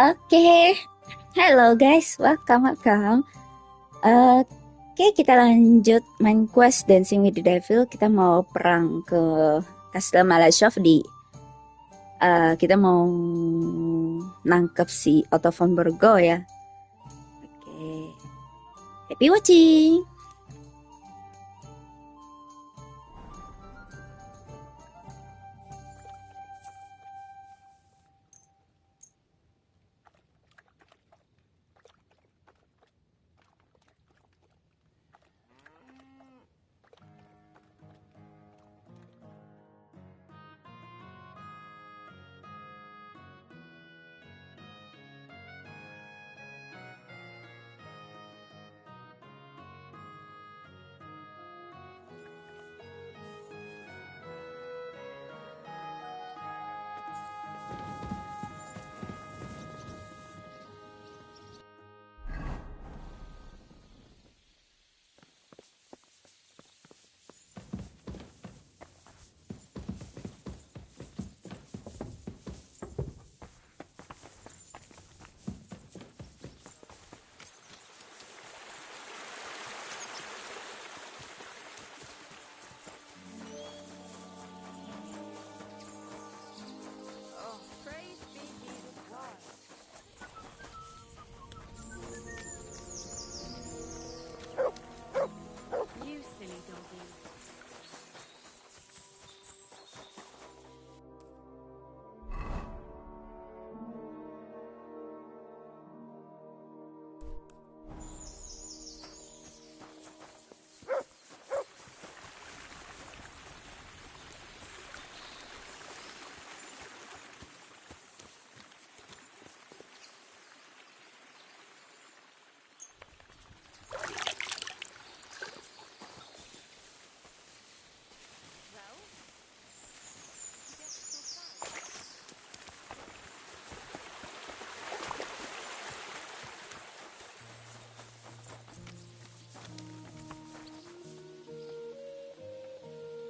Oke, hello guys, welcome. Oke, kita lanjut main quest Dancing with the Devil. Kita mau perang ke Castle Malashov kita mau nangkep si Otto von Burgo ya. Oke, happy watching.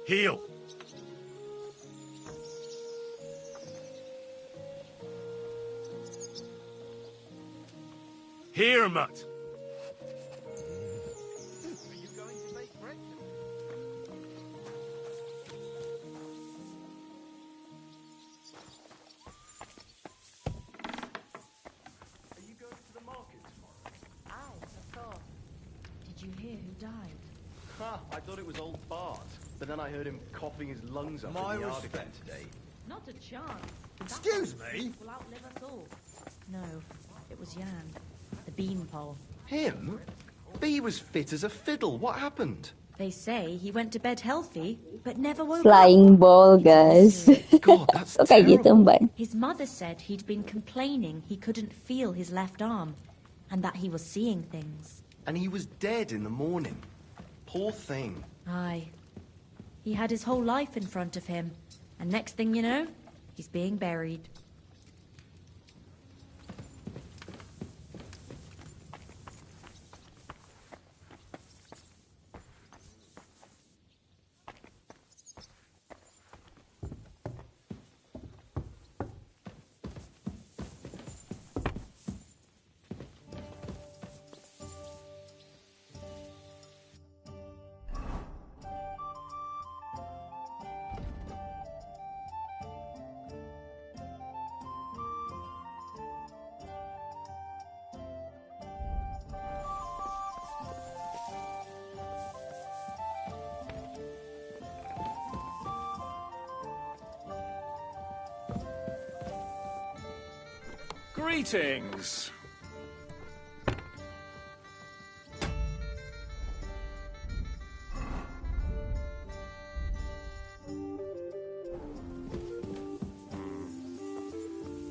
Heal. Here, Mutt. Are you going to make breakfast? Are you going to the market tomorrow? Aye, of course. Did you hear who died? Ha! I thought it was old Bart, but then I heard him coughing his lungs up My in the yard respect. again today. Not a chance. Excuse me? Will outlive us all. No, it was Jan, the beanpole. Him? B was fit as a fiddle. What happened? They say he went to bed healthy, but never woke Flying up. ball, It's a guys. mystery. God, that's So kayak gitu, terrible. Mbak. His mother said he'd been complaining he couldn't feel his left arm, and that he was seeing things. And he was dead in the morning. Poor thing. Aye. He had his whole life in front of him, and next thing you know, he's being buried. Greetings.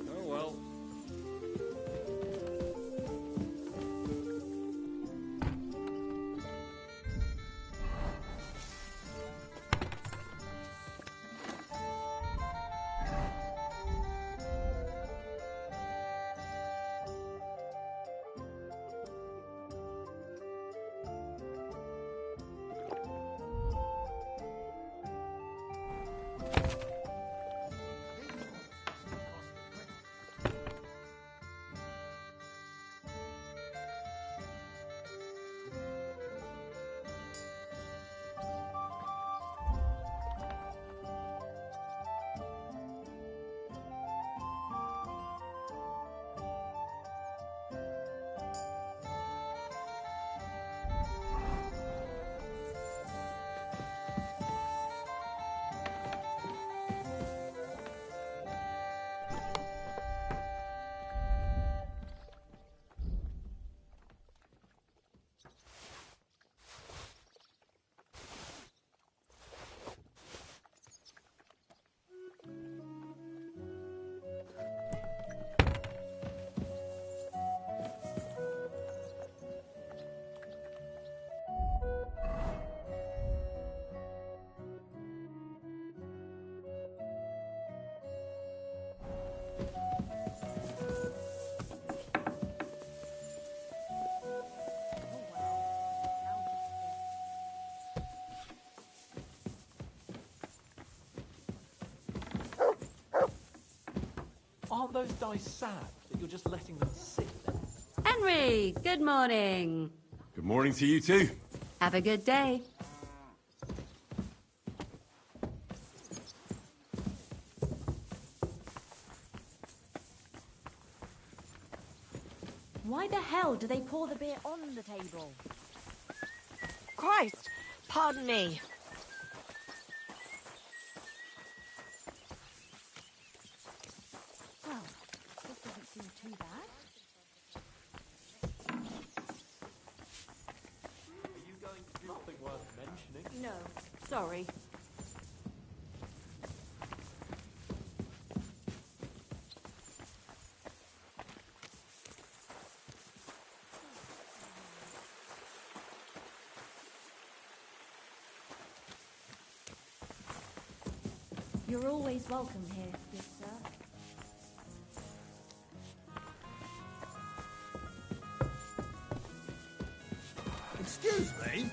Oh well. Aren't those dice sad that you're just letting them sit there? Henry, good morning. Good morning to you too. Have a good day. Why the hell do they pour the beer on the table? Christ, pardon me. Well, this doesn't seem too bad. Are you going to do something worth mentioning? No, sorry. You're always welcome here, good sir. Excuse me?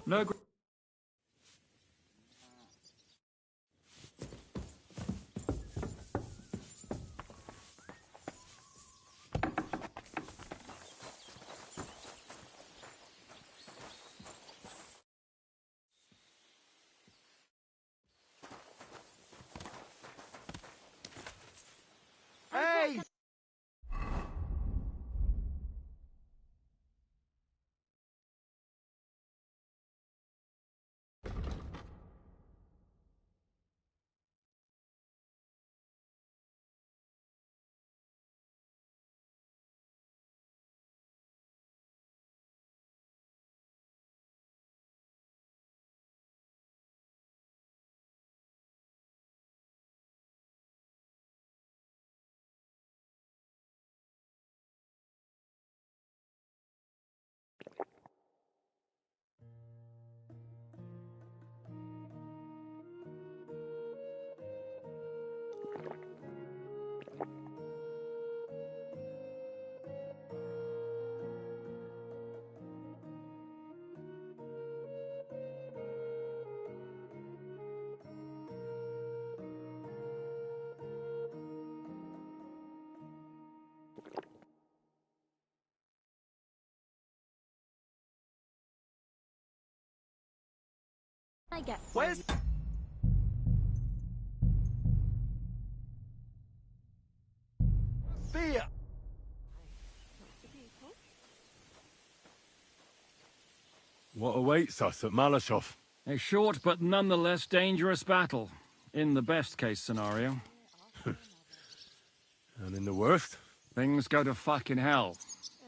No. Hey! I get Where's... beer? What awaits us at Malashov? A short but nonetheless dangerous battle, in the best case scenario. And in the worst? Things go to fucking hell,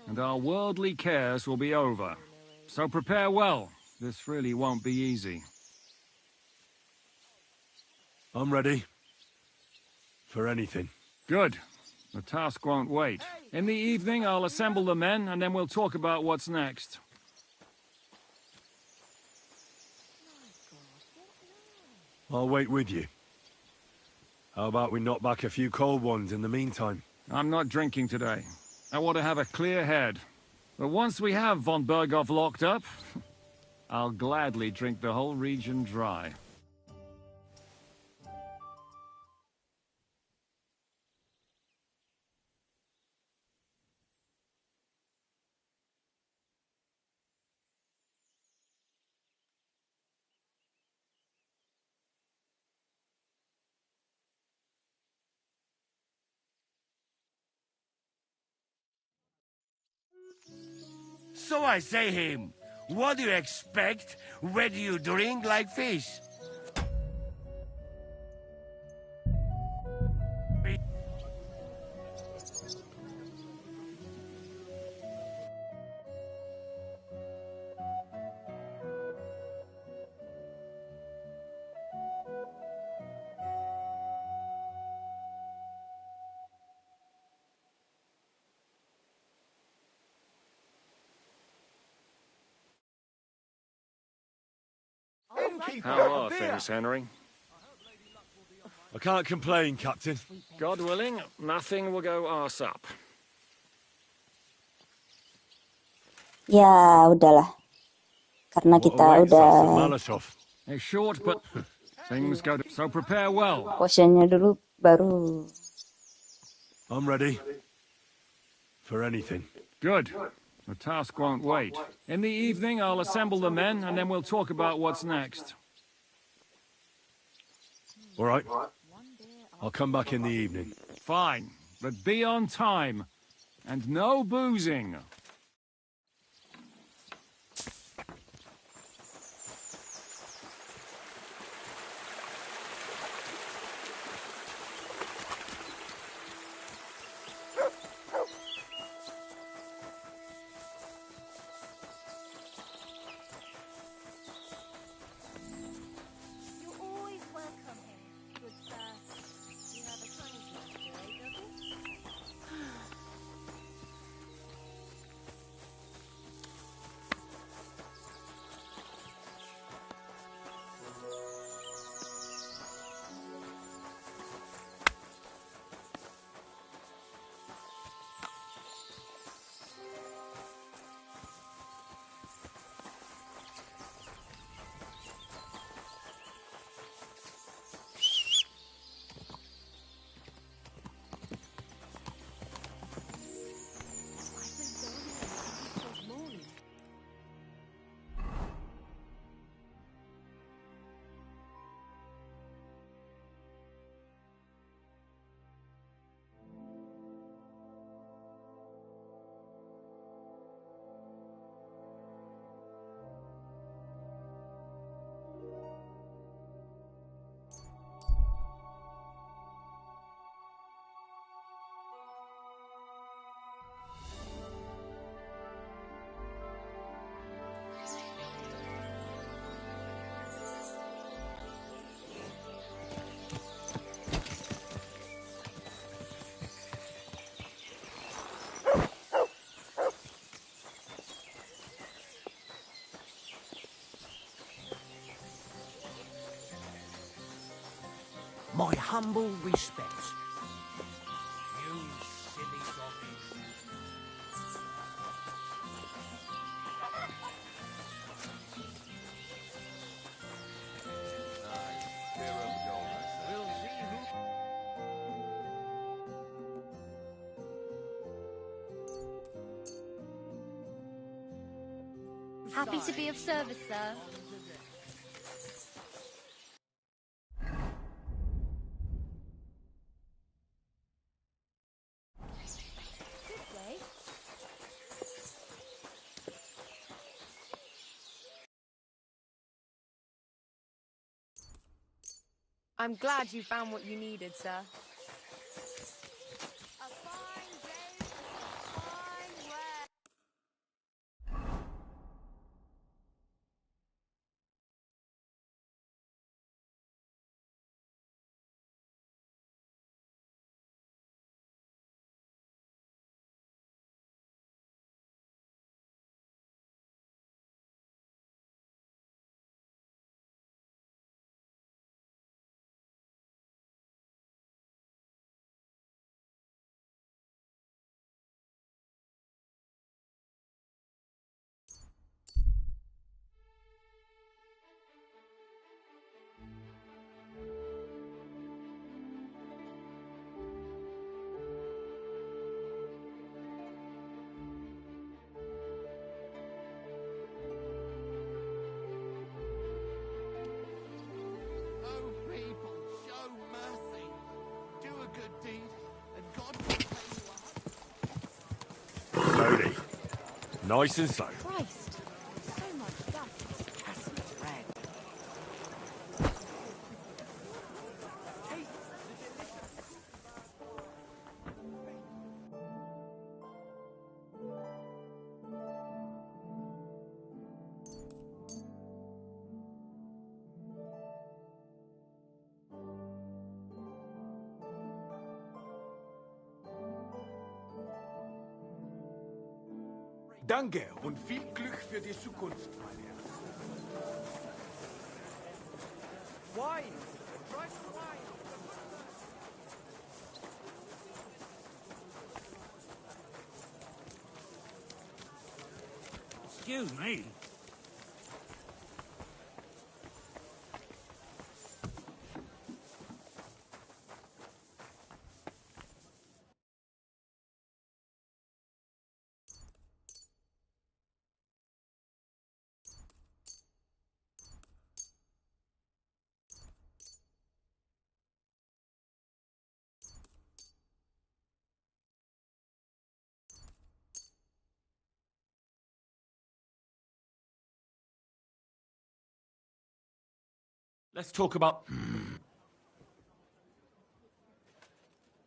and our worldly cares will be over. So prepare well, this really won't be easy. I'm ready. For anything. Good. The task won't wait. In the evening, I'll assemble the men, and then we'll talk about what's next. I'll wait with you. How about we knock back a few cold ones in the meantime? I'm not drinking today. I want to have a clear head. But once we have von Berghoff locked up, I'll gladly drink the whole region dry. So I say him, what do you expect when you drink like fish? keep How up are a beer. things, Henry? I can't complain, Captain. God willing, nothing will go arse up. Ya, udahlah. Karena What kita awaits udah us at Malashov? It's short, but things go to... So prepare well. potionnya dulu, baru. I'm ready. For anything. Good. The task won't wait. In the evening, I'll assemble the men, and then we'll talk about what's next. All right. I'll come back in the evening. Fine, but be on time. And no boozing. You're always welcome here, good sir. You have a kindness today, does it? My humble respects. You silly donkey. Happy to be of service, sir. Good day. I'm glad you found what you needed, sir. A fine day for some fine wear. Oh, people, show mercy. Do a good deed, and God will pay you a Slowly. Nice and slow. Christ, so much dust. Danke und viel Glück für die Zukunft, mein Herr. Wine! Try some wine! Excuse me. Let's talk about...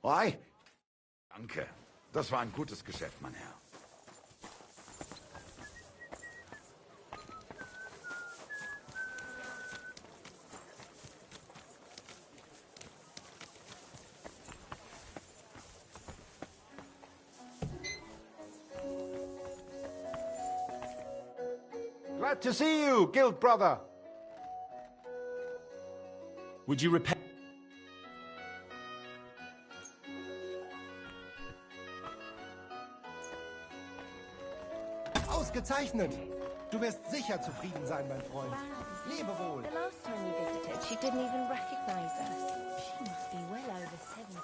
Why? Danke. Das war ein gutes Geschäft, mein Herr. Glad to see you, guild brother. Would you repent? Ausgezeichnet! Du wirst sicher zufrieden sein, mein Freund. Lebe wohl. The last time we visited, she didn't even recognize us. She must be well over 70.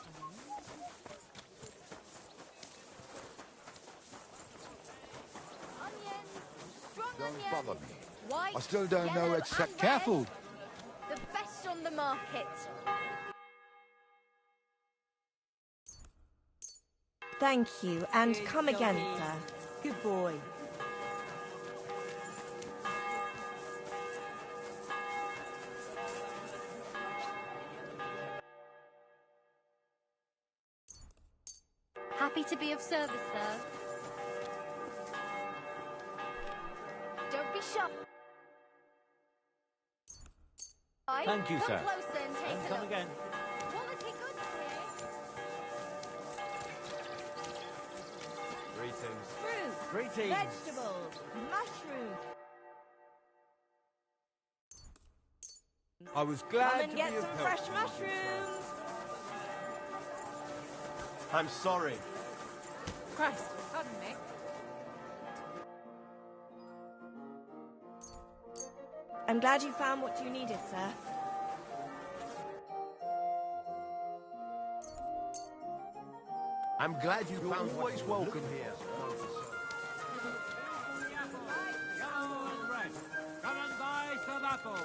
Don't bother me. White, I still don't know yellow, exact... and Careful! red. The best on the market. Thank you, and come again, sir. Good boy. Happy to be of service, sir. Don't be shy. Thank you, come sir. Closer and take And a come look. again. Quality goods here. Greetings. Fruit, Greetings. vegetables, mushrooms. I was Come glad and to get be of some help. fresh mushrooms. I'm sorry. Christ, pardon me. I'm glad you found what you needed, sir. I'm glad you found what Always you were welcome looking here. Come and buy some apples.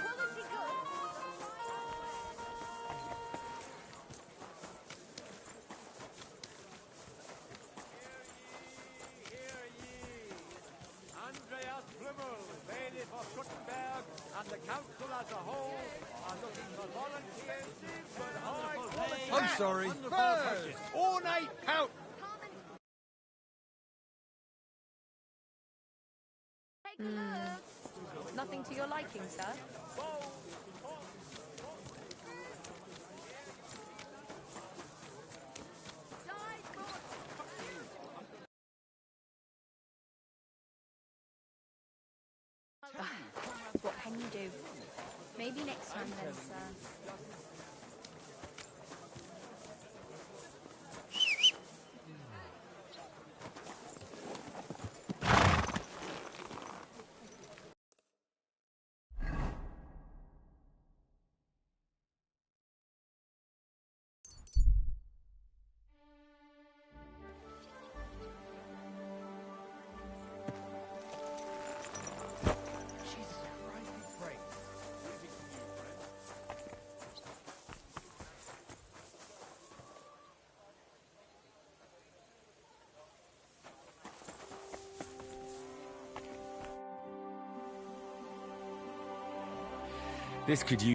Quality goods. Andreas Blümmel, lady for Schuttenberg, and the council as a whole are looking for volunteers for high quality. I'm sorry. First, ornate count. Take a look. Nothing to your liking, sir? What can you do? Maybe next time then, sir. This could you...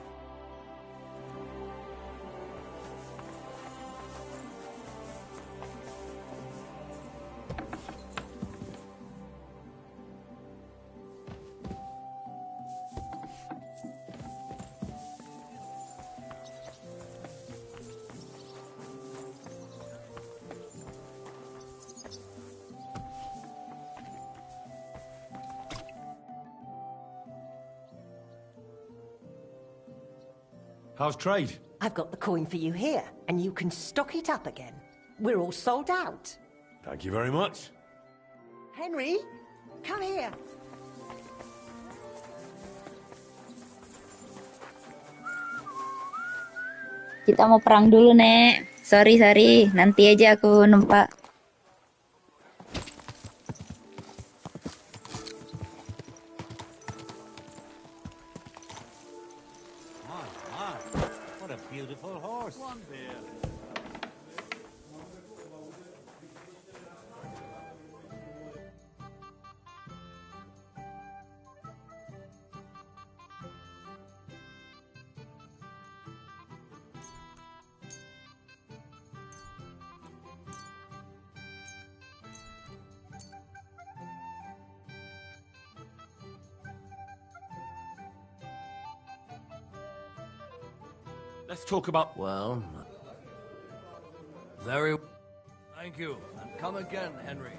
How's trade? I've got the coin for you here, and you can stock it up again. We're all sold out. Thank you very much. Henry, come here. Kita mau perang dulu, Nek. Sorry. Nanti aja aku nempak. What a beautiful horse. One beer. Let's talk about... Well, very... Thank you, and come again, Henry.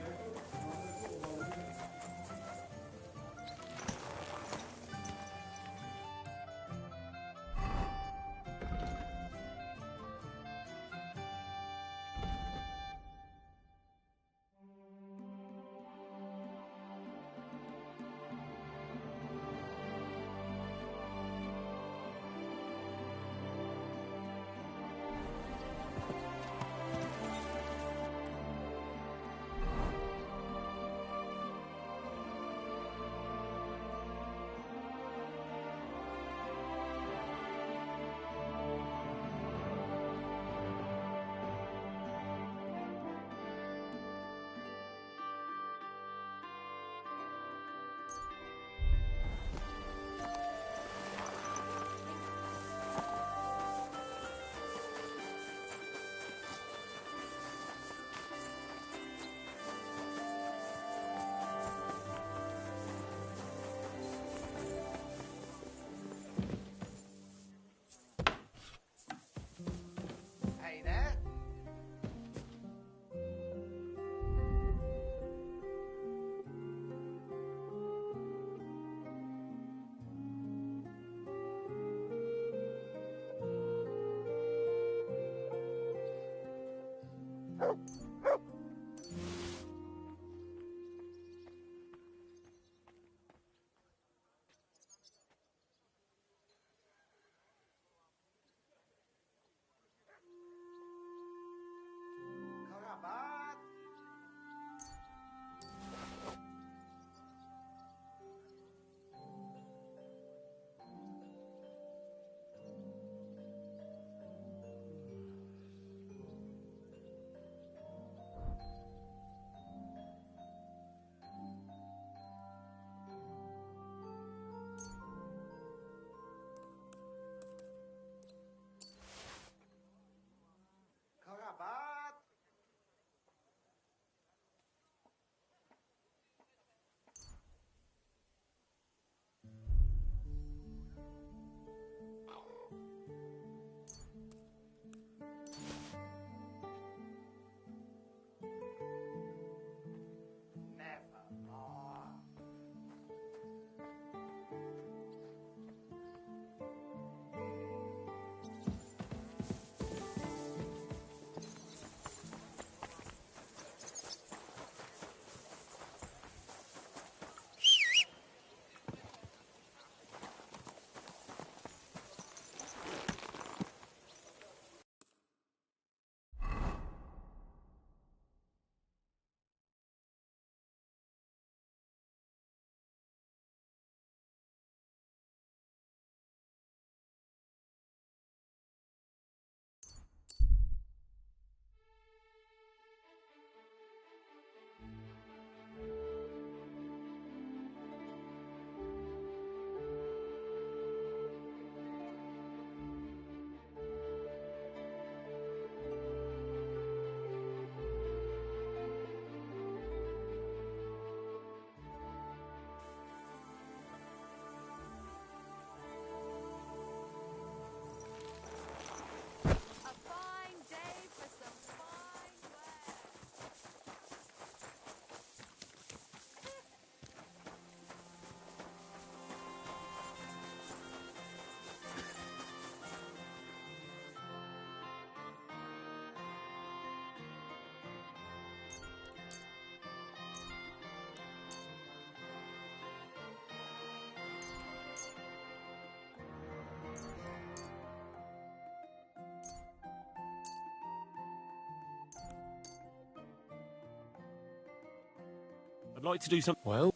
I'd like to do some... Well...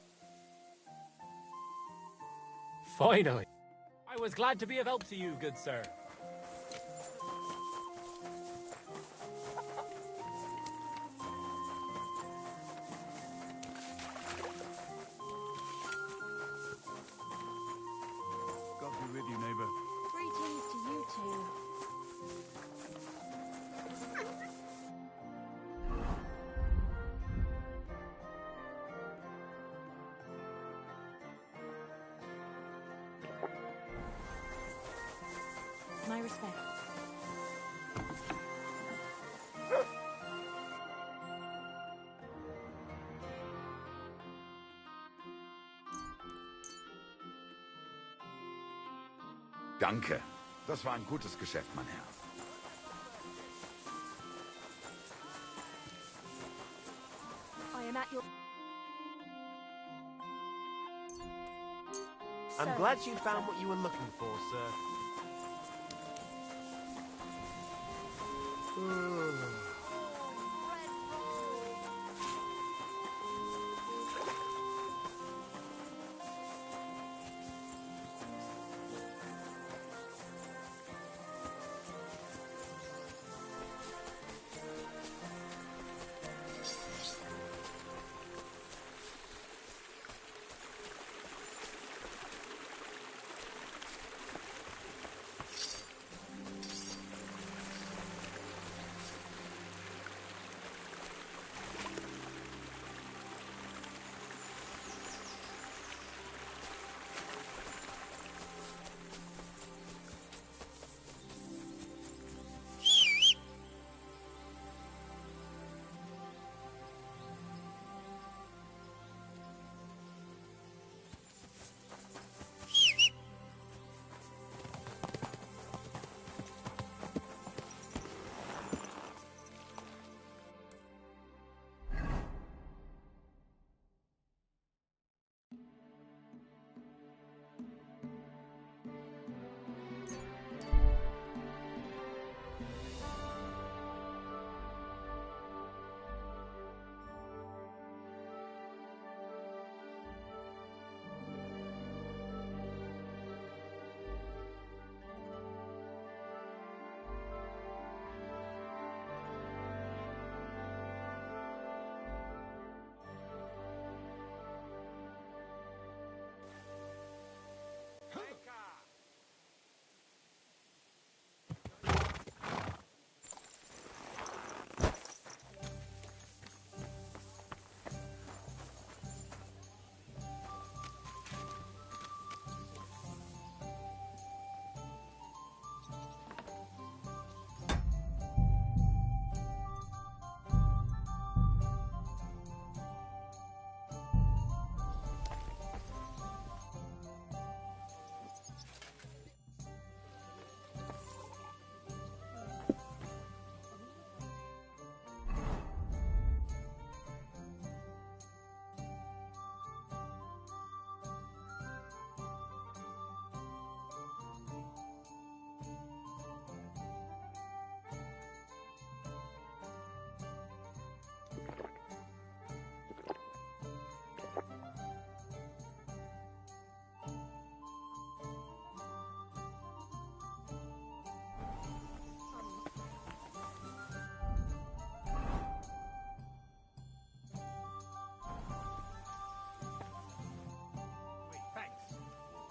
Finally. I was glad to be of help to you, good sir. God be with you, neighbor. Greetings to you too. My respect. Danke. Das war ein gutes Geschäft, mein Herr. I am at your... I'm glad you found what you were looking for, sir.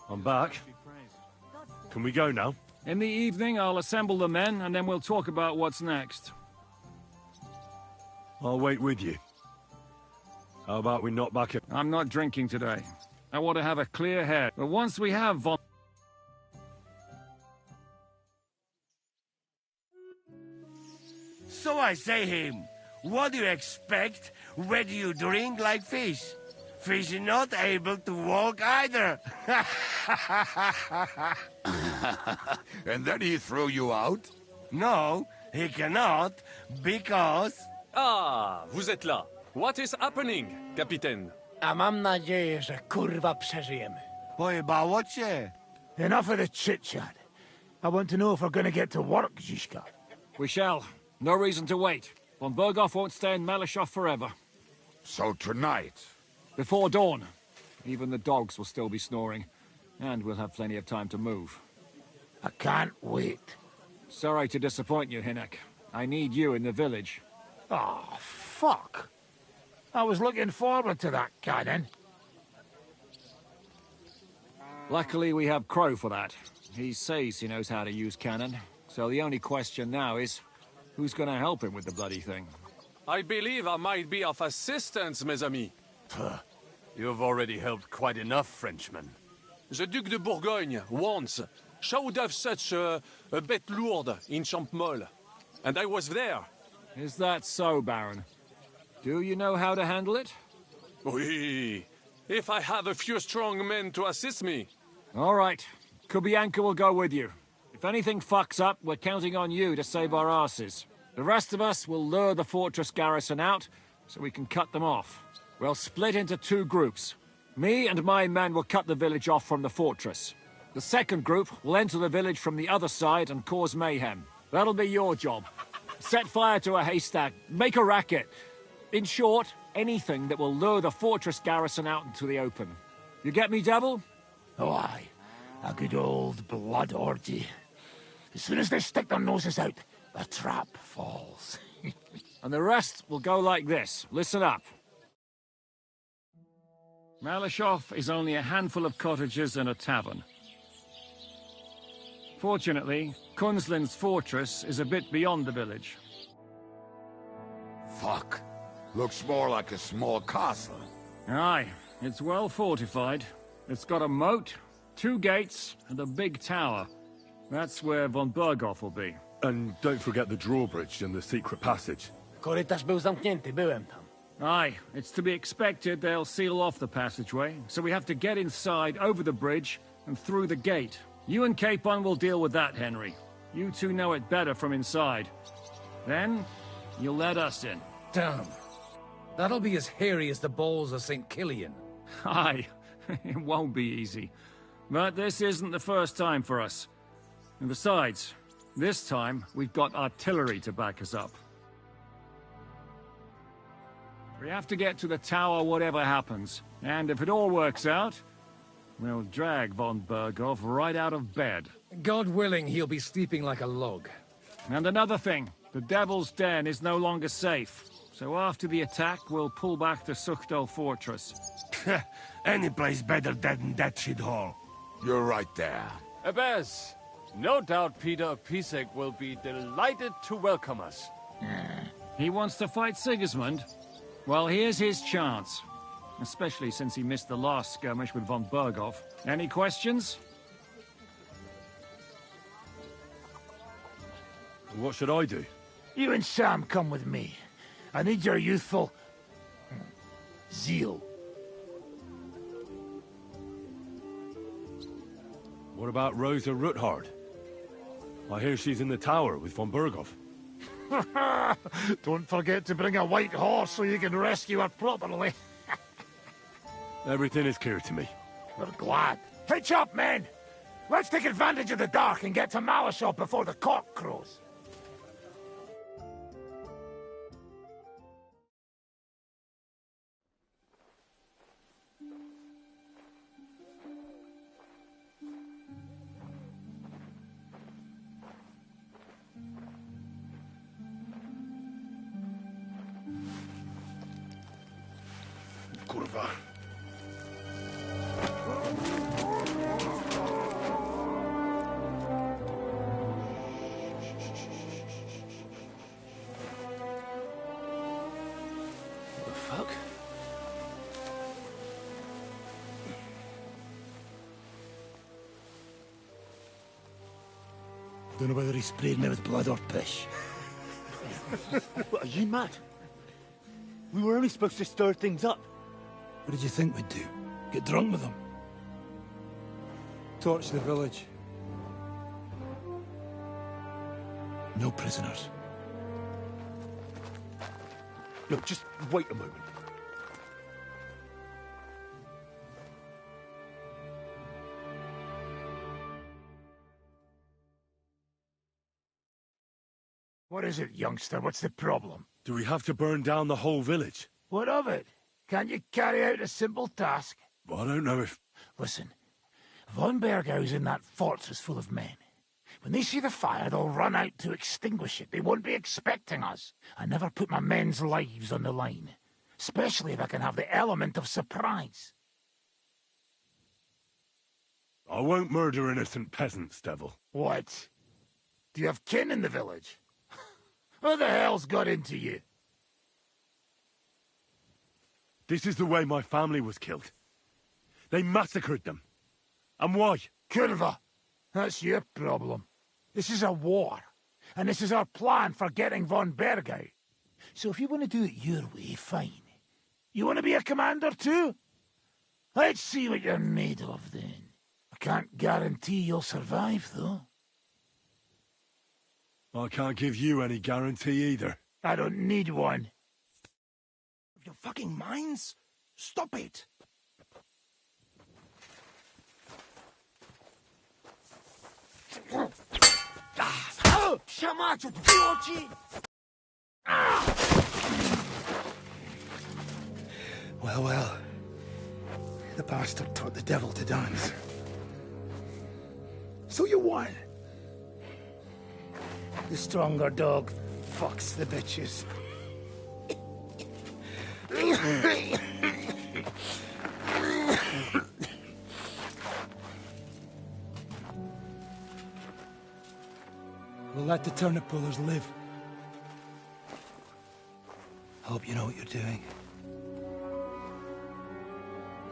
I'm back. Can we go now? In the evening, I'll assemble the men, and then we'll talk about what's next. I'll wait with you. How about we knock back a... I'm not drinking today. I want to have a clear head. But once we have Von... So I say him, what do you expect when you drink like fish? Fish is not able to walk either. And then he threw you out? No, he cannot, because... Ah, vous êtes là. What is happening, Capitaine? A mam nadzieję, że kurwa przeżyjemy. Pojebało cię. Enough of the chit-chat. I want to know if we're gonna get to work, Zizka. We shall. No reason to wait. Von Berghoff won't stay in Malishov forever. So tonight, Before dawn. Even the dogs will still be snoring. And we'll have plenty of time to move. I can't wait. Sorry to disappoint you, Hinek. I need you in the village. Oh, fuck. I was looking forward to that cannon. Luckily, we have Crow for that. He says he knows how to use cannon. So the only question now is, who's going to help him with the bloody thing? I believe I might be of assistance, mes amis. You've already helped quite enough, Frenchman. The Duc de Bourgogne, once, showed off such a bête lourde in Champmol. And I was there. Is that so, Baron? Do you know how to handle it? Oui. If I have a few strong men to assist me. All right. Kubianka will go with you. If anything fucks up, we're counting on you to save our asses. The rest of us will lure the fortress garrison out, so we can cut them off. We'll split into 2 groups. Me and my men will cut the village off from the fortress. The second group will enter the village from the other side and cause mayhem. That'll be your job. Set fire to a haystack, make a racket. In short, anything that will lure the fortress garrison out into the open. You get me, Devil? Oh, aye. A good old blood orgy. As soon as they stick their noses out, the trap falls. And the rest will go like this. Listen up. Malashov is only a handful of cottages and a tavern. Fortunately, Kunzlin's fortress is a bit beyond the village. Fuck. Looks more like a small castle. Aye, it's well fortified. It's got a moat, 2 gates, and a big tower. That's where von Berghoff will be. And don't forget the drawbridge and the secret passage. Korytarz był zamknięty, byłem tam. Aye, it's to be expected they'll seal off the passageway, so we have to get inside, over the bridge, and through the gate. You and Capon will deal with that, Henry. You two know it better from inside. Then, you'll let us in. Damn. That'll be as hairy as the balls of St. Killian. Aye, it won't be easy. But this isn't the first time for us. And besides, this time we've got artillery to back us up. We have to get to the tower whatever happens. And if it all works out, we'll drag von Berghoff right out of bed. God willing, he'll be sleeping like a log. And another thing, the Devil's Den is no longer safe. So after the attack, we'll pull back to Suchtal Fortress. Any place better than that shithole. You're right there. Abbas, no doubt Peter Pisek will be delighted to welcome us. He wants to fight Sigismund? Well, here's his chance. Especially since he missed the last skirmish with von Berghoff. Any questions? What should I do? You and Sam come with me. I need your youthful zeal. What about Rosa Ruthard? I hear she's in the tower with von Berghoff. Don't forget to bring a white horse so you can rescue her properly. Everything is clear to me. We're glad. Hitch up, men! Let's take advantage of the dark and get to Malashov before the cock crows. Kurwa. What the fuck? Don't know whether he sprayed me with blood or piss. What, are you mad? We were only supposed to stir things up. What did you think we'd do? Get drunk with them? Torch the village. No prisoners. Look, just wait a moment. What is it, youngster? What's the problem? Do we have to burn down the whole village? What of it? Can't you carry out a simple task? I don't know if... Listen, von Bergau's in that fortress full of men. When they see the fire, they'll run out to extinguish it. They won't be expecting us. I never put my men's lives on the line. Especially if I can have the element of surprise. I won't murder innocent peasants, Devil. What? Do you have kin in the village? Who the hell's got into you? This is the way my family was killed. They massacred them. And why? Curva, that's your problem. This is a war. And this is our plan for getting von Bergau. So if you want to do it your way, fine. You want to be a commander too? Let's see what you're made of then. I can't guarantee you'll survive, though. I can't give you any guarantee either. I don't need one. Your fucking minds? Stop it! Chamate de oggi! Well, well. The bastard taught the devil to dance. So you won. The stronger dog fucks the bitches. We'll let the turnip pullers live. Hope you know what you're doing.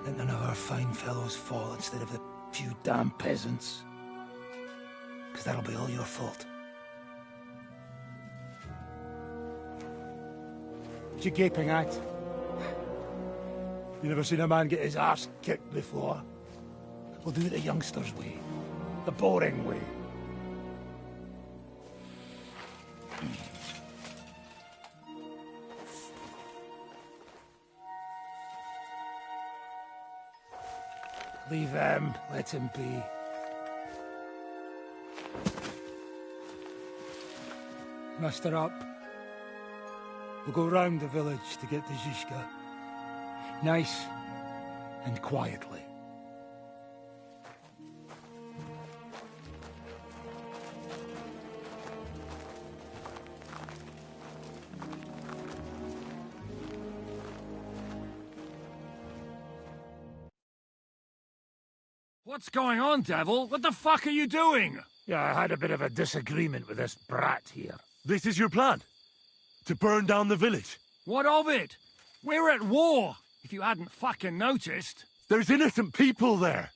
Let none of our fine fellows fall instead of the few damn peasants. Because that'll be all your fault. What you gaping at? You never seen a man get his arse kicked before? We'll do it the youngsters' way. The boring way. Leave him. Let him be. Muster up. We'll go round the village to get to Zizka. Nice and quietly. What's going on, Devil? What the fuck are you doing? Yeah, I had a bit of a disagreement with this brat here. This is your plan? To burn down the village? What of it? We're at war, if you hadn't fucking noticed. There's innocent people there.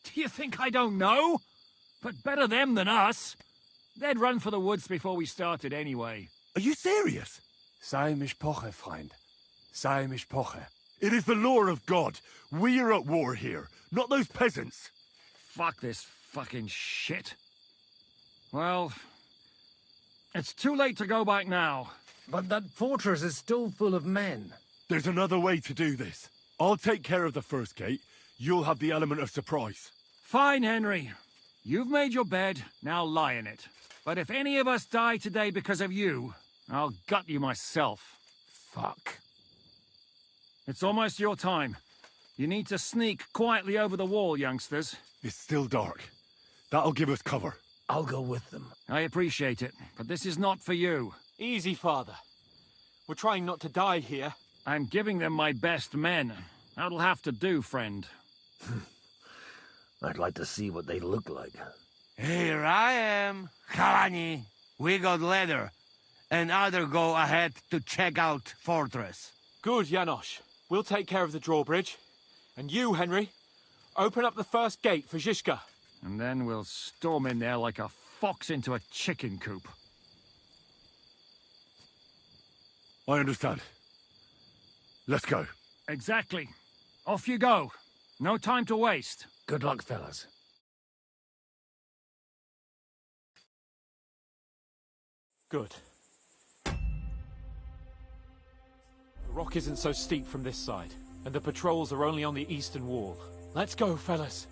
Do you think I don't know? But better them than us. They'd run for the woods before we started anyway. Are you serious? Sei mich poche, Freund. Sei mich poche. It is the law of God. We are at war here, not those peasants. Fuck this fucking shit. Well, it's too late to go back now. But that fortress is still full of men. There's another way to do this. I'll take care of the first gate. You'll have the element of surprise. Fine, Henry. You've made your bed, now lie in it. But if any of us die today because of you, I'll gut you myself. Fuck. It's almost your time. You need to sneak quietly over the wall, youngsters. It's still dark. That'll give us cover. I'll go with them. I appreciate it, but this is not for you. Easy, Father. We're trying not to die here. I'm giving them my best men. That'll have to do, friend. I'd like to see what they look like. Here I am, Kalani. We got leather, and other go ahead to check out fortress. Good, Janosch. We'll take care of the drawbridge. And you, Henry, open up the first gate for Zizka. And then we'll storm in there like a fox into a chicken coop. I understand. Let's go. Exactly. Off you go. No time to waste. Good luck, fellas. Good. The rock isn't so steep from this side, and the patrols are only on the eastern wall. Let's go, fellas.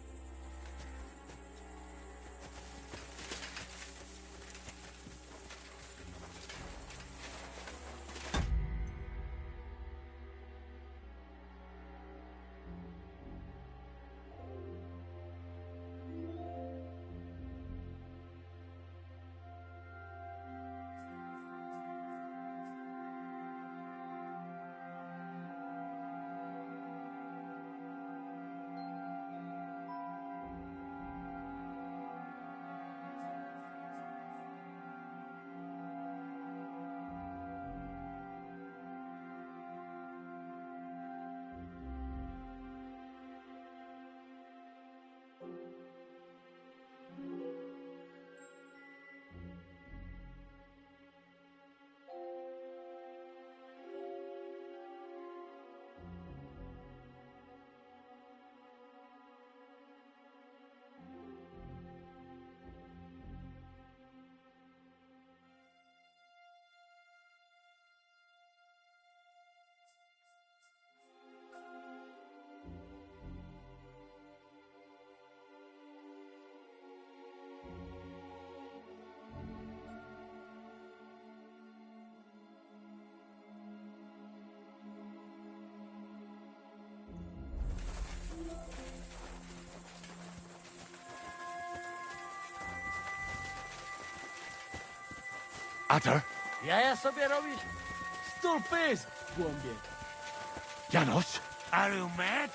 Adder? Ja sobie robisz? Stulpys, głąbie. Janos? Are you mad?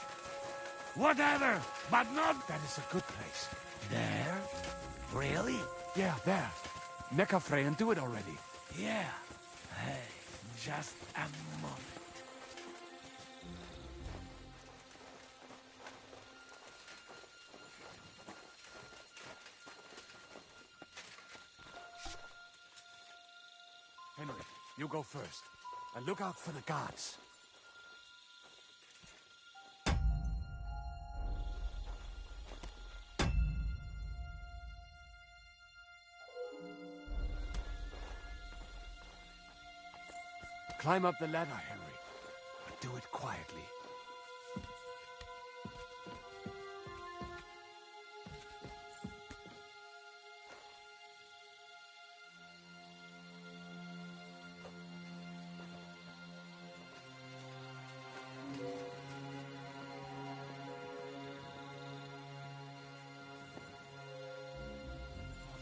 Whatever, but not... That is a good place. There? Really? Yeah, there. Neck Frey and do it already. Yeah. Hey, just a moment. Henry, you go first. And look out for the guards. Climb up the ladder, Henry. But do it quietly.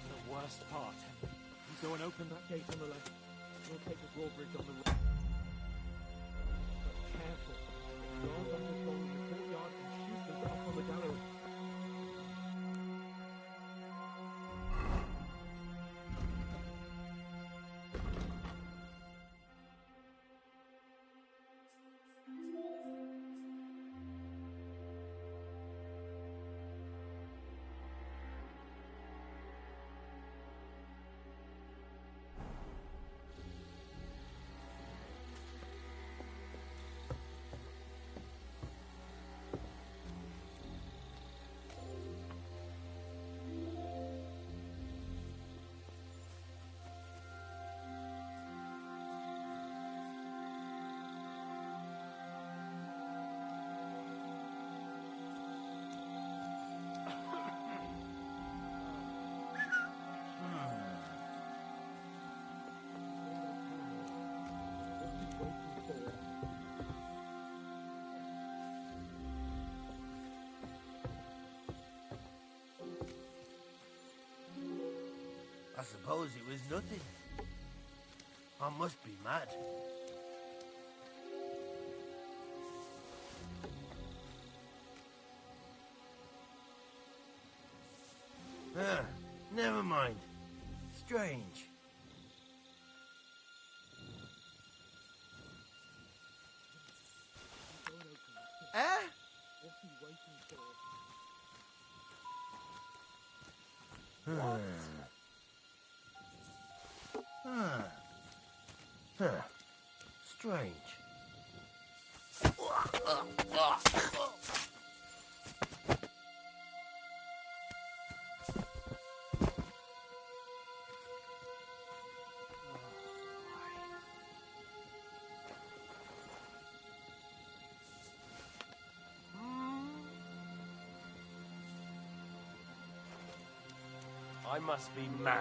The worst part, Henry. You go and open that gate on the left. We'll take the drawbridge on the right. But careful. Guards on patrol in the courtyard and shoot them up on the gallery. I suppose it was nothing. I must be mad. Never mind. Strange. Eh? Strange. I must be mad.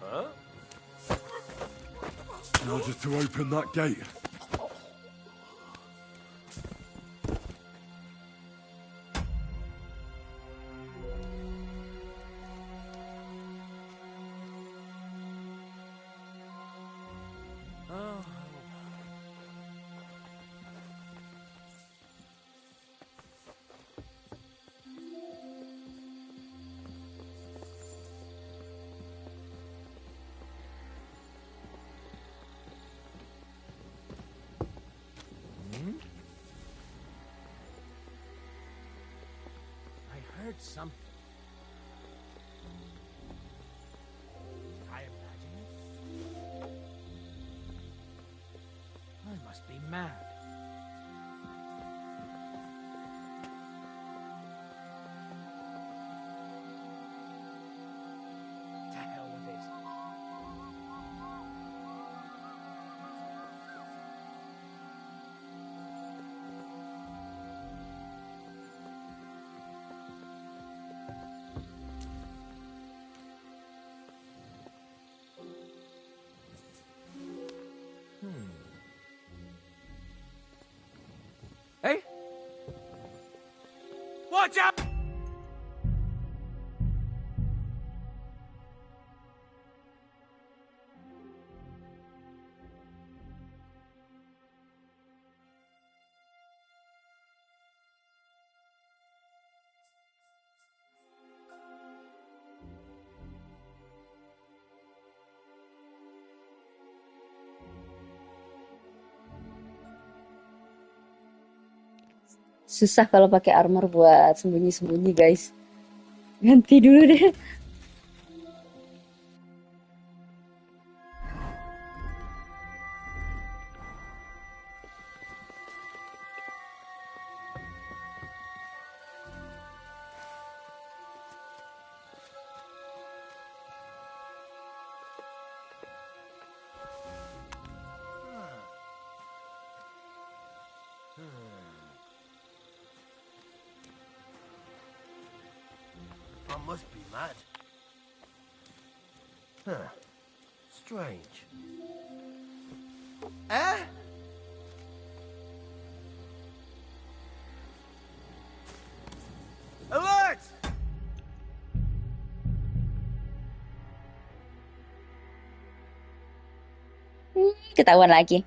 Huh? Now just to open that gate. Oh. I heard something. I imagine it. I must be mad. To hell with it. Hey? Watch out! Susah kalau pakai armor buat sembunyi-sembunyi, guys. Ganti dulu deh. I must be mad. Huh. Strange. Eh? Alert! Ketahuan lagi.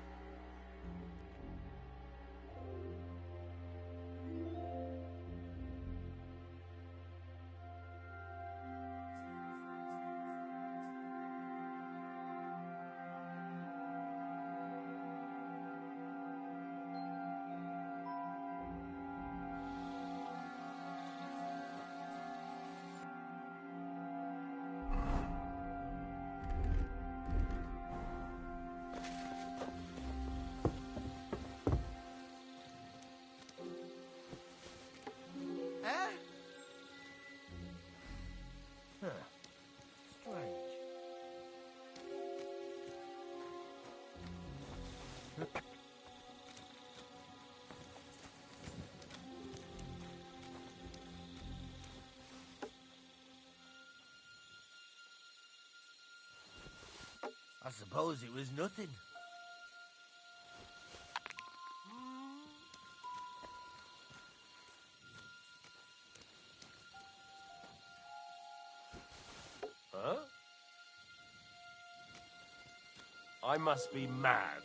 Eh? Huh. Strange. I suppose it was nothing. Huh? I must be mad.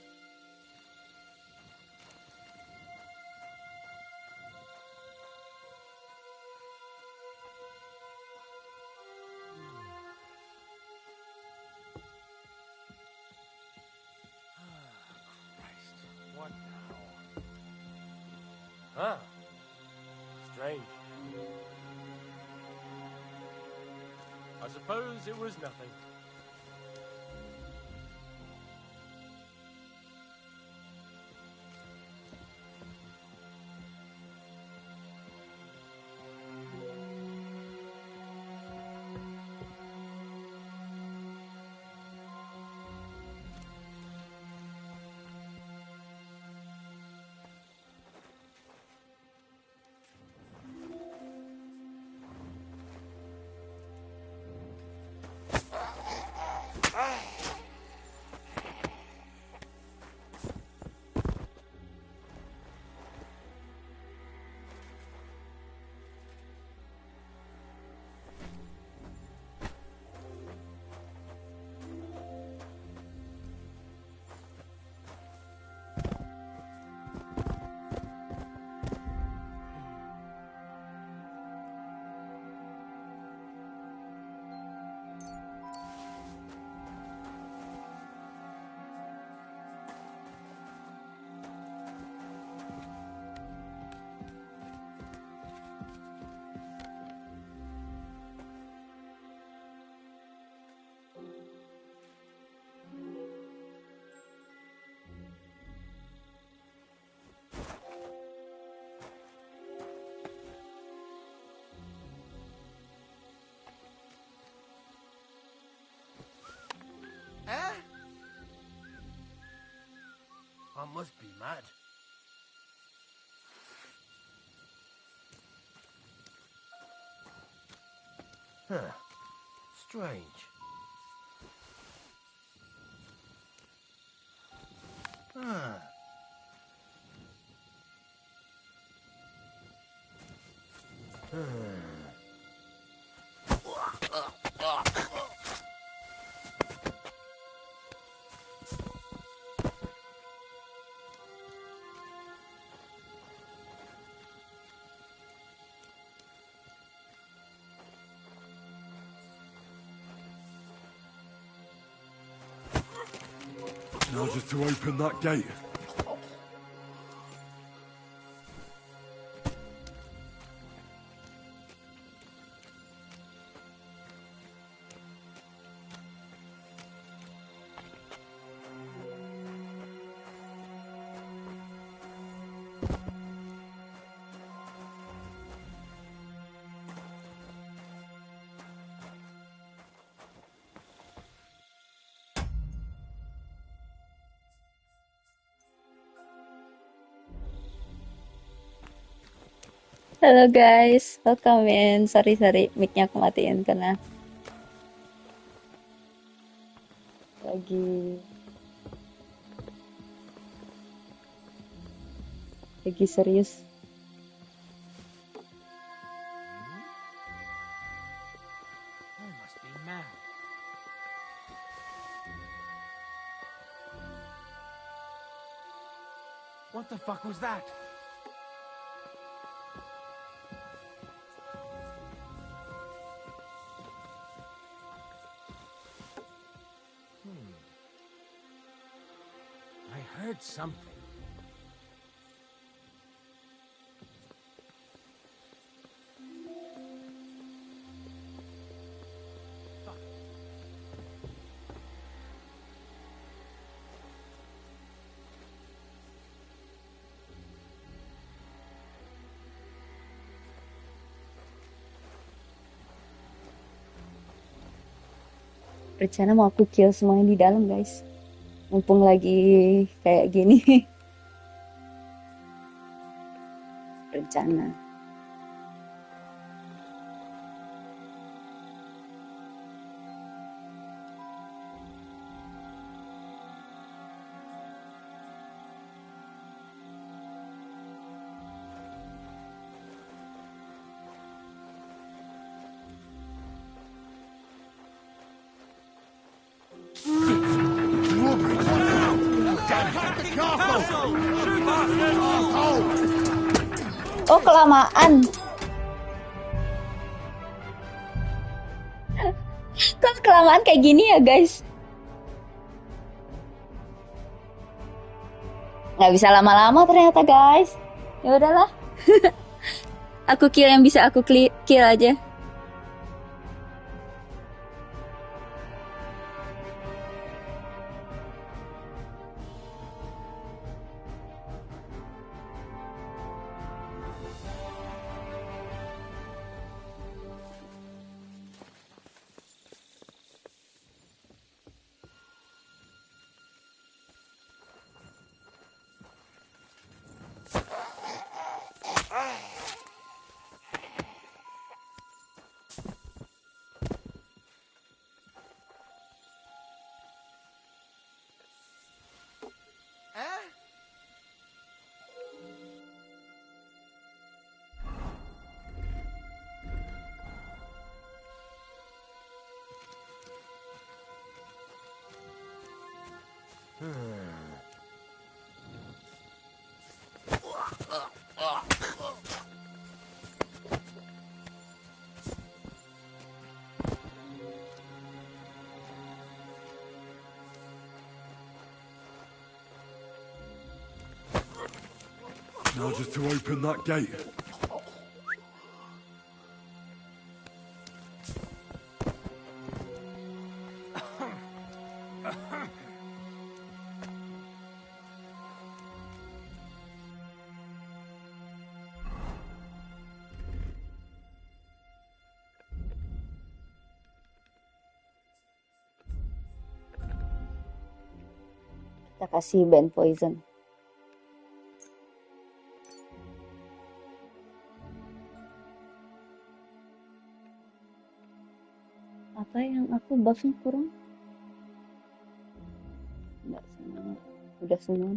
Christ, what now? Huh? Strange. I suppose it was nothing. Eh? I must be mad. Huh. Strange. Huh. Now just to open that gate. Halo guys, welcome in. Sorry, mic-nya aku matiin karena lagi serius. I must be mad. What the fuck was that? I heard something. Rencana mau aku kill semuanya di dalam guys. Mumpung lagi kayak gini. Rencana. Oh, kelamaan. Kok kelamaan kayak gini ya, guys? Nggak bisa lama-lama ternyata, guys. Ya udahlah. Aku kill yang bisa aku kill aja. Now just to open that gate. Kita kasih band poison. Apa yang aku buffnya kurang? Enggak semua. Udah semua.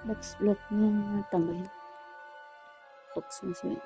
Backsblood-nya tambahin. Box masih.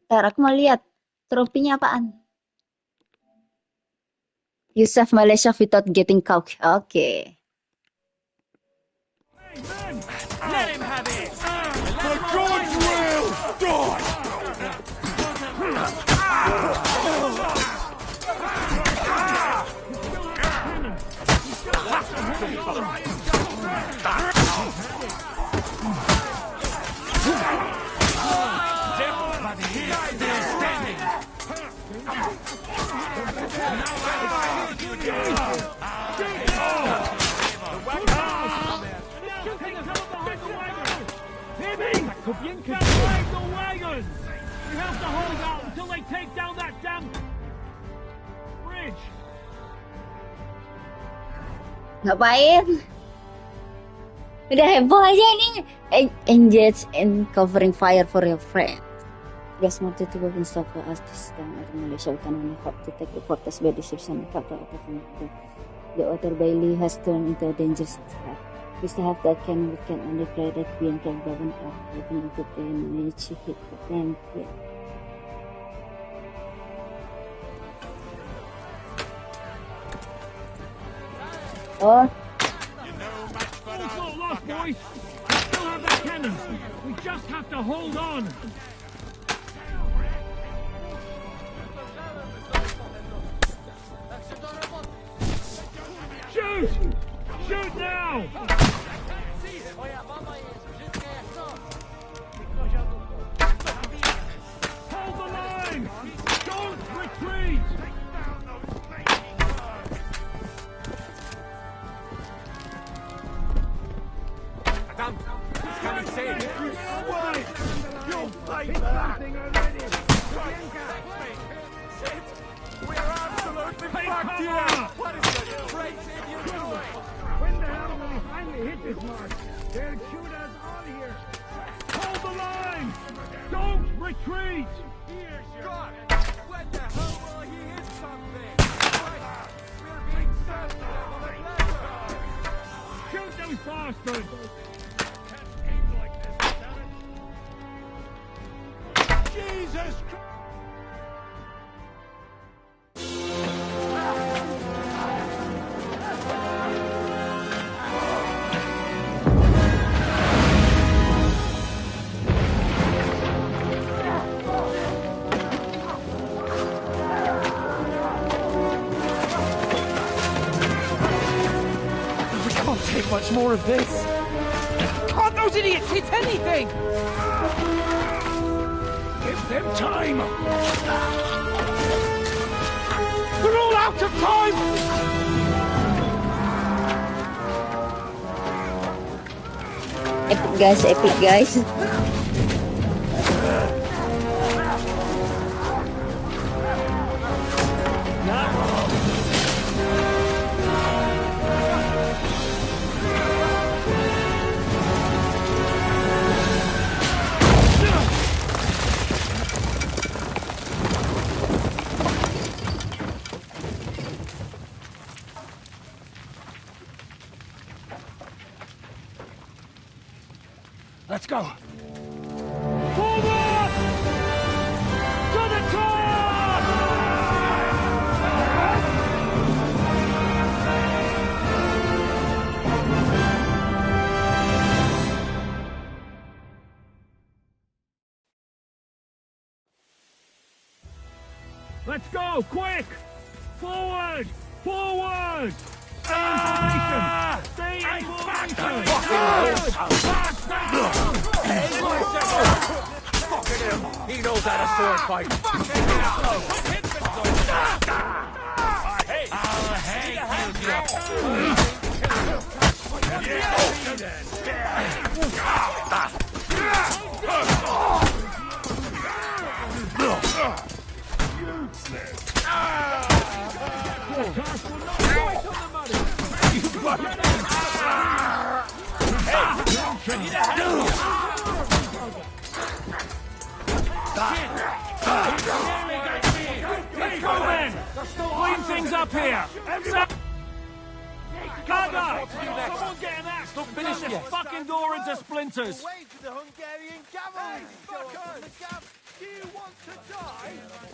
Ntar aku mau lihat tropinya apaan. You save Malaysia without getting caught. Oke. Let him have it! For God's will, die! Hear me! Drive the wagons! We have to hold out until they take down that damn bridge! Ngapain? Udah heboh aja ini. Engage in covering fire for your friend. Just wanted to go and stop for us this time. Malaysia we can only hope to take the fortress by deception and capture of the other Bailey has turned into a dangerous threat. We still have that cannon. We can only pray that Bien can govern up. We can put the manage to hit the plan here. Oh. All's not lost, boys. We still have that cannon. We just have to hold on. Shoot! Shoot now! Hold the line! Don't retreat! Madame, it's coming safe. You'll fight back! We're absolutely fucked here! What is this crazy you doing? When the hell will we finally hit this mark? They'll shoot us all here. Hold the line! Don't retreat! God, when the hell will he hit something? We're being sent on the letter! Shoot those bastards! Jesus Christ! We can't take much more of this. Can't those idiots hit anything? Give them time! We're all out of time! Epic guys. Let's go. Forward! To the top! Let's go, quick! Forward! Forward! Stay in formation! Stay in formation! Fucking hell! He knows how to sword fight! Fucking hell! Hey! I'll hang Let's go then! Clean things up here! Gaga! Someone get an axe! Don't finish this fucking door into splinters! Away to the Hungarian cavalry! Do you want to die?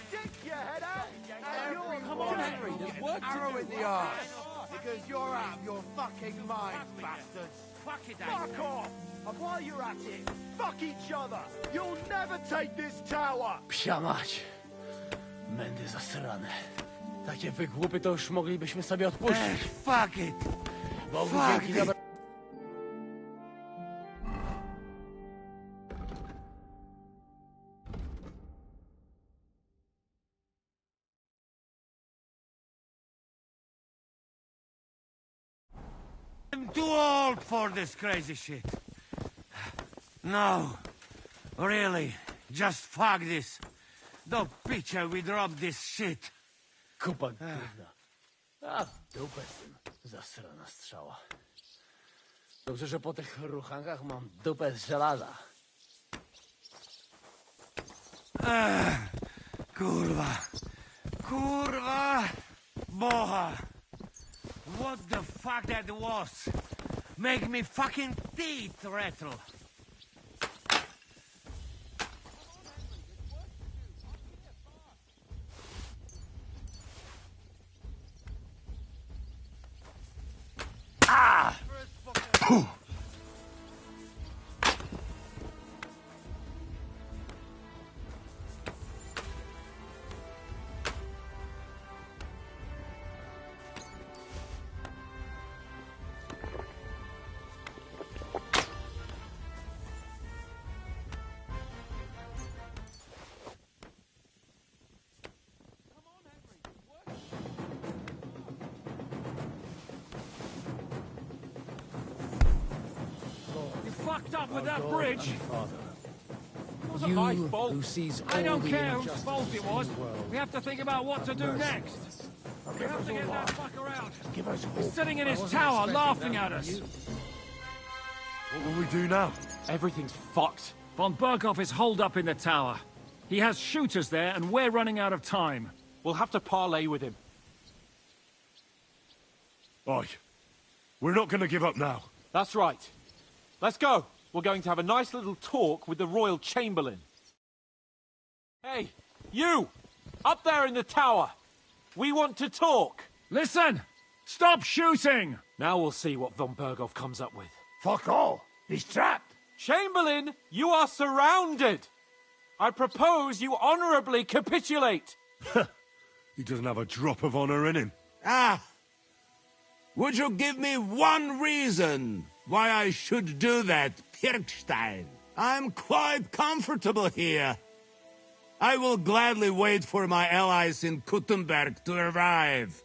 Stick your head out and you'll Come on, Henry, there's work to arrow do. in the arse. Because you're out of your fucking mind, bastards. Fuck off! And while you're at it, fuck each other! You'll never take this tower! Psia mać. Mędy zasrane. Takie wygłupy to już moglibyśmy sobie odpuścić. Fuck it! Bogu Fuck dzięki za... I'm too old for this crazy shit. No. Really. Just fuck this. Do picture we drop this shit. Kupa gówna. A dupę z tym. Zasrana strzała. Dobrze, że po tych ruchankach mam dupę z żelaza. Kurwa. Kurwa. Boha. What the fuck that was? Make me fucking teeth rattle. Ah! Fucked up with that bridge. It wasn't my fault. Who sees I don't care whose fault it was. We have to think about what to do next. We have to get that fucker out. Give us hope. He's sitting in his tower laughing at us. What will we do now? Everything's fucked. Von Berghoff is holed up in the tower. He has shooters there, and we're running out of time. We'll have to parley with him. Oi. We're not gonna give up now. That's right. Let's go. We're going to have a nice little talk with the Royal Chamberlain. Hey, you! Up there in the tower! We want to talk! Listen! Stop shooting! Now we'll see what von Berghoff comes up with. Fuck all. He's trapped. Chamberlain, you are surrounded! I propose you honorably capitulate! He doesn't have a drop of honor in him. Ah! Would you give me one reason why I should do that, Pirkstein? I'm quite comfortable here. I will gladly wait for my allies in Kuttenberg to arrive.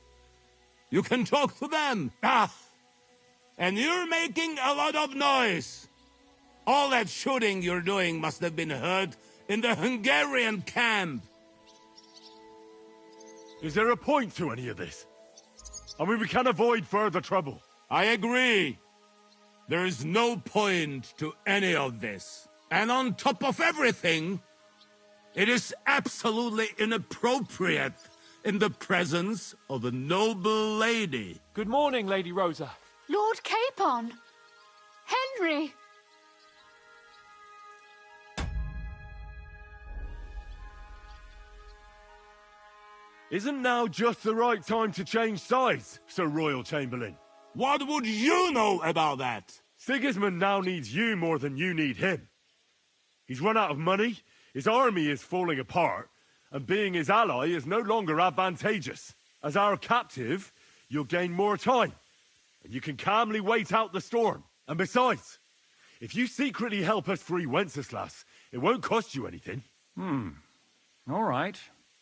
You can talk to them. Ah! And you're making a lot of noise. All that shooting you're doing must have been heard in the Hungarian camp. Is there a point to any of this? I mean, we can avoid further trouble. I agree. There is no point to any of this. And on top of everything, it is absolutely inappropriate in the presence of a noble lady. Good morning, Lady Rosa. Lord Capon! Henry! Isn't now just the right time to change sides, Sir Royal Chamberlain? What would you know about that? Sigismund now needs you more than you need him. He's run out of money, his army is falling apart, and being his ally is no longer advantageous. As our captive, you'll gain more time, and you can calmly wait out the storm. And besides, if you secretly help us free Wenceslas, it won't cost you anything. All right.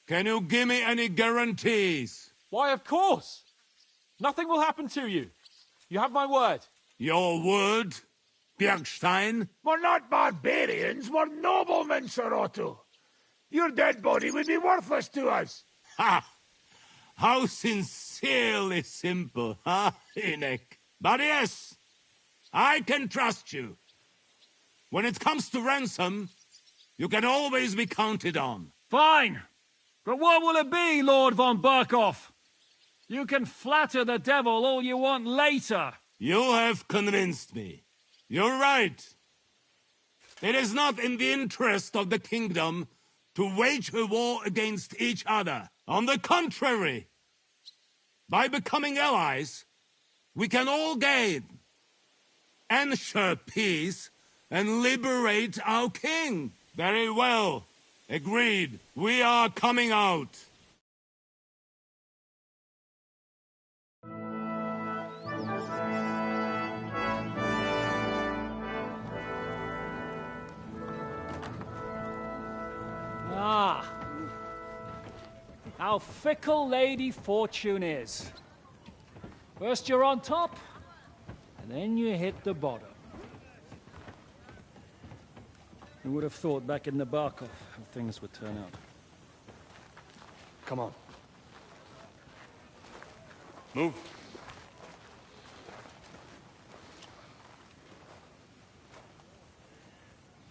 Can you give me any guarantees? Why, of course. Nothing will happen to you. You have my word. Your word, Bjergstein? We're not barbarians, we're noblemen, Sir Otto. Your dead body would be worthless to us. Ha! How sincerely simple, huh, Enoch? But yes, I can trust you. When it comes to ransom, you can always be counted on. Fine! But what will it be, Lord von Berkhoff? You can flatter the devil all you want later. You have convinced me. You're right. It is not in the interest of the kingdom to wage a war against each other. On the contrary, by becoming allies, we can all gain, ensure peace, and liberate our king. Very well. Agreed. We are coming out. Ah. How fickle Lady Fortune is. First you're on top, and then you hit the bottom. Who would have thought back in the Barkov how things would turn out? Come on. Move.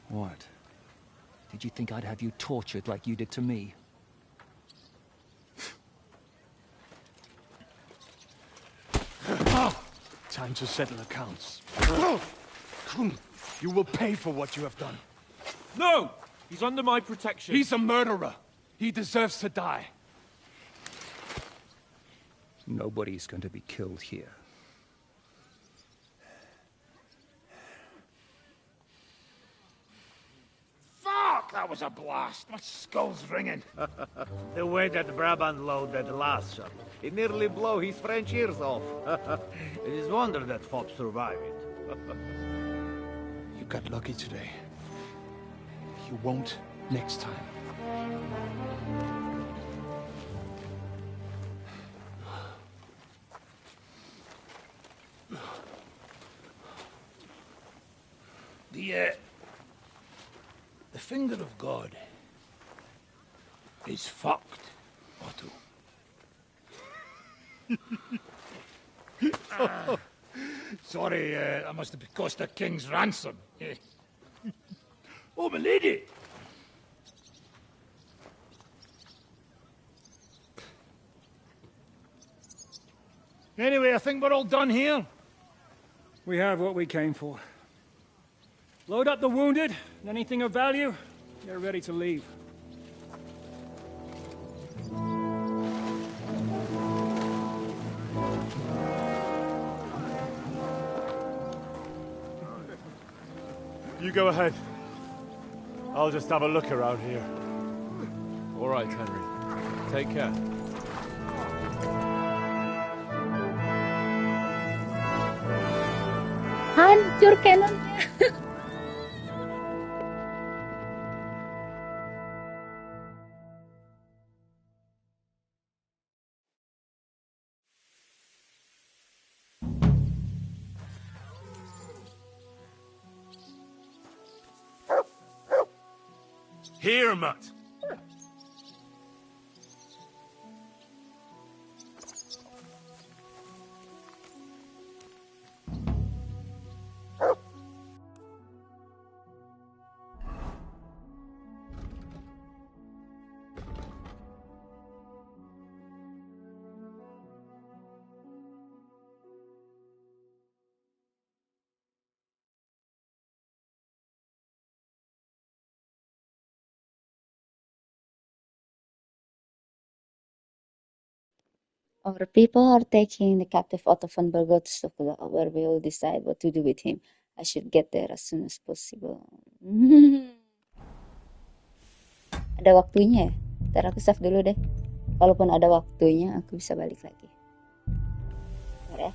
What? Did you think I'd have you tortured like you did to me? Time to settle accounts. You will pay for what you have done. No! He's under my protection. He's a murderer. He deserves to die. Nobody's going to be killed here. Fuck! That was a blast. My skull's ringing. The way that Brabant loaded the last shot, it nearly blew his French ears off. It is wonder that fop survived it. You got lucky today. You won't next time. The finger of God is fucked, Otto. Sorry, that must have cost a king's ransom. Oh, my lady! Anyway, I think we're all done here. We have what we came for. Load up the wounded, and anything of value, they're ready to leave. You go ahead. I'll just have a look around here. All right, Henry. Take care. Hancur cannonnya. Here, Mutt. Our people are taking the captive Otto von Bergo to Stockholm, where we will decide what to do with him. I should get there as soon as possible. Ada waktunya ya? Ntar aku save dulu deh. Kalaupun ada waktunya, aku bisa balik lagi. Bentar ya.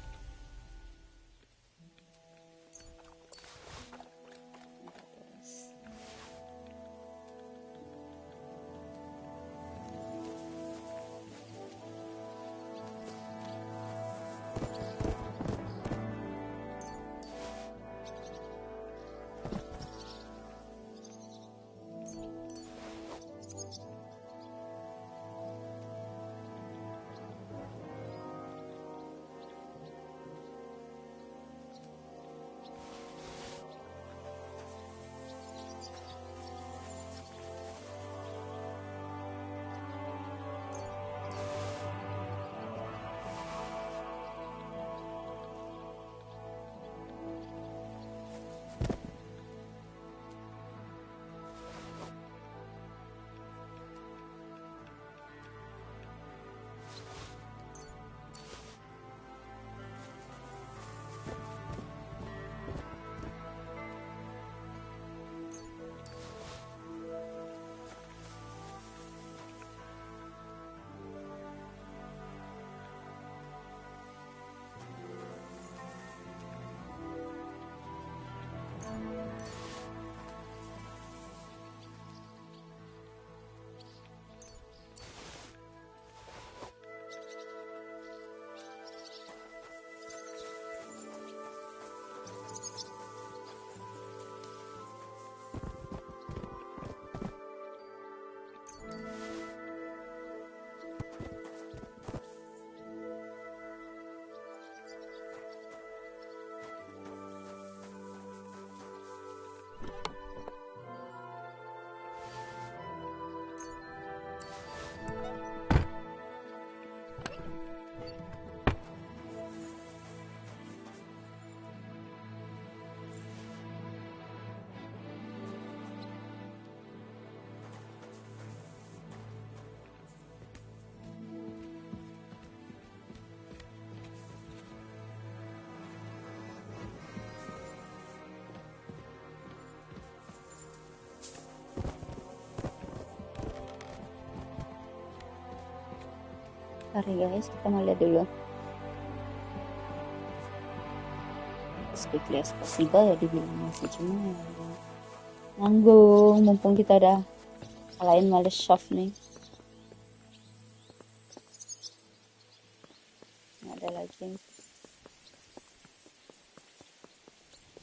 Bentar ya guys, kita mau lihat dulu. As quickly as possible ya dibilangnya sih, cuma ya nanggung mumpung kita udah kalahin males shove nih. Nggak ada lagi.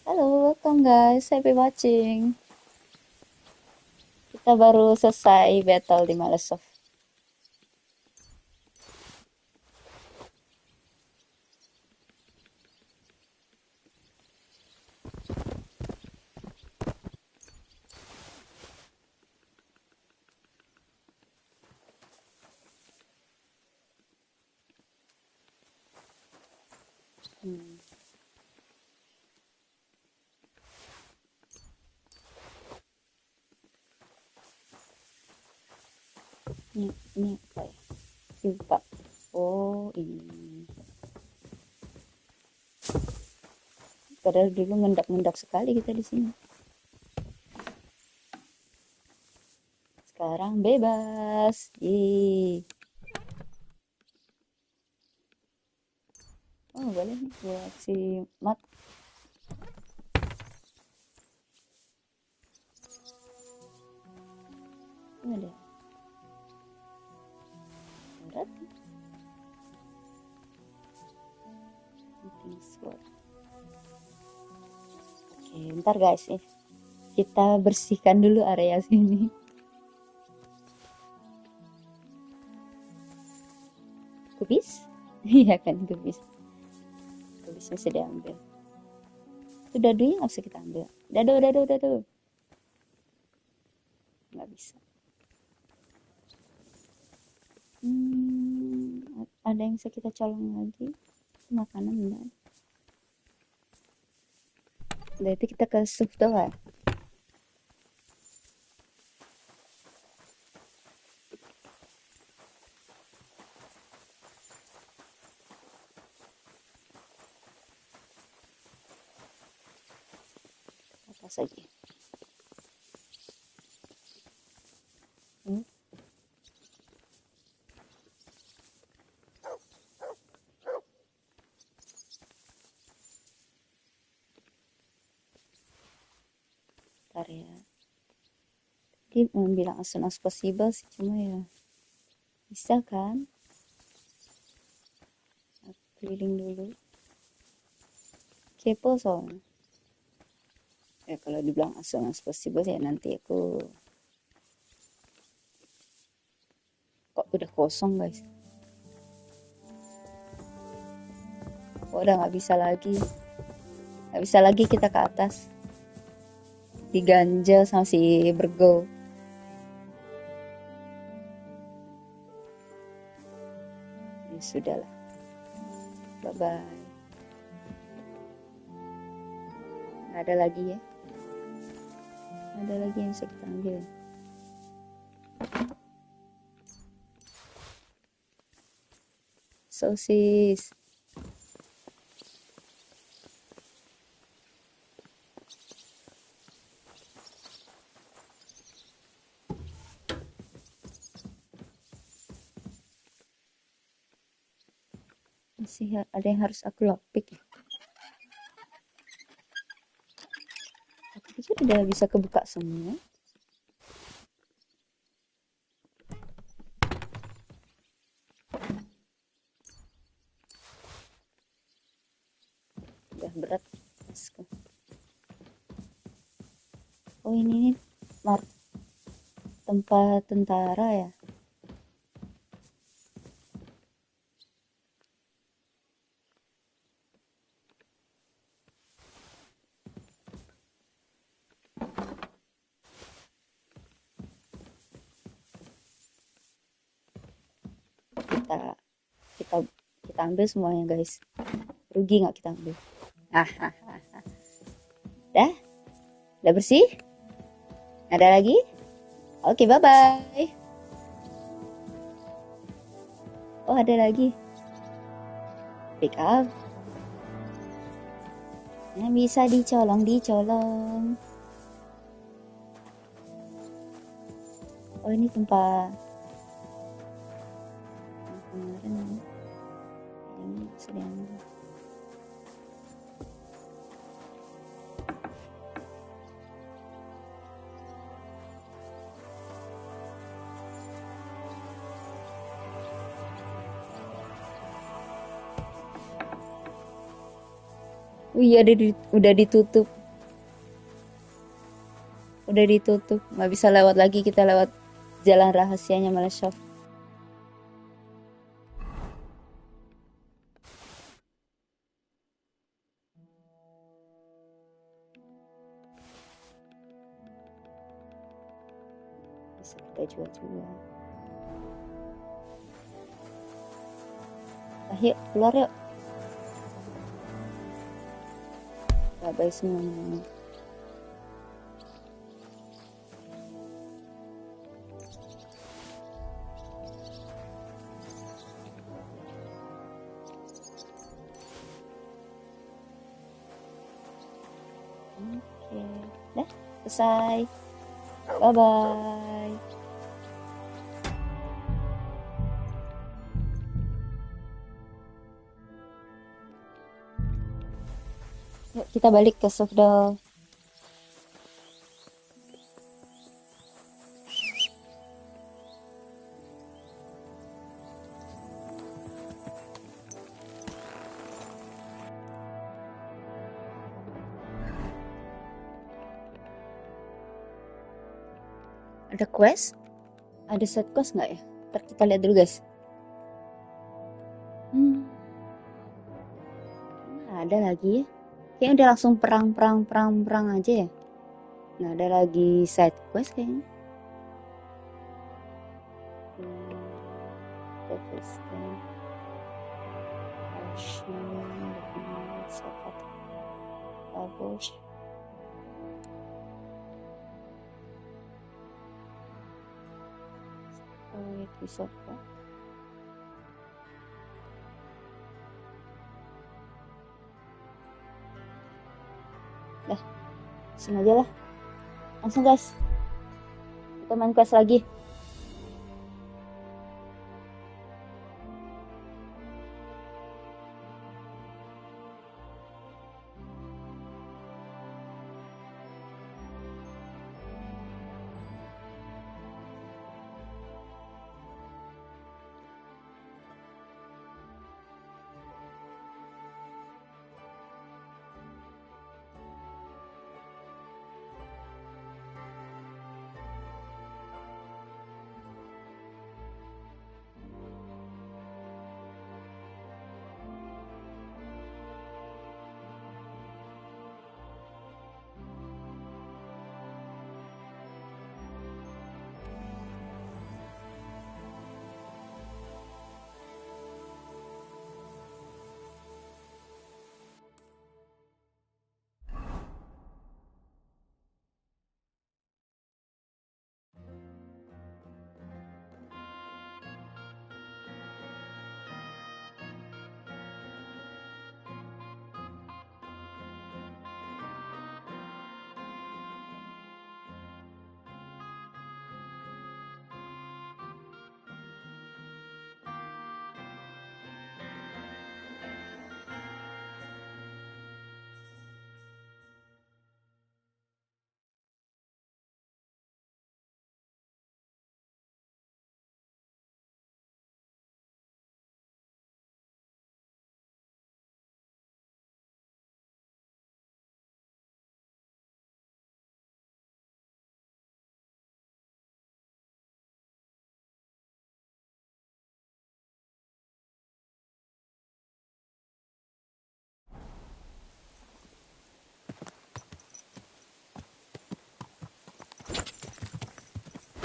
Halo, welcome guys, happy watching. Kita baru selesai battle di Malesov. Ini apa ya? Lupa. Oh, ini. Padahal dulu ngendak-ngendak sekali kita di sini. Sekarang bebas. Yeay. Oh, boleh nih buat si mat. Ini ada. Berat. Oke, bentar guys ya. Kita bersihkan dulu area sini. Kubis? Iya kan, kubis. Kubisnya sudah ambil. Itu dadunya nggak usah kita ambil. Dadu. Nggak bisa. Ada yang bisa kita colong lagi. Makanan benar. Berarti kita ke Sufdo ya. Apa saja. Bentar ya. Dia mau bilang as soon as possible sih, cuma ya bisa kan? Aku keliling dulu. Kepo soalnya. Ya kalau dibilang as soon as possible ya nanti aku kok udah kosong guys. Kok udah nggak bisa lagi. Nggak bisa lagi kita ke atas. Diganjel sama si Bergo. Ya sudahlah. Bye-bye. Nggak ada lagi ya. Nggak ada lagi yang bisa kita ambil. Sosis. Masih ada yang harus aku lockpick ya. Aku pikir udah bisa kebuka semua. Udah berat. Oh ini nih tempat tentara ya. Kita ambil semuanya guys. Rugi nggak kita ambil? Udah bersih? Ada lagi? Oke, bye bye. Oh ada lagi. Pick up. Yang bisa dicolong. Oh ini tempat. kemarin ini bisa diambil. Iya, udah ditutup. Udah ditutup. Nggak bisa lewat lagi, kita lewat jalan rahasianya malah shock. Bisa kita jual-jual. Yuk, keluar yuk. Bye-bye semuanya. Oke, dah selesai. Bye-bye. Yuk, kita balik ke Sofdal. Ada quest? Ada set quest nggak ya? Ntar kita lihat dulu guys. Nggak ada lagi ya. Kayaknya udah langsung perang aja ya. Nggak ada lagi side quest kayaknya. Bisa kok. Dah, sini aja lah. Langsung guys. Kita main quest lagi.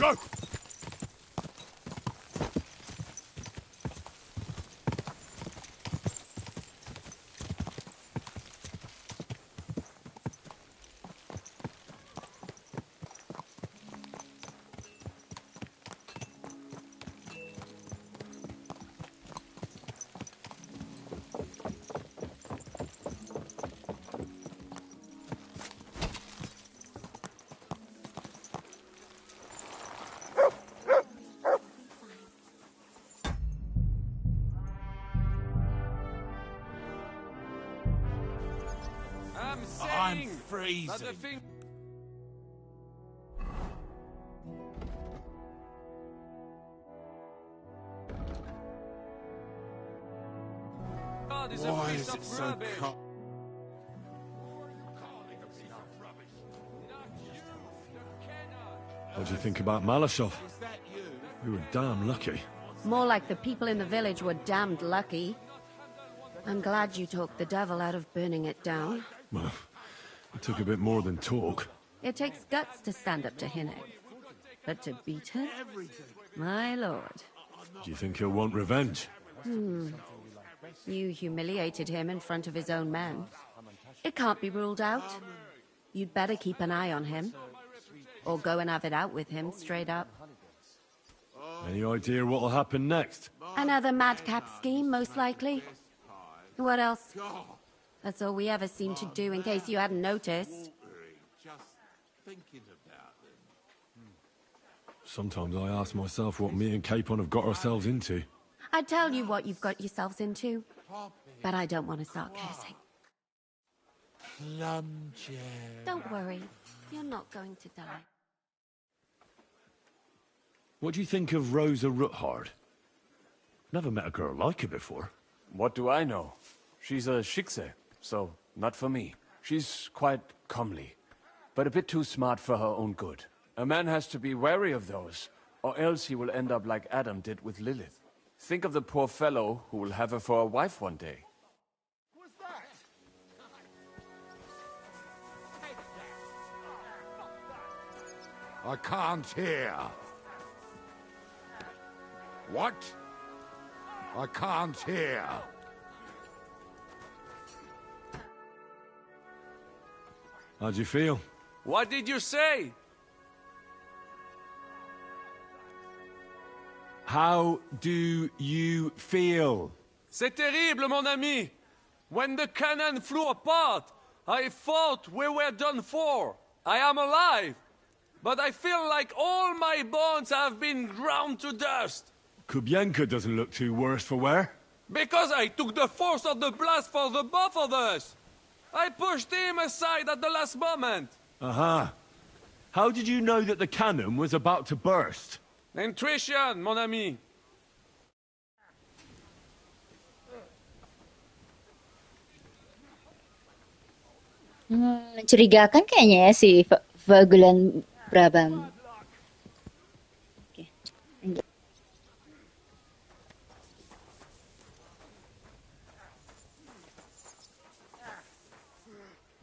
Go! Amazing. God is a Why piece is of it so rubbish. cut? What do you think about Malashov? We were damn lucky. More like the people in the village were damned lucky. I'm glad you talked the devil out of burning it down. Well, it took a bit more than talk. It takes guts to stand up to Hinnick. But to beat her? My lord. Do you think he'll want revenge? You humiliated him in front of his own men. It can't be ruled out. You'd better keep an eye on him. Or go and have it out with him, straight up. Any idea what'll happen next? Another madcap scheme, most likely. What else? That's all we ever seem to do, in case you hadn't noticed. Sometimes I ask myself what me and Capon have got ourselves into. I'd tell you what you've got yourselves into, but I don't want to start cursing. Don't worry, you're not going to die. What do you think of Rosa Ruthard? Never met a girl like her before. What do I know? She's a Schickse, so not for me. She's quite comely, but a bit too smart for her own good. A man has to be wary of those, or else he will end up like Adam did with Lilith. Think of the poor fellow who will have her for a wife one day. I can't hear. What? I can't hear. How'd you feel? What did you say? How do you feel? C'est terrible, mon ami. When the cannon flew apart, I thought we were done for. I am alive, but I feel like all my bones have been ground to dust. Kubienka doesn't look too worse for wear. Because I took the force of the blast for the both of us. I pushed him aside at the last moment. Aha. How did you know that the cannon was about to burst? Intuition, mon ami. Mencurigakan kayaknya ya si Vagulan Brabham. Oke.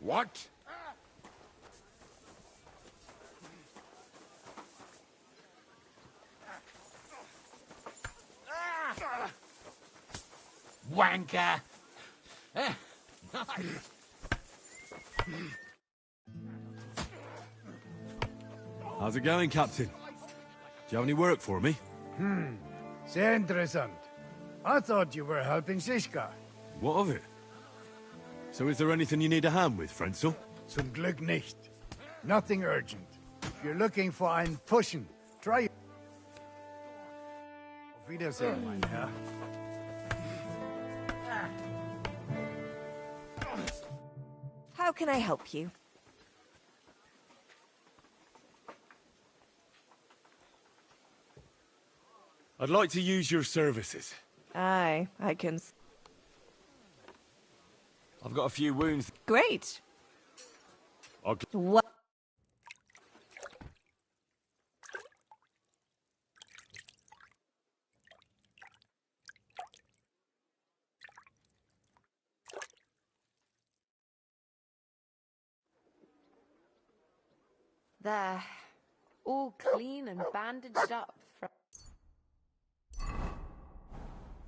What? Wanker! Nice. How's it going, Captain? Do you have any work for me? Sehr interessant. I thought you were helping Siska. What of it? So is there anything you need a hand with, Frenzel? Zum Glück nicht. Nothing urgent. If you're looking for ein Pushen, try... Auf Wiedersehen, mein Herr. How can I help you? I'd like to use your services. Aye, I can... I've got a few wounds. Great. I'll... What? There. All clean and bandaged up.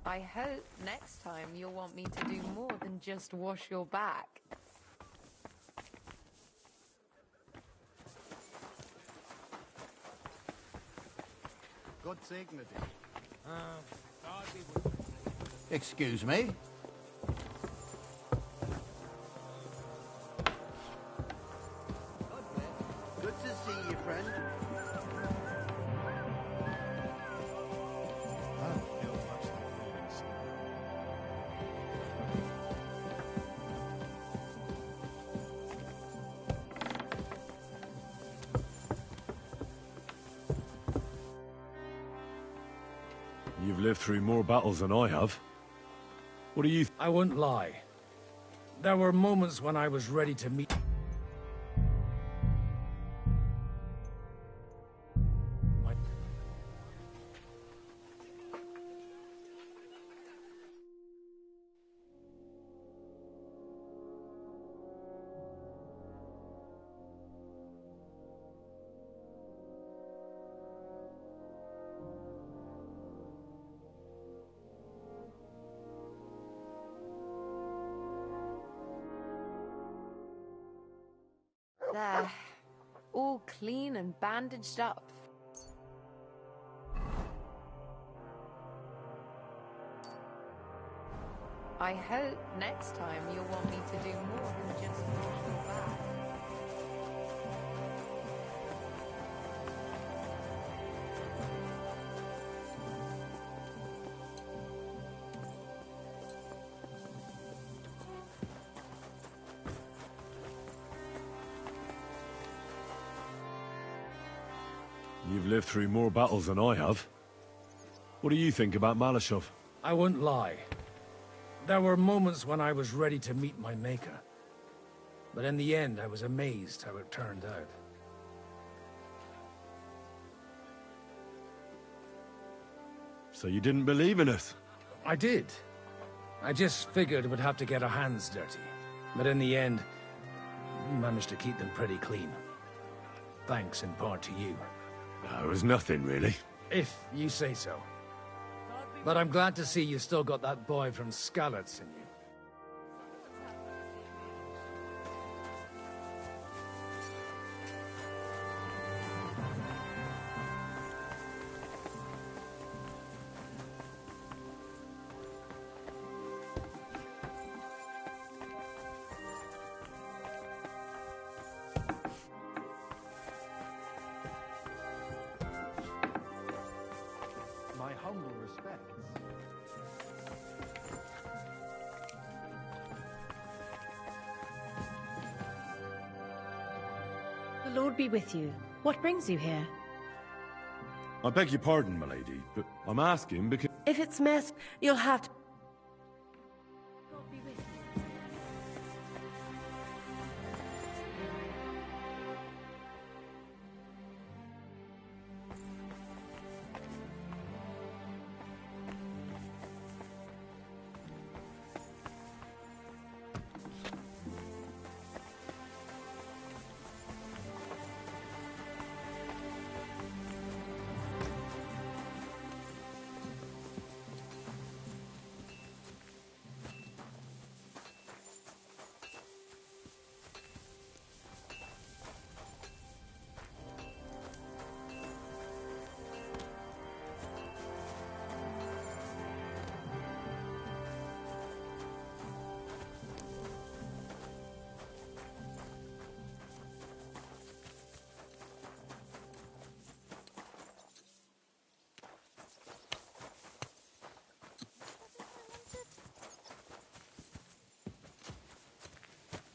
I hope next time you'll want me to do more than just wash your back. Gott segne dich. Excuse me? Good to see you, friend. lived through more battles than I have. What do you... I wouldn't lie. There were moments when I was ready to meet... There. All clean and bandaged up. I hope next time you'll want me to do more than just wash your back. You've lived through more battles than I have. What do you think about Malashov? I wouldn't lie. There were moments when I was ready to meet my maker. But in the end, I was amazed how it turned out. So you didn't believe in us? I did. I just figured we'd have to get our hands dirty. But in the end, we managed to keep them pretty clean. Thanks in part to you. It was nothing, really. If you say so. But I'm glad to see you still got that boy from Skalitz in you. My humble respects. The Lord be with you. What brings you here? I beg your pardon, milady, but I'm asking because... If it's missed, you'll have to...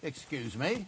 Excuse me?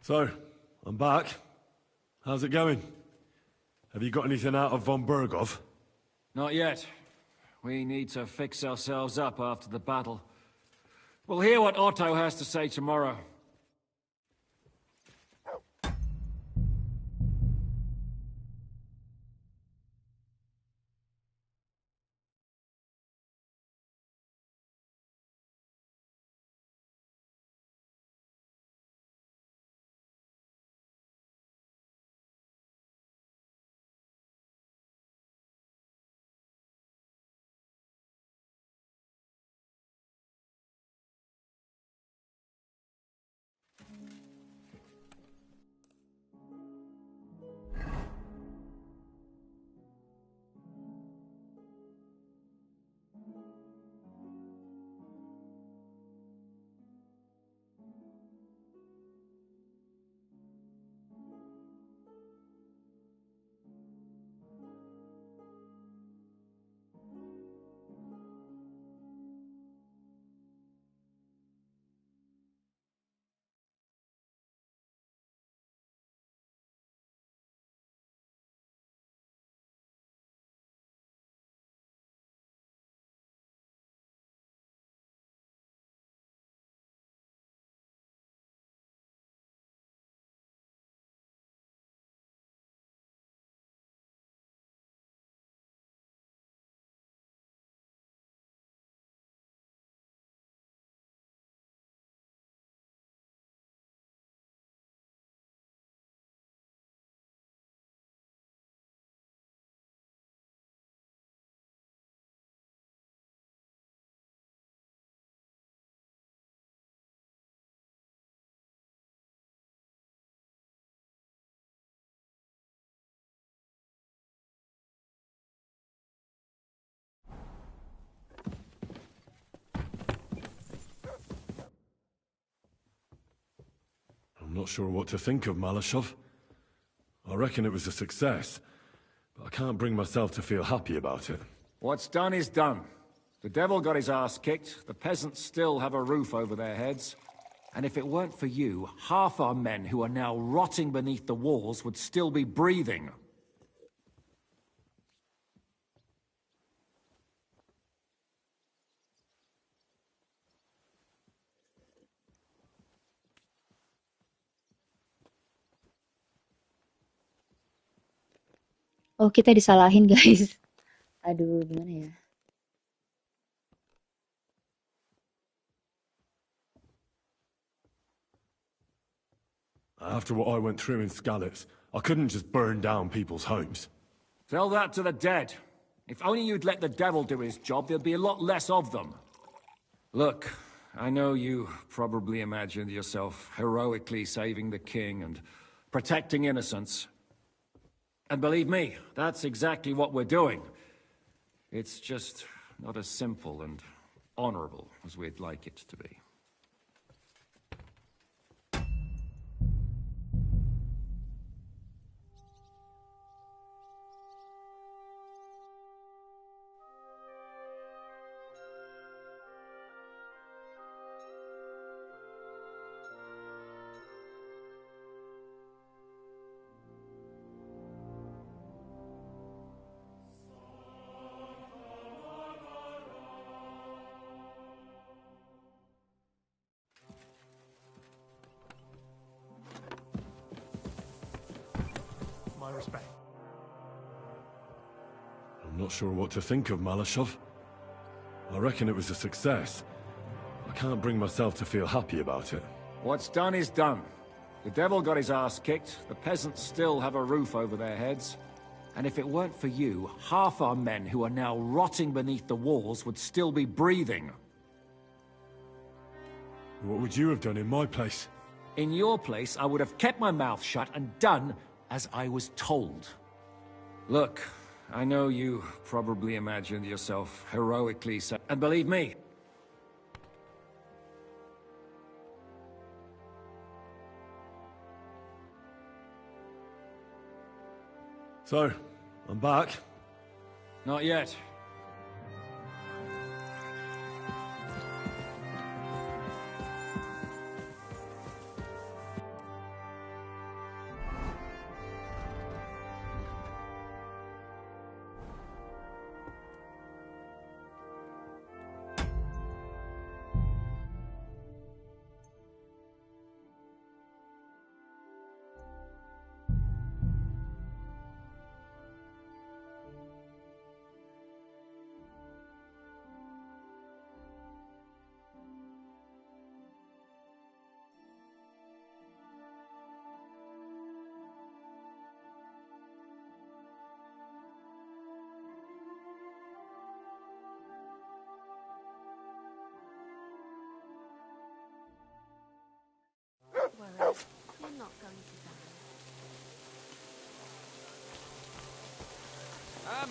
So, I'm back. How's it going? Have you got anything out of von Bergov? Not yet. We need to fix ourselves up after the battle. We'll hear what Otto has to say tomorrow. I'm not sure what to think of Malashov. I reckon it was a success, but I can't bring myself to feel happy about it. What's done is done. The devil got his ass kicked, the peasants still have a roof over their heads. And if it weren't for you, half our men who are now rotting beneath the walls would still be breathing. Oh, kita disalahin, guys. Aduh, gimana ya? After what I went through in Skalitz, I couldn't just burn down people's homes. Tell that to the dead. If only you'd let the devil do his job, there'd be a lot less of them. Look, I know you probably imagined yourself heroically saving the king and protecting innocents. And believe me, that's exactly what we're doing. It's just not as simple and honorable as we'd like it to be. My respect. I'm not sure what to think of Malashov. I reckon it was a success. I can't bring myself to feel happy about it. What's done is done. The devil got his ass kicked, the peasants still have a roof over their heads. And if it weren't for you, half our men who are now rotting beneath the walls would still be breathing. What would you have done in my place? In your place, I would have kept my mouth shut and done as I was told. Look, I know you probably imagined yourself heroically and believe me, So, I'm back. Not yet.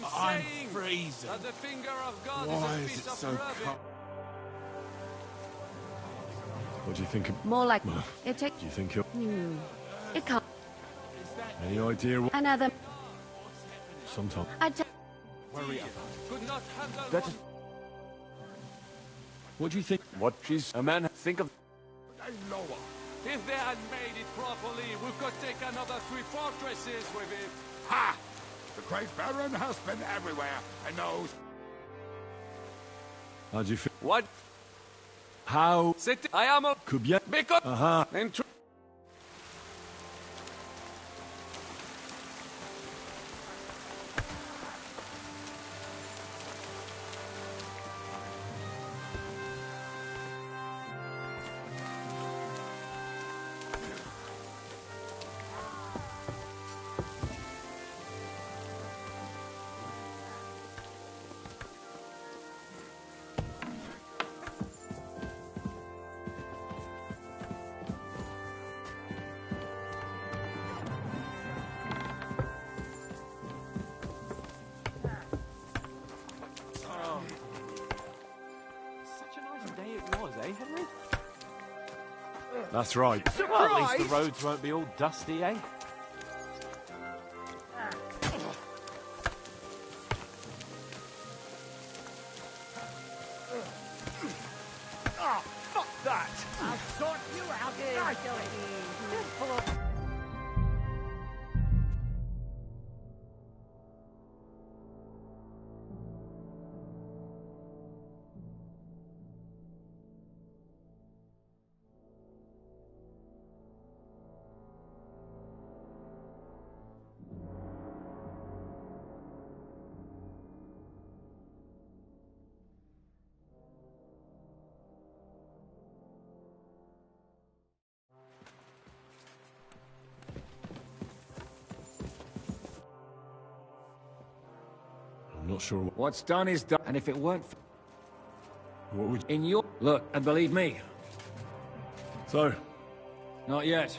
I'm saying freezing. That the finger of God Why is a is piece it of so rubbish. cold? What do you think of... More like Well, it takes. do you think you're... It can't. Any idea what... Another. Sometimes... Worry about Could not handle that. one. What do you think? What? She's a man. Think of. If they had made it properly, we could take another 3 fortresses with it. Ha! The Great Baron has been everywhere and knows. How do you feel? What? How... I am a... Could bien... Because... Aha. Henry? That's right. Well, at least the roads won't be all dusty, eh? Oh, fuck that! I'll sort you out, I'm not sure what... What's done is done, and if it weren't for... What would... In your... Look, and believe me. So? Not yet.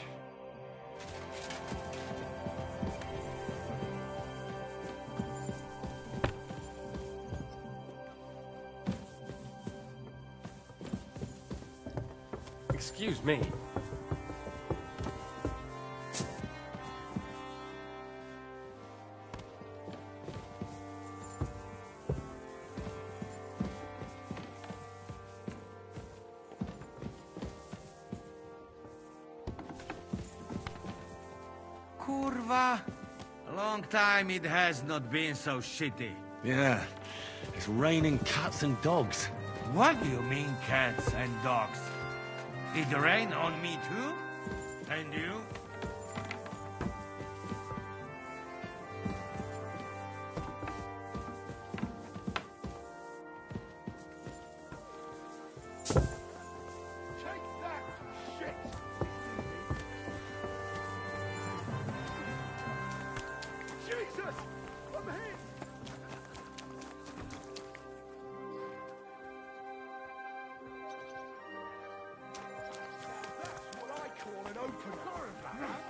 Excuse me. Kurva. A long time it has not been so shitty. Yeah, it's raining cats and dogs. What do you mean, cats and dogs? Did it rain on me too? And you? Jesus! I'm hit! That's what I call an opener. Sorry about that.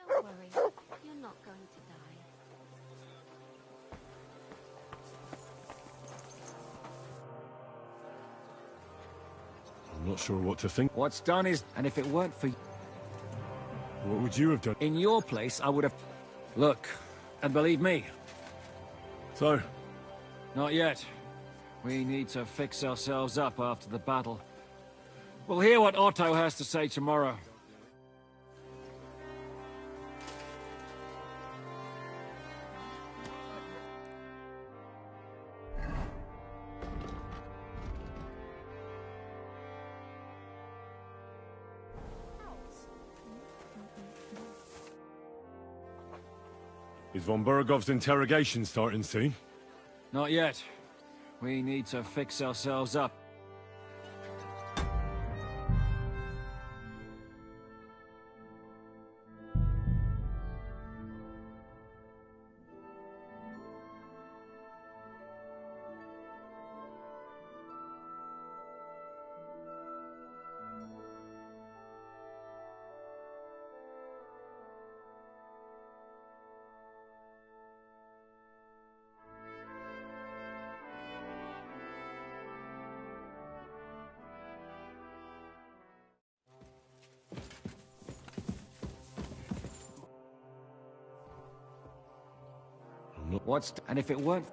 Don't worry, you're not going to die. I'm not sure what to think. What's done is... And if it weren't for... What would you have done? In your place, I would have... Look, and believe me. So? Not yet. We need to fix ourselves up after the battle. We'll hear what Otto has to say tomorrow. Is von Bergov's interrogation starting soon? Not yet. We need to fix ourselves up. And if it weren't...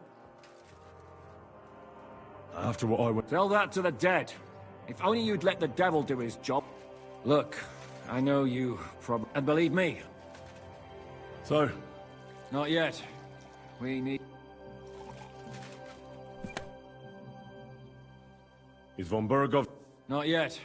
After what I went... Tell that to the dead. If only you'd let the devil do his job. Look, I know you probably... And believe me. So? Not yet. We need... Is von Bergov... Not yet.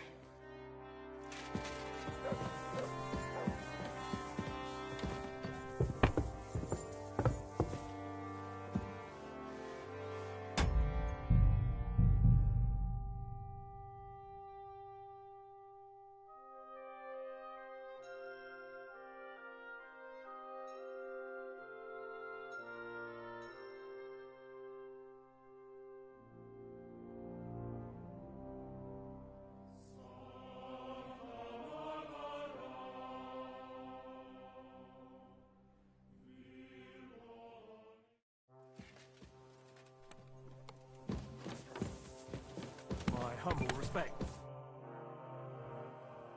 Humble respect.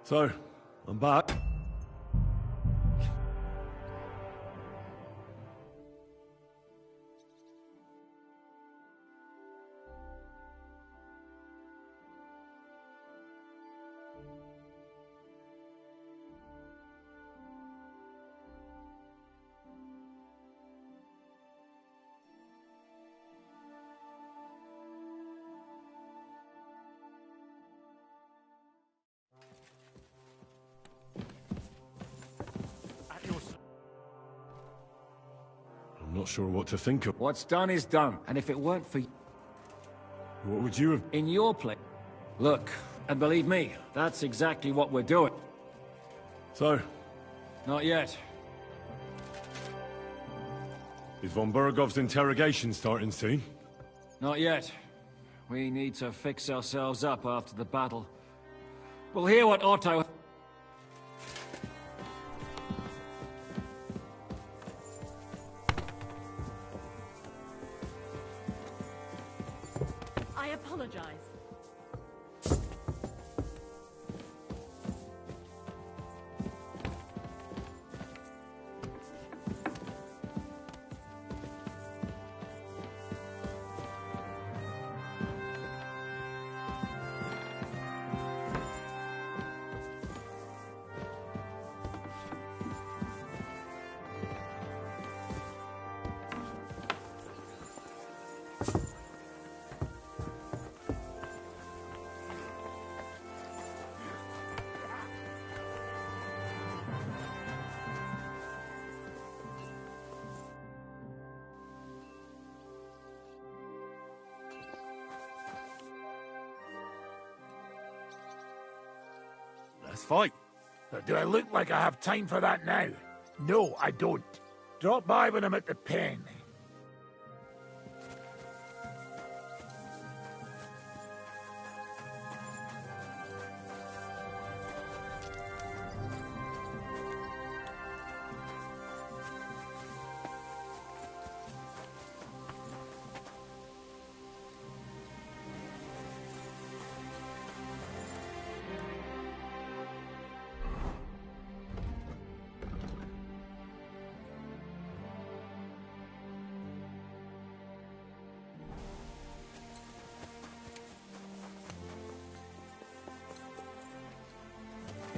So, I'm back. I'm not sure what to think of. What's done is done, and if it weren't for... What would you have... In your place... Look, and believe me, that's exactly what we're doing. So? Not yet. Is von Bergov's interrogation starting soon? Not yet. We need to fix ourselves up after the battle. We'll hear what Otto... I apologize. Let's fight. But do I look like I have time for that now? No, I don't. Drop by when I'm at the pen.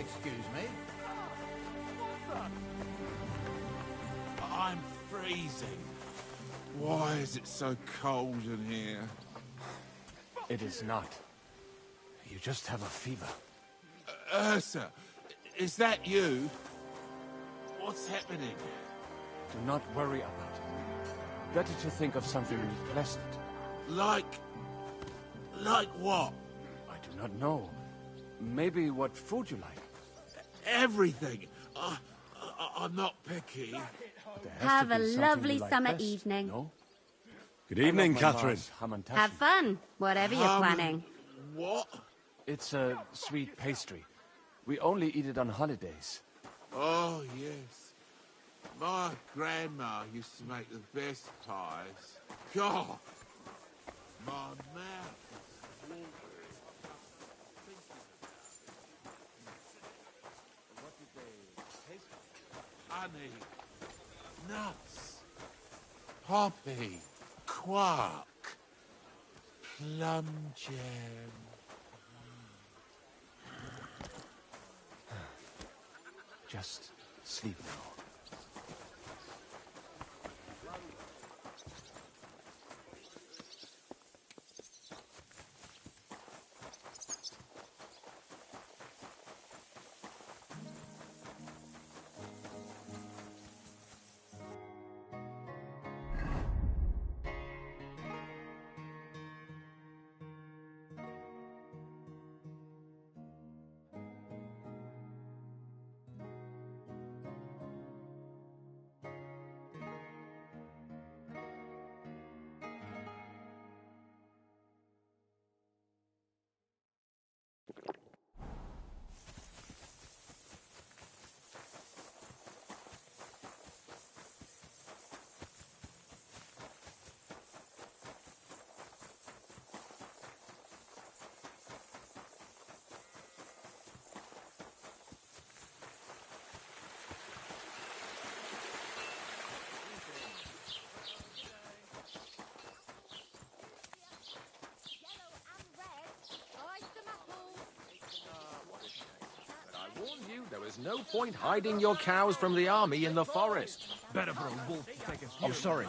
Excuse me? I'm freezing. Why is it so cold in here? It is not. You just have a fever. Ursa, is that you? What's happening? Do not worry about it. Better to think of something pleasant. Like what? I do not know. Maybe what food you like. Everything. I'm not picky. Have a lovely summer evening. No? Good evening, Catherine. Have fun, whatever you're planning. What? It's a sweet pastry. We only eat it on holidays. Oh, yes. My grandma used to make the best pies. God, my mouth is watering. What did they taste like? Honey, nuts, poppy, quark, plum jam. Just sleep now. There is no point hiding your cows from the army in the forest. Better for a wolf to take a few. I'm sorry.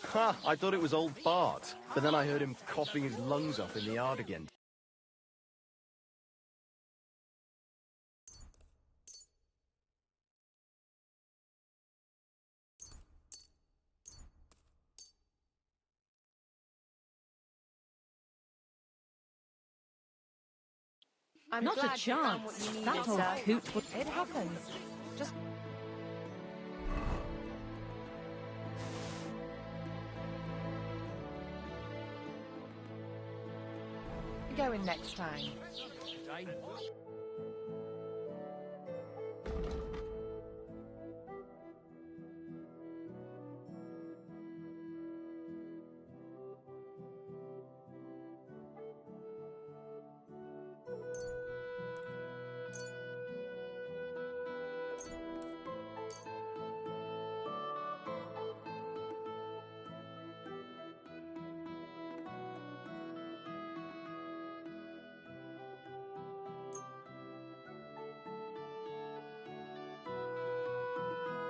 Ha! I thought it was old Bart, but then I heard him coughing his lungs up in the yard again. I'm Not a glad you found what chance. you needed, That old sir. coot would... It happens. Just... Going next time.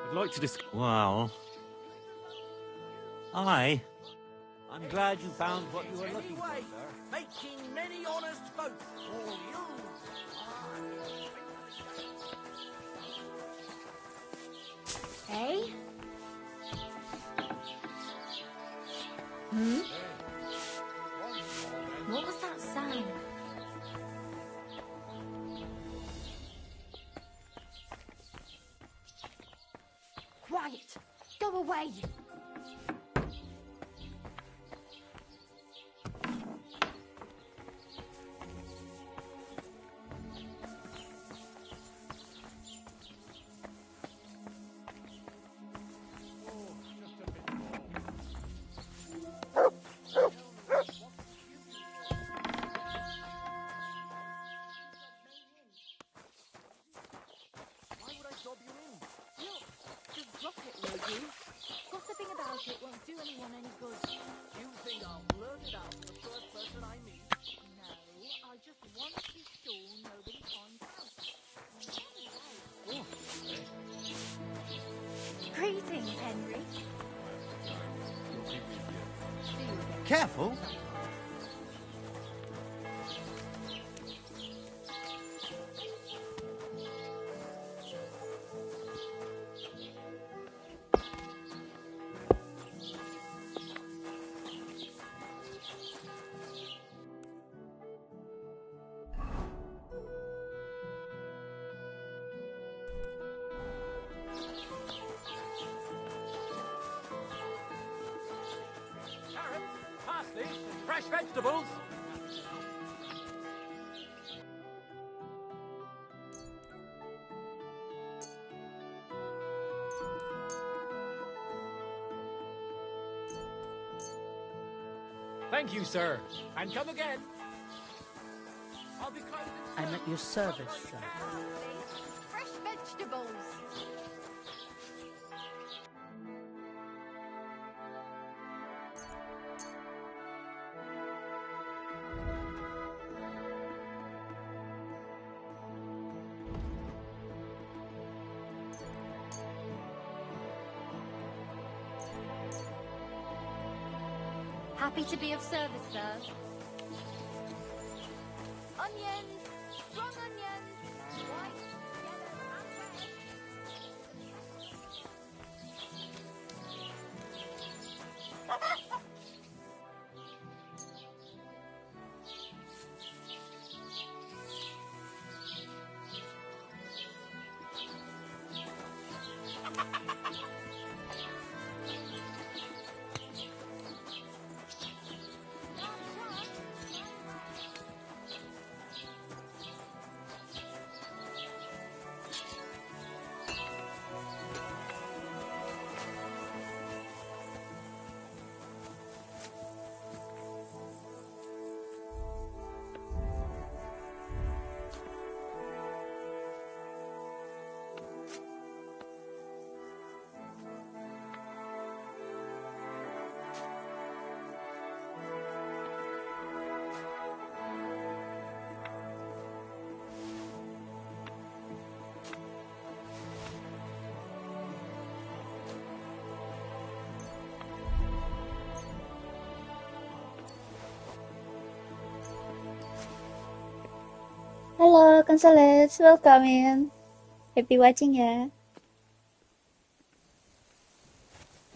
I'd like to discuss... Well... I'm glad you found what you were looking for, Anyway, sir. making many honest folk, all you. Hey? Hmm? What was that sound? Quiet! Go away! Just drop it, will you? Gossiping about it won't do anyone any good. You think I'll blurt it out to the first person I meet? I just want to be sure nobody finds out. Greetings, Henry. Careful. Parsley, fresh vegetables. Thank you, sir. And come again. I'll be closing. I'm at your service, sir. Fresh vegetables. Happy to be of service, sir. Onions, strong onions, white, yellow, and red. Halo, Consulates, welcome in. Happy watching ya.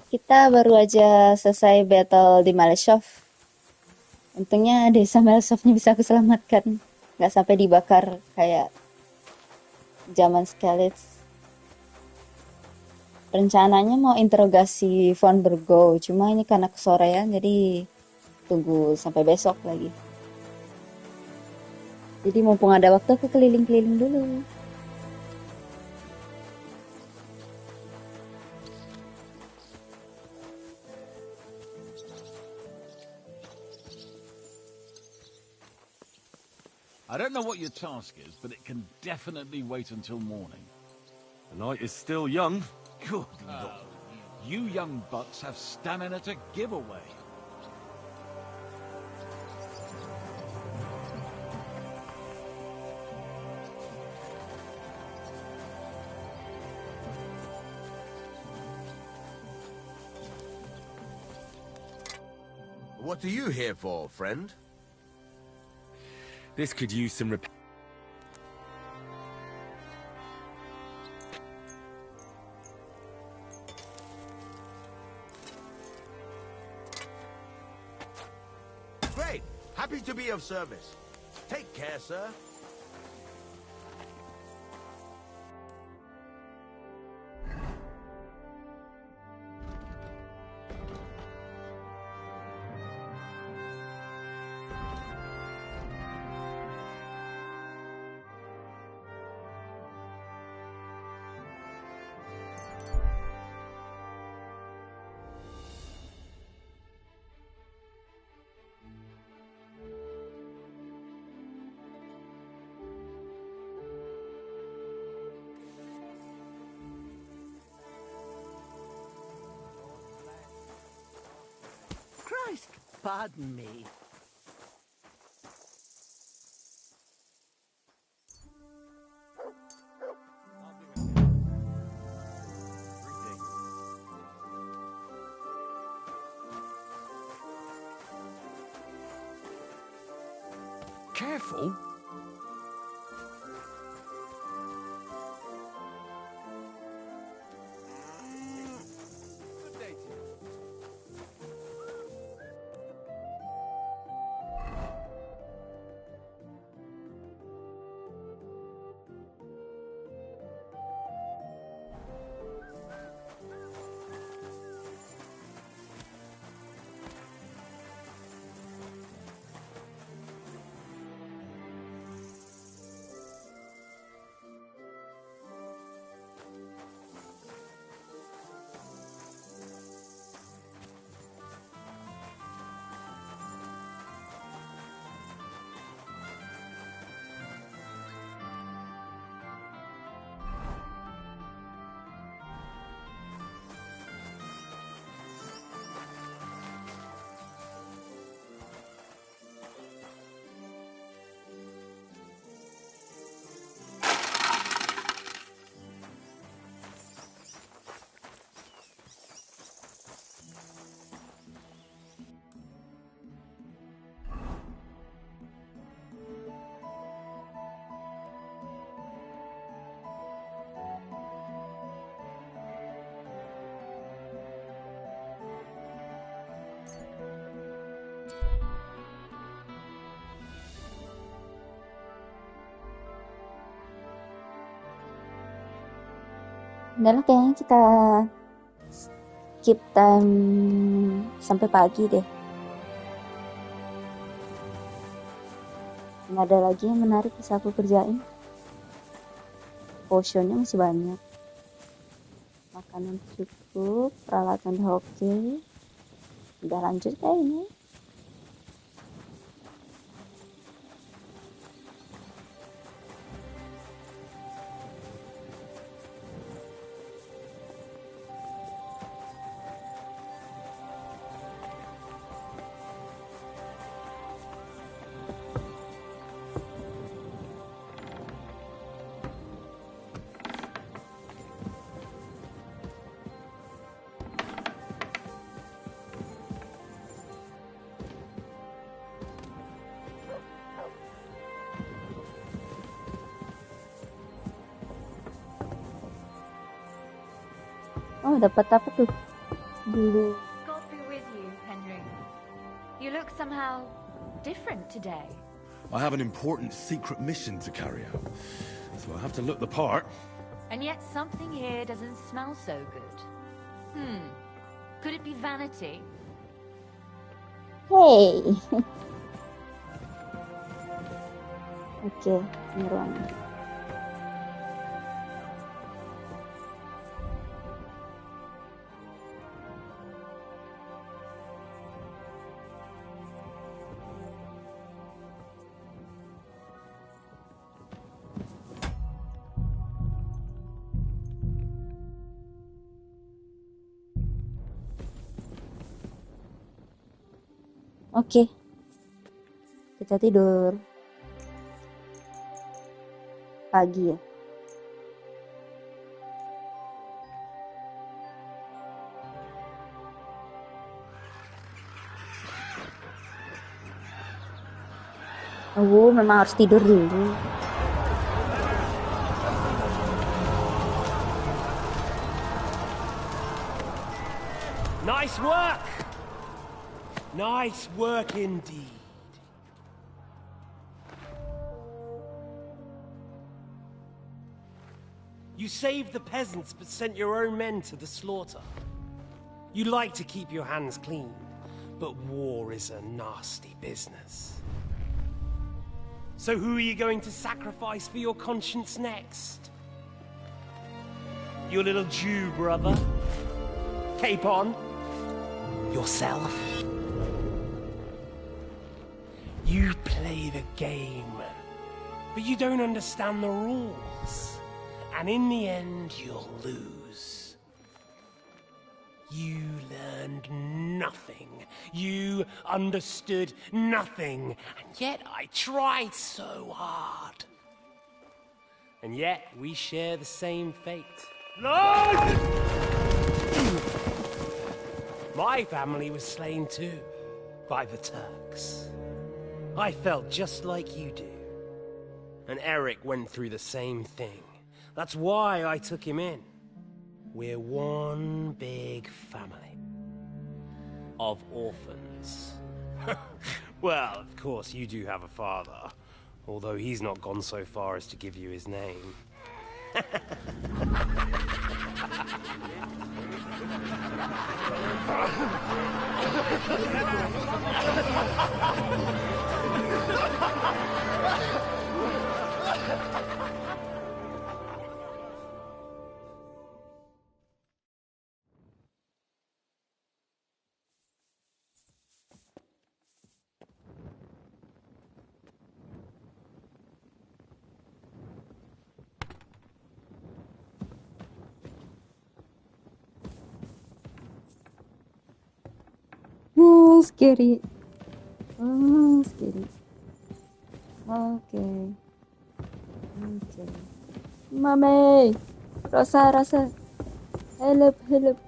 Kita baru aja selesai battle di Maleshov. Untungnya desa Maleshovnya bisa aku selamatkan. Nggak sampai dibakar kayak zaman Skalitz. Rencananya mau interogasi Von Bergo, cuma ini karena kesorean, jadi tunggu sampai besok lagi. Jadi mumpung ada waktu aku keliling-keliling dulu. I don't know what your task is, but it can definitely wait until morning. The night is still young. Good lord. You young bucks have stamina to give away. What are you here for, friend? This could use some repair. Great. Happy to be of service. Take care, sir. Christ, pardon me. Careful. Udahlah, kayaknya kita skip time sampai pagi deh. Nggak ada lagi yang menarik bisa aku kerjain. Potionnya masih banyak. Makanan cukup, peralatan udah oke. Udah lanjut kayaknya. Oh, dapat apa tuh? Dulu. God be with you, Henry. You look somehow different today. I have an important secret mission to carry out, so I have to look the part. And yet something here doesn't smell so good. Could it be vanity? Hey. Oke, ini ruangnya. Oke, kita tidur pagi ya. Oh, memang harus tidur dulu. Nice work! Nice work indeed. You saved the peasants but sent your own men to the slaughter. You like to keep your hands clean, but war is a nasty business. So who are you going to sacrifice for your conscience next? Your little Jew brother? Cape on? Yourself? You play the game, but you don't understand the rules. And in the end, you'll lose. You learned nothing. You understood nothing. And yet I tried so hard. And yet we share the same fate. Lord! My family was slain too, by the Turks. I felt just like you do. And Eric went through the same thing. That's why I took him in. We're one big family. Of orphans. Well, of course, you do have a father. Although he's not gone so far as to give you his name. Oh, scary. Oh, scary. Okay. Okay. Mame. Rosa, Rosa. Help, help.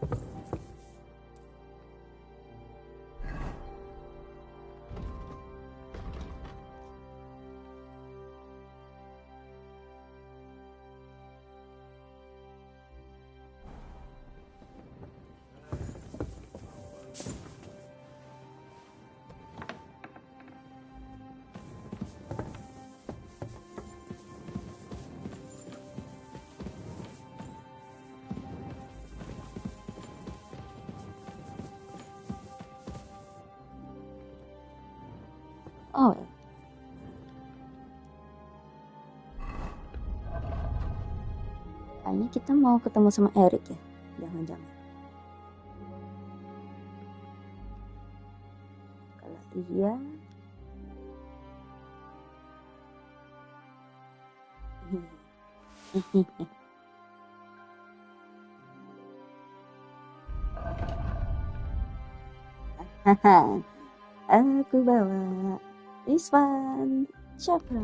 Oh. Kayaknya kita mau ketemu sama Eric ya. Jangan-jangan. Kalau iya. Aku bawa Isvan Chakra.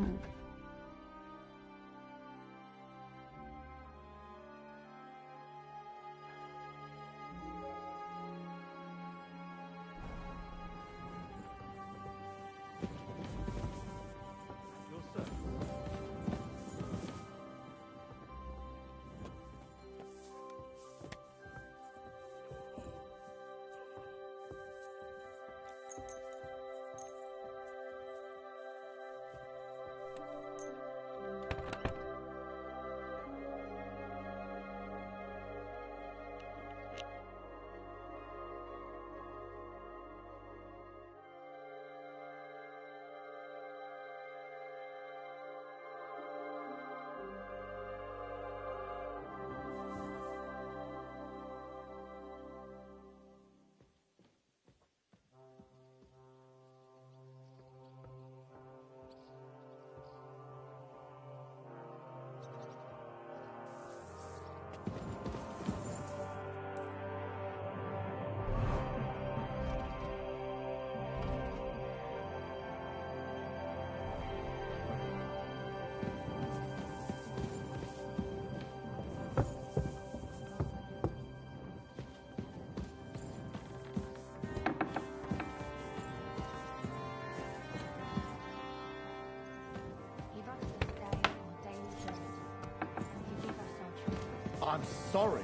I'm sorry.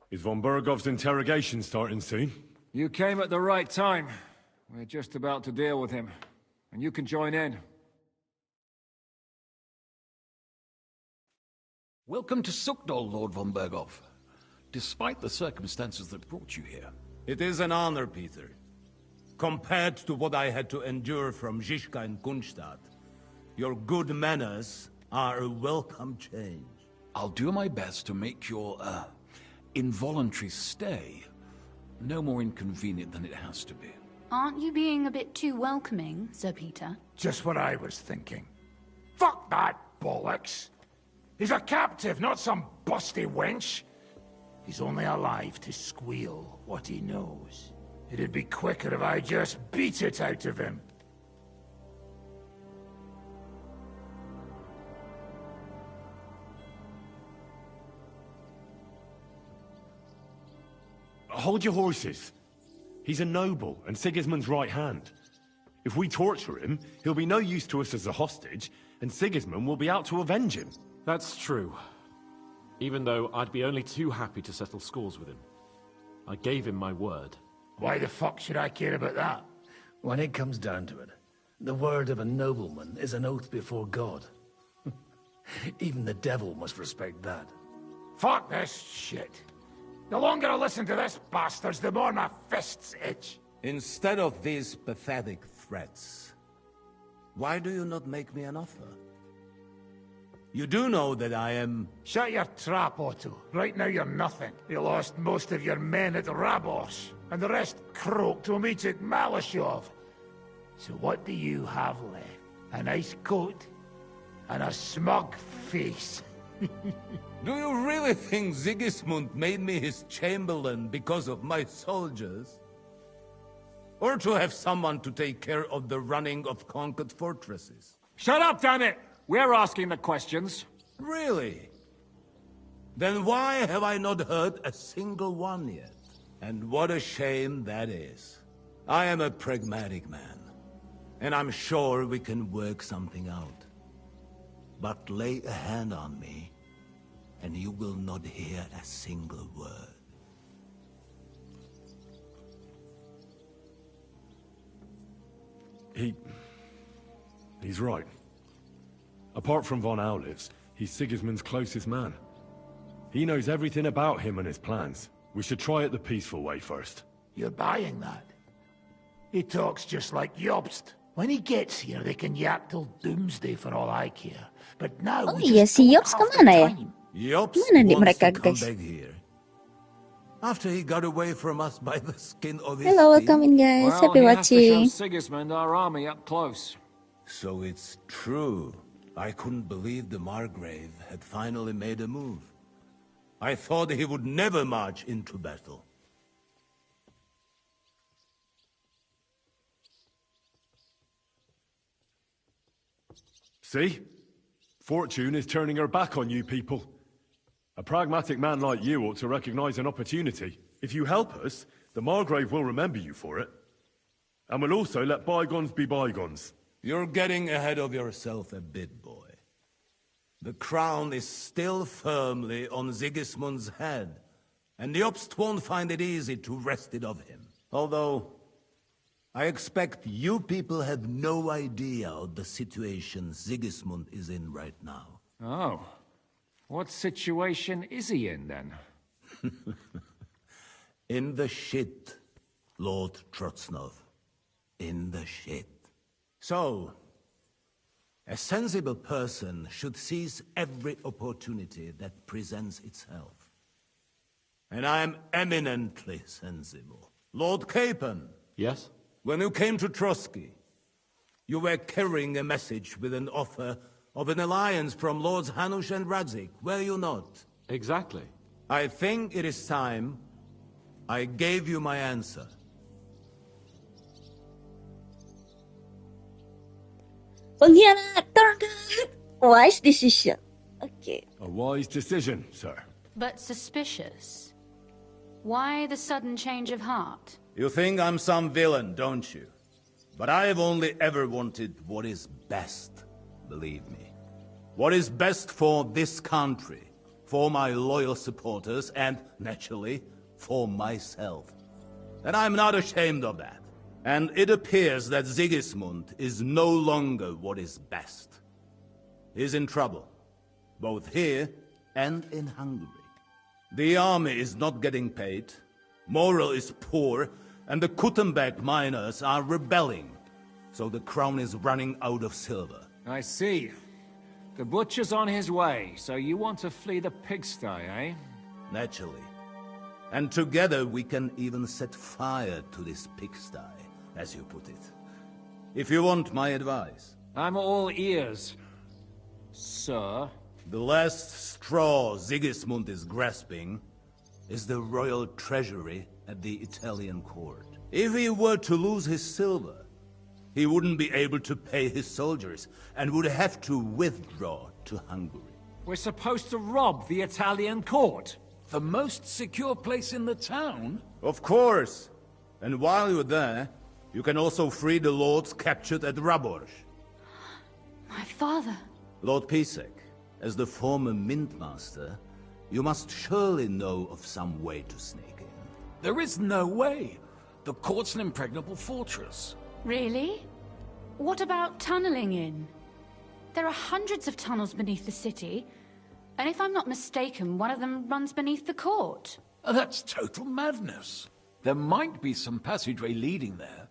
Is von Bergov's interrogation starting soon? You came at the right time. We're just about to deal with him. And you can join in. Welcome to Sukdol, Lord von Bergov. Despite the circumstances that brought you here. It is an honor, Peter. Compared to what I had to endure from Zizka and Kunstadt, your good manners are a welcome change. I'll do my best to make your, involuntary stay no more inconvenient than it has to be. Aren't you being a bit too welcoming, Sir Peter? Just what I was thinking. Fuck that bollocks! He's a captive, not some busty wench. He's only alive to squeal what he knows. It'd be quicker if I just beat it out of him. Hold your horses. He's a noble and Sigismund's right hand. If we torture him, he'll be no use to us as a hostage, and Sigismund will be out to avenge him. That's true. Even though I'd be only too happy to settle scores with him. I gave him my word. Why the fuck should I care about that? When it comes down to it, the word of a nobleman is an oath before God. Even the devil must respect that. Fuck this shit. The longer I listen to this bastards, the more my fists itch. Instead of these pathetic threats, why do you not make me an offer? You do know that I am... Shut your trap, Otto. Right now you're nothing. You lost most of your men at Rabos, and the rest croaked when we took Malashov. So what do you have left? A nice coat? And a smug face? Do you really think Sigismund made me his chamberlain because of my soldiers? Or to have someone to take care of the running of conquered fortresses? Shut up, damn it! We're asking the questions. Really? Then why have I not heard a single one yet? And what a shame that is. I am a pragmatic man, and I'm sure we can work something out. But lay a hand on me, and you will not hear a single word. He's right. Apart from von Aulitz, he's Sigismund's closest man. He knows everything about him and his plans. We should try it the peaceful way first. You're buying that? He talks just like Jobst. When he gets here, they can yap till doomsday for all I care. But now Oh iya, si Yops kemana ya? Jobst Mana di wants mereka, to come guys? back here. After he got away from us by the skin of his Hello, teeth. welcome in guys. Well, Happy he has to show watching. Sigismund our army up close. So it's true. I couldn't believe the Margrave had finally made a move. I thought he would never march into battle. See? Fortune is turning her back on you people. A pragmatic man like you ought to recognize an opportunity. If you help us, the Margrave will remember you for it. And will also let bygones be bygones. You're getting ahead of yourself a bit, boy. The crown is still firmly on Sigismund's head, and the Jobst won't find it easy to wrest it of him. Although, I expect you people have no idea of the situation Sigismund is in right now. Oh. What situation is he in, then? In the shit, Lord Trotznov. In the shit. So, a sensible person should seize every opportunity that presents itself. And I am eminently sensible. Lord Capon. Yes? When you came to Trotsky, you were carrying a message with an offer of an alliance from Lords Hanush and Radzik, were you not? Exactly. I think it is time I gave you my answer. Pengkhianat terdekat. Wise decision. Okay. A wise decision, sir. But suspicious. Why the sudden change of heart? You think I'm some villain, don't you? But I have only ever wanted what is best, believe me. What is best for this country, for my loyal supporters, and, naturally, for myself. And I'm not ashamed of that. And it appears that Sigismund is no longer what is best. He's in trouble, both here and in Hungary. The army is not getting paid, morale is poor, and the Kuttenberg miners are rebelling. So the crown is running out of silver. I see. The butcher's on his way, so you want to flee the pigsty, eh? Naturally. And together we can even set fire to this pigsty, as you put it. If you want my advice. I'm all ears, sir. The last straw Sigismund is grasping is the royal treasury at the Italian court. If he were to lose his silver, he wouldn't be able to pay his soldiers and would have to withdraw to Hungary. We're supposed to rob the Italian court? The most secure place in the town? Of course. And while you're there, you can also free the lords captured at Raborz. My father. Lord Pisek, as the former mint master, you must surely know of some way to sneak in. There is no way. The court's an impregnable fortress. Really? What about tunneling in? There are hundreds of tunnels beneath the city, and if I'm not mistaken, one of them runs beneath the court. That's total madness. There might be some passageway leading there,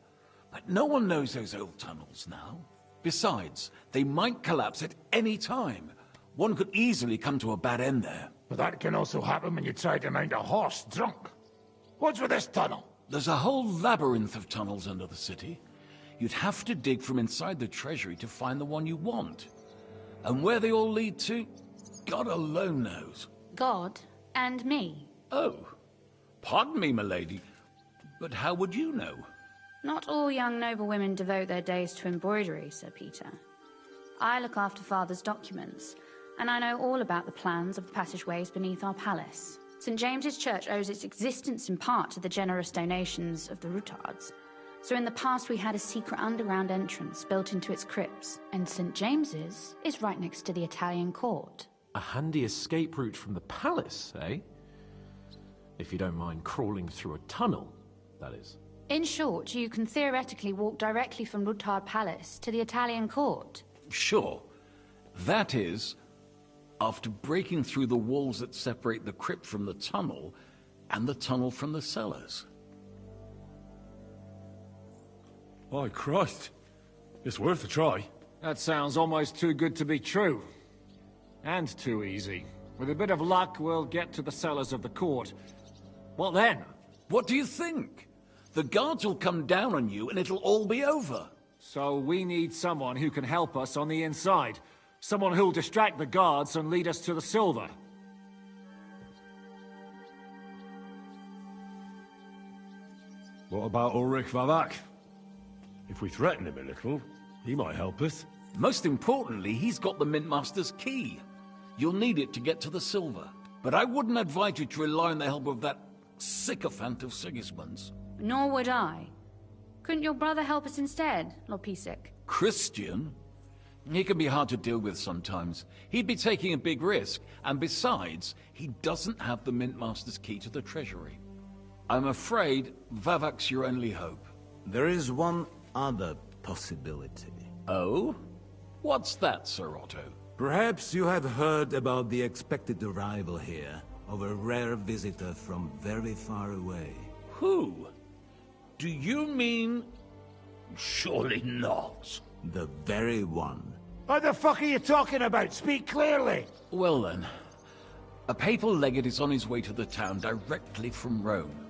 but no one knows those old tunnels now. Besides, they might collapse at any time. One could easily come to a bad end there. But that can also happen when you try to mount a horse drunk. What's with this tunnel? There's a whole labyrinth of tunnels under the city. You'd have to dig from inside the treasury to find the one you want. And where they all lead to, God alone knows. God and me. Oh, pardon me, milady, but how would you know? Not all young noblewomen devote their days to embroidery, Sir Peter. I look after Father's documents, and I know all about the plans of the passageways beneath our palace. St. James's Church owes its existence in part to the generous donations of the Rutards. So in the past we had a secret underground entrance built into its crypts, and St. James's is right next to the Italian court. A handy escape route from the palace, eh? If you don't mind crawling through a tunnel, that is. In short, you can theoretically walk directly from Rutard Palace to the Italian court. Sure. That is, after breaking through the walls that separate the crypt from the tunnel, and the tunnel from the cellars. My Christ. It's worth a try. That sounds almost too good to be true. And too easy. With a bit of luck, we'll get to the cellars of the court. What then? What do you think? The guards will come down on you and it'll all be over. So we need someone who can help us on the inside. Someone who'll distract the guards and lead us to the silver. What about Ulrich Vavak? If we threaten him a little, he might help us. Most importantly, he's got the Mint Master's key. You'll need it to get to the silver. But I wouldn't advise you to rely on the help of that sycophant of Sigismund's. Nor would I. Couldn't your brother help us instead, Lord Pisek? Christian? He can be hard to deal with sometimes. He'd be taking a big risk, and besides, he doesn't have the Mint Master's key to the treasury. I'm afraid Vavak's your only hope. There is one other possibility. Oh? What's that, Sir Otto? Perhaps you have heard about the expected arrival here of a rare visitor from very far away. Who? Do you mean... Surely not. The very one. What the fuck are you talking about? Speak clearly! Well then, a papal legate is on his way to the town directly from Rome.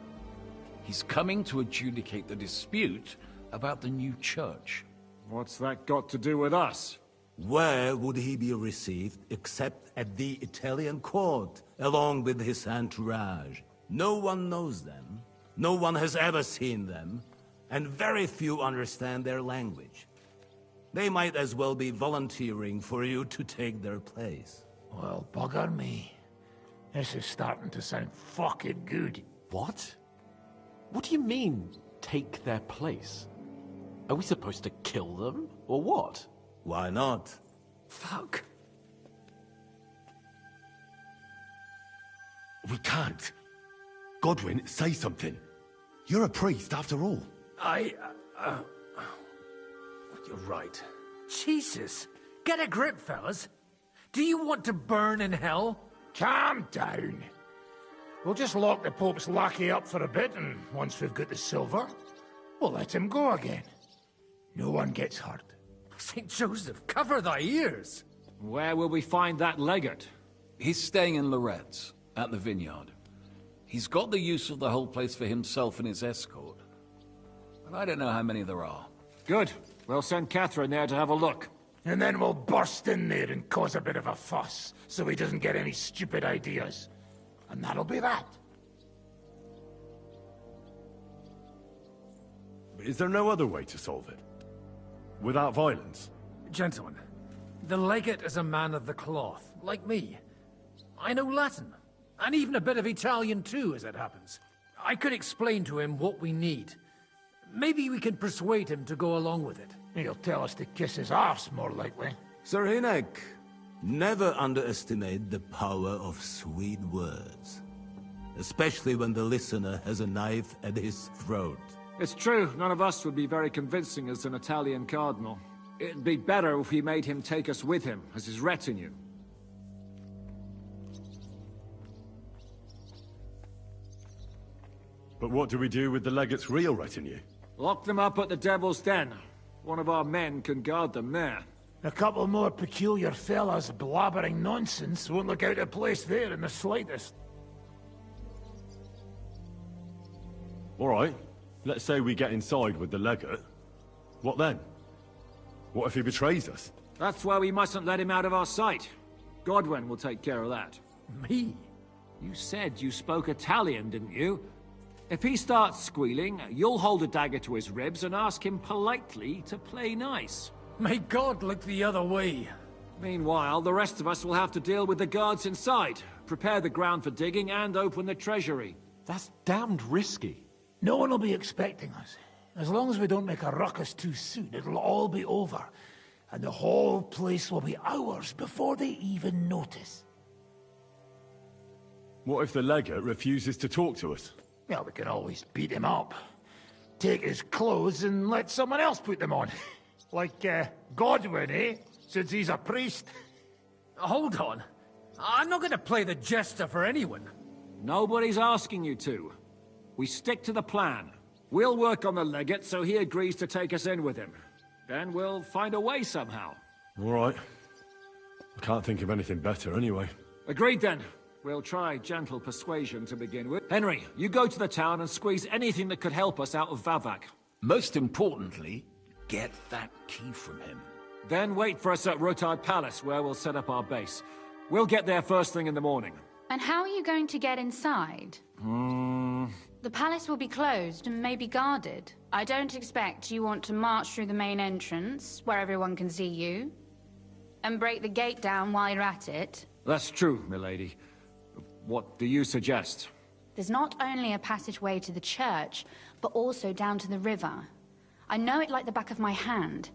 He's coming to adjudicate the dispute about the new church. What's that got to do with us? Where would he be received except at the Italian court, along with his entourage? No one knows them, no one has ever seen them, and very few understand their language. They might as well be volunteering for you to take their place. Well, bugger me. This is starting to sound fucking good. What? What do you mean, take their place? Are we supposed to kill them, or what? Why not? Fuck. We can't. Godwin, say something. You're a priest, after all. You're right. Jesus! Get a grip, fellas. Do you want to burn in hell? Calm down. We'll just lock the Pope's lackey up for a bit, and once we've got the silver, we'll let him go again. No one gets hurt. St. Joseph, cover thy ears! Where will we find that legate? He's staying in Loretz, at the vineyard. He's got the use of the whole place for himself and his escort. But I don't know how many there are. Good. We'll send Catherine there to have a look. And then we'll burst in there and cause a bit of a fuss, so he doesn't get any stupid ideas. And that'll be that. Is there no other way to solve it? Without violence? Gentlemen, the legate is a man of the cloth, like me. I know Latin, and even a bit of Italian too, as it happens. I could explain to him what we need. Maybe we can persuade him to go along with it. He'll tell us to kiss his arse, more likely. Sir Hinek, never underestimate the power of sweet words. Especially when the listener has a knife at his throat. It's true, none of us would be very convincing as an Italian cardinal. It'd be better if we made him take us with him, as his retinue. But what do we do with the legate's real retinue? Lock them up at the Devil's Den. One of our men can guard them there. A couple more peculiar fellas blabbering nonsense won't look out of place there in the slightest. All right. Let's say we get inside with the legate. What then? What if he betrays us? That's why we mustn't let him out of our sight. Godwin will take care of that. Me? You said you spoke Italian, didn't you? If he starts squealing, you'll hold a dagger to his ribs and ask him politely to play nice. May God look the other way. Meanwhile, the rest of us will have to deal with the guards inside, prepare the ground for digging, and open the treasury. That's damned risky. No one will be expecting us. As long as we don't make a ruckus too soon, it'll all be over. And the whole place will be ours before they even notice. What if the legate refuses to talk to us? Well, we can always beat him up. Take his clothes and let someone else put them on. Like, Godwin, eh? Since he's a priest. Hold on. I'm not gonna play the jester for anyone. Nobody's asking you to. We stick to the plan. We'll work on the legate so he agrees to take us in with him. Then we'll find a way somehow. All right. I can't think of anything better anyway. Agreed then. We'll try gentle persuasion to begin with. Henry, you go to the town and squeeze anything that could help us out of Vavak. Most importantly, get that key from him. Then wait for us at Rotard Palace, where we'll set up our base. We'll get there first thing in the morning. And how are you going to get inside? The palace will be closed and maybe guarded. I don't expect you want to march through the main entrance, where everyone can see you, and break the gate down while you're at it. That's true, milady. What do you suggest? There's not only a passageway to the church, but also down to the river. I know it like the back of my hand.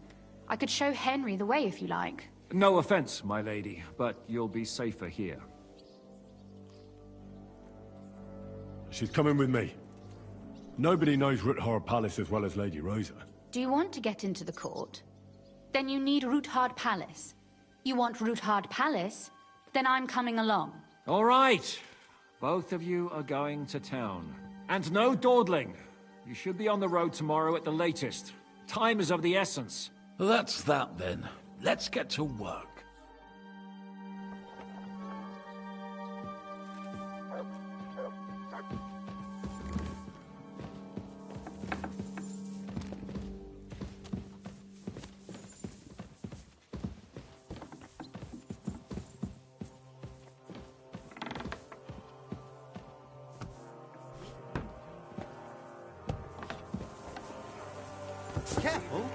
I could show Henry the way if you like. No offense, my lady, but you'll be safer here. She's coming with me. Nobody knows Ruthard Palace as well as Lady Rosa. Do you want to get into the court? Then you need Ruthard Palace. You want Ruthard Palace? Then I'm coming along. All right. Both of you are going to town. And no dawdling. You should be on the road tomorrow at the latest. Time is of the essence. That's that then. Let's get to work. Careful.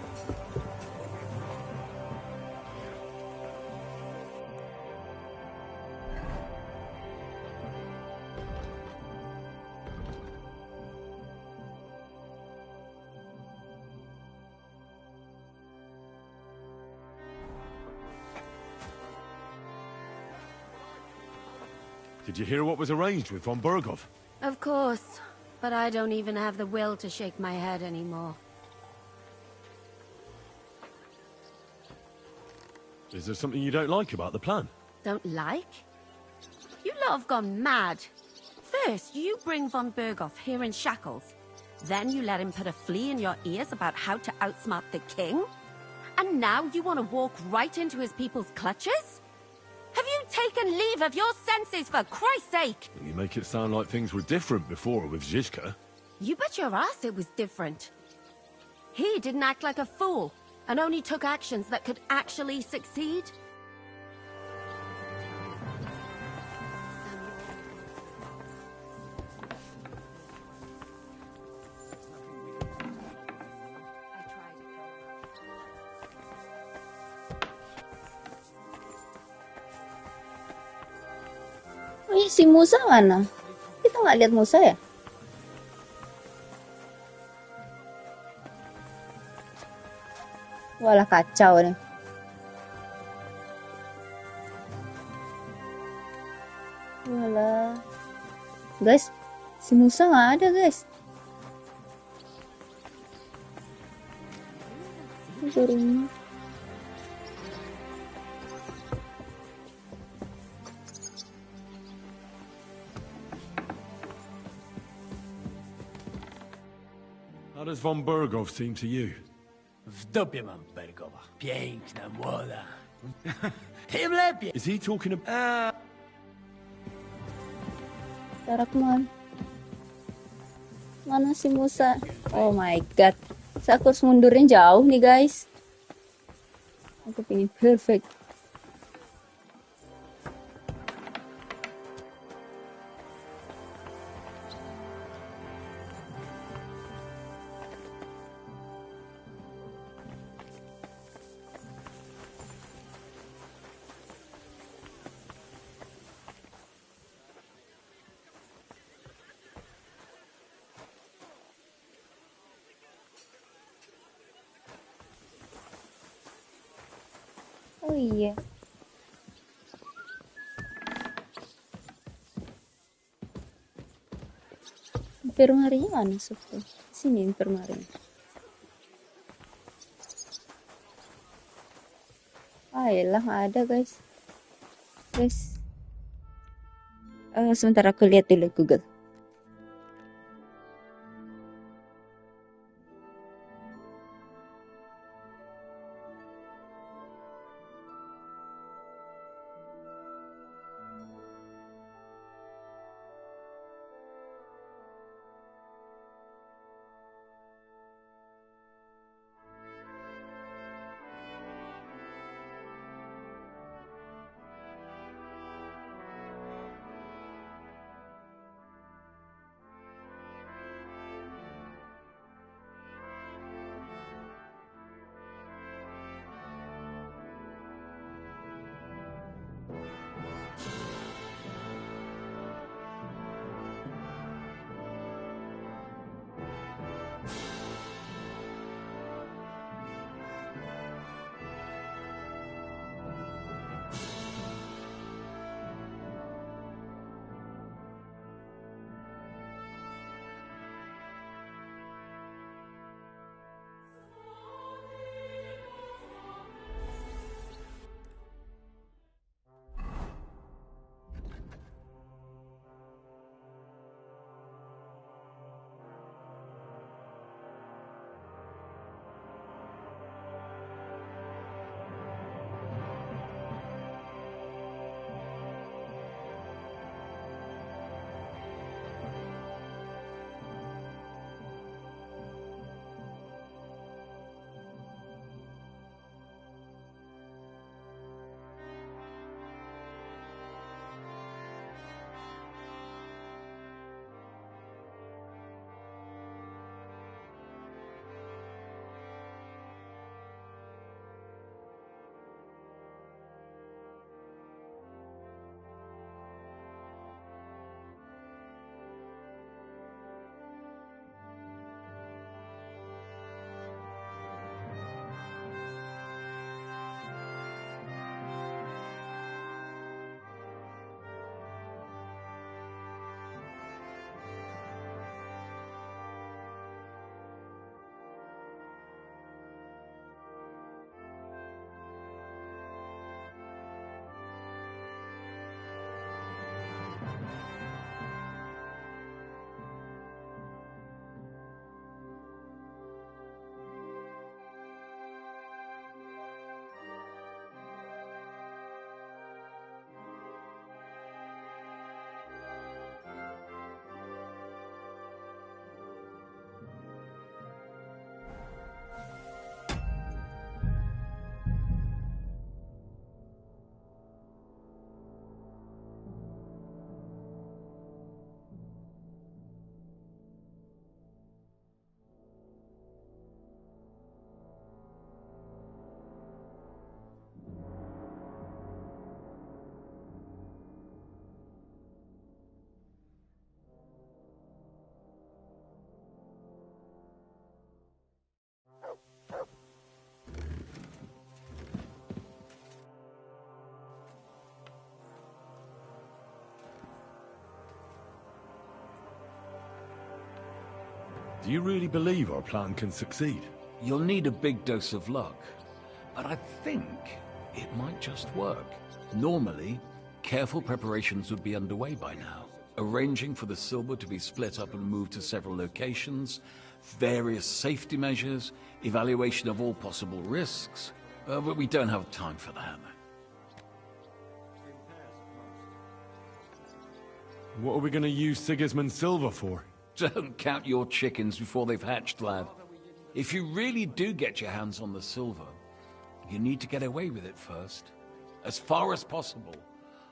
Did you hear what was arranged with von Berghoff? Of course, but I don't even have the will to shake my head anymore. Is there something you don't like about the plan? Don't like? You lot have gone mad. First, you bring von Berghoff here in shackles. Then you let him put a flea in your ears about how to outsmart the king? And now you want to walk right into his people's clutches? Have you taken leave of your senses, for Christ's sake? You make it sound like things were different before with Zizka. You bet your ass it was different. He didn't act like a fool, and only took actions that could actually succeed. Oh iya, si Musa mana? Kita nggak lihat Musa ya? Walah kacau nih. Walah. Guys, si Musa nggak ada guys. Turun. How does von Berghoff seem to you? W dupie mam Bergowa. Piękna, młoda. Tym lepiej. Is he talking about... Tarakman. Mana si Musa? Oh my god. Saya harus mundurnya jauh nih guys. Aku pengen perfect. Oh iya. Infirmarinya mana Sofi? Sini infirmarinya. Ah, yalah, nggak ada guys. Sebentar aku lihat dulu Google. Do you really believe our plan can succeed? You'll need a big dose of luck, but I think it might just work. Normally, careful preparations would be underway by now, arranging for the silver to be split up and moved to several locations, various safety measures, evaluation of all possible risks, but we don't have time for that. What are we going to use Sigismund's silver for? Don't count your chickens before they've hatched, lad. If you really do get your hands on the silver, you need to get away with it first. As far as possible.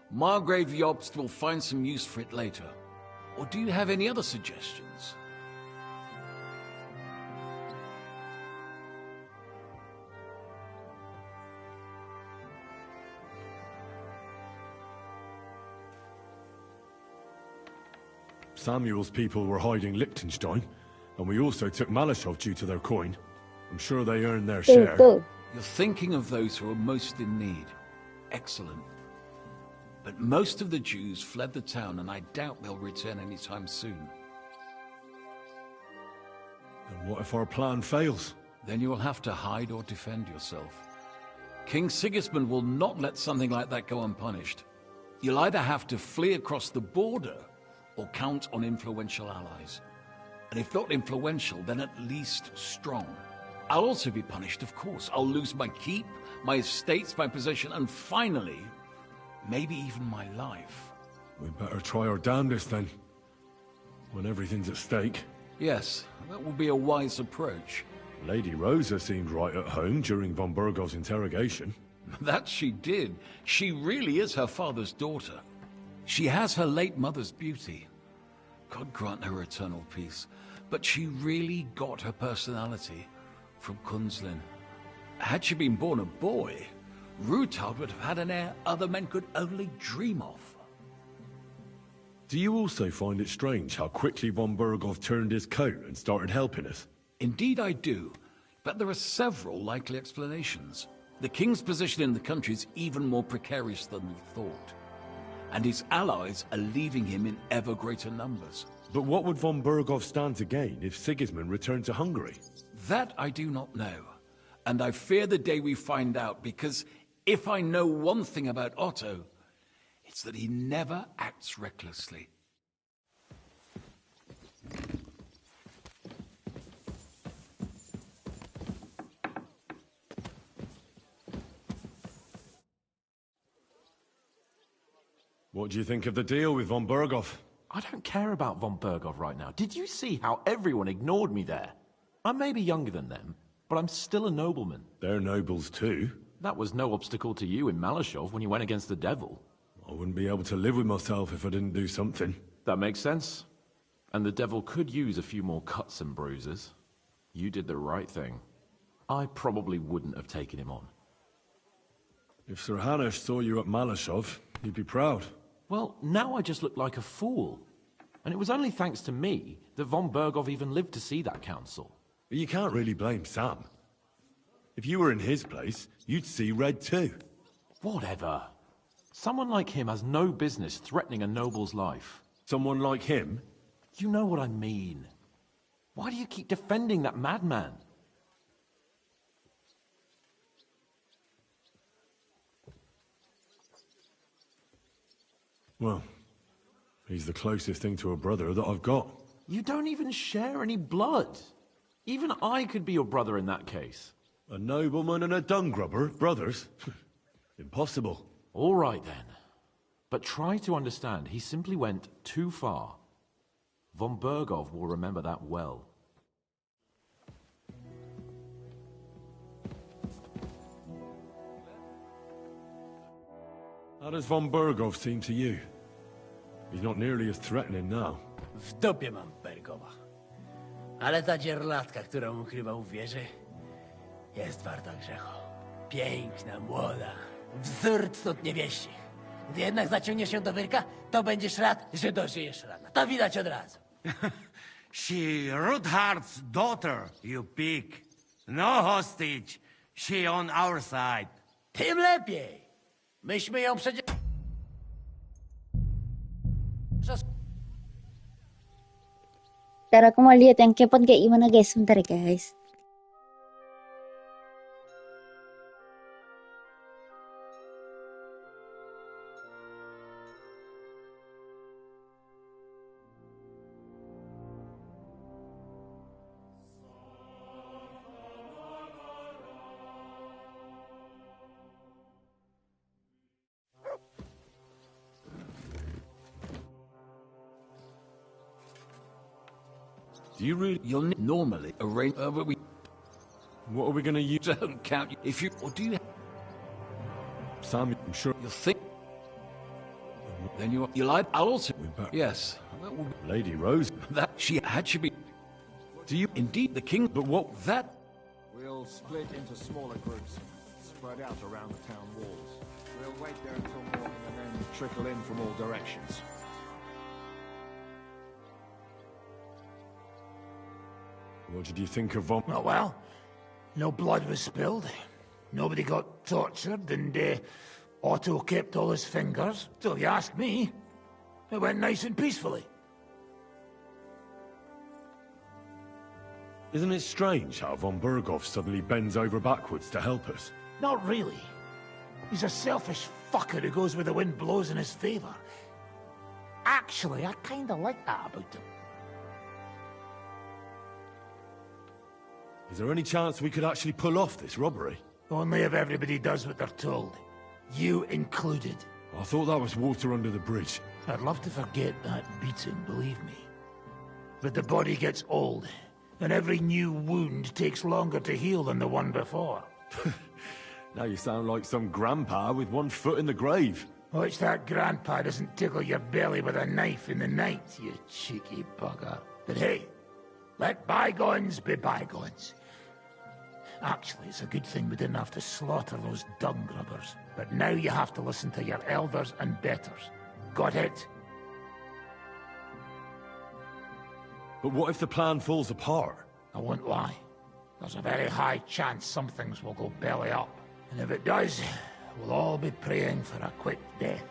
Margrave Jobst will find some use for it later. Or do you have any other suggestions? Samuel's people were hiding Liechtenstein, and we also took Malashov due to their coin. I'm sure they earned their share. You're thinking of those who are most in need. Excellent. But most of the Jews fled the town, and I doubt they'll return anytime soon. And what if our plan fails? Then you will have to hide or defend yourself. King Sigismund will not let something like that go unpunished. You'll either have to flee across the border, or count on influential allies. And if not influential, then at least strong. I'll also be punished, of course. I'll lose my keep, my estates, my position, and finally, maybe even my life. We'd better try our damnedest then, when everything's at stake. Yes, that will be a wise approach. Lady Rosa seemed right at home during von Burgov's interrogation. That she did. She really is her father's daughter. She has her late mother's beauty. God grant her eternal peace. But she really got her personality from Kunzlin. Had she been born a boy, Rutald would have had an air other men could only dream of. Do you also find it strange how quickly von Burgov turned his coat and started helping us? Indeed I do, but there are several likely explanations. The king's position in the country is even more precarious than we thought. And his allies are leaving him in ever greater numbers. But what would von Burgov stand to gain if Sigismund returned to Hungary? That I do not know. And I fear the day we find out, because if I know one thing about Otto, it's that he never acts recklessly. What do you think of the deal with von Burgov? I don't care about von Burgov right now. Did you see how everyone ignored me there? I may be younger than them, but I'm still a nobleman. They're nobles too. That was no obstacle to you in Malashov when you went against the devil. I wouldn't be able to live with myself if I didn't do something. That makes sense. And the devil could use a few more cuts and bruises. You did the right thing. I probably wouldn't have taken him on. If Sir Hanush saw you at Malashov, he'd be proud. Well, now I just look like a fool. And it was only thanks to me that von Burgov even lived to see that council. But you can't really blame Sam. If you were in his place, you'd see red too. Whatever. Someone like him has no business threatening a noble's life. Someone like him? You know what I mean. Why do you keep defending that madman? Well, he's the closest thing to a brother that I've got. You don't even share any blood. Even I could be your brother in that case. A nobleman and a dung grubber, brothers? Impossible. All right then. But try to understand, he simply went too far. Von Burgov will remember that well. How does von Burgov seem to you? He's not nearly as threatening now. W dupie mam Bergowa. Ale ta dzierlatka, którą ukrywał w wieży, jest warta grzechu. Piękna, młoda, wzór cnót niewieścich. Gdy jednak zaciągniesz się do wyrka, to będziesz rad, że dożyjesz rana. To widać od razu. She Ruthard's daughter, you pig. No hostage. She on our side. Tym lepiej. Myśmy ją przecież... Ntar aku mau lihat yang kepot kayak gimana guys. Bentar ya guys. Do you really? You'll normally arrange, but we. What are we going to use? Don't count if you. Or do you? Sam, I'm sure You'll think. Then you like. I'll also. Yes. That will be Lady Rose. That she had should be. Do you indeed the king? But what that? We'll split into smaller groups, spread out around the town walls. We'll wait there until morning and then trickle in from all directions. What did you think of Von? Oh, well, no blood was spilled. Nobody got tortured, and Otto kept all his fingers. So if you ask me, it went nice and peacefully. Isn't it strange how von Berghoff suddenly bends over backwards to help us? Not really. He's a selfish fucker who goes where the wind blows in his favor. Actually, I kinda like that about him. Is there any chance we could actually pull off this robbery? Only if everybody does what they're told. You included. I thought that was water under the bridge. I'd love to forget that beating, believe me. But the body gets old, and every new wound takes longer to heal than the one before. Now you sound like some grandpa with one foot in the grave. Watch that grandpa doesn't tickle your belly with a knife in the night, you cheeky bugger. But hey, let bygones be bygones. Actually, it's a good thing we didn't have to slaughter those dung grubbers. But now you have to listen to your elders and betters. Got it? But what if the plan falls apart? I won't lie. There's a very high chance some things will go belly up. And if it does, we'll all be praying for a quick death.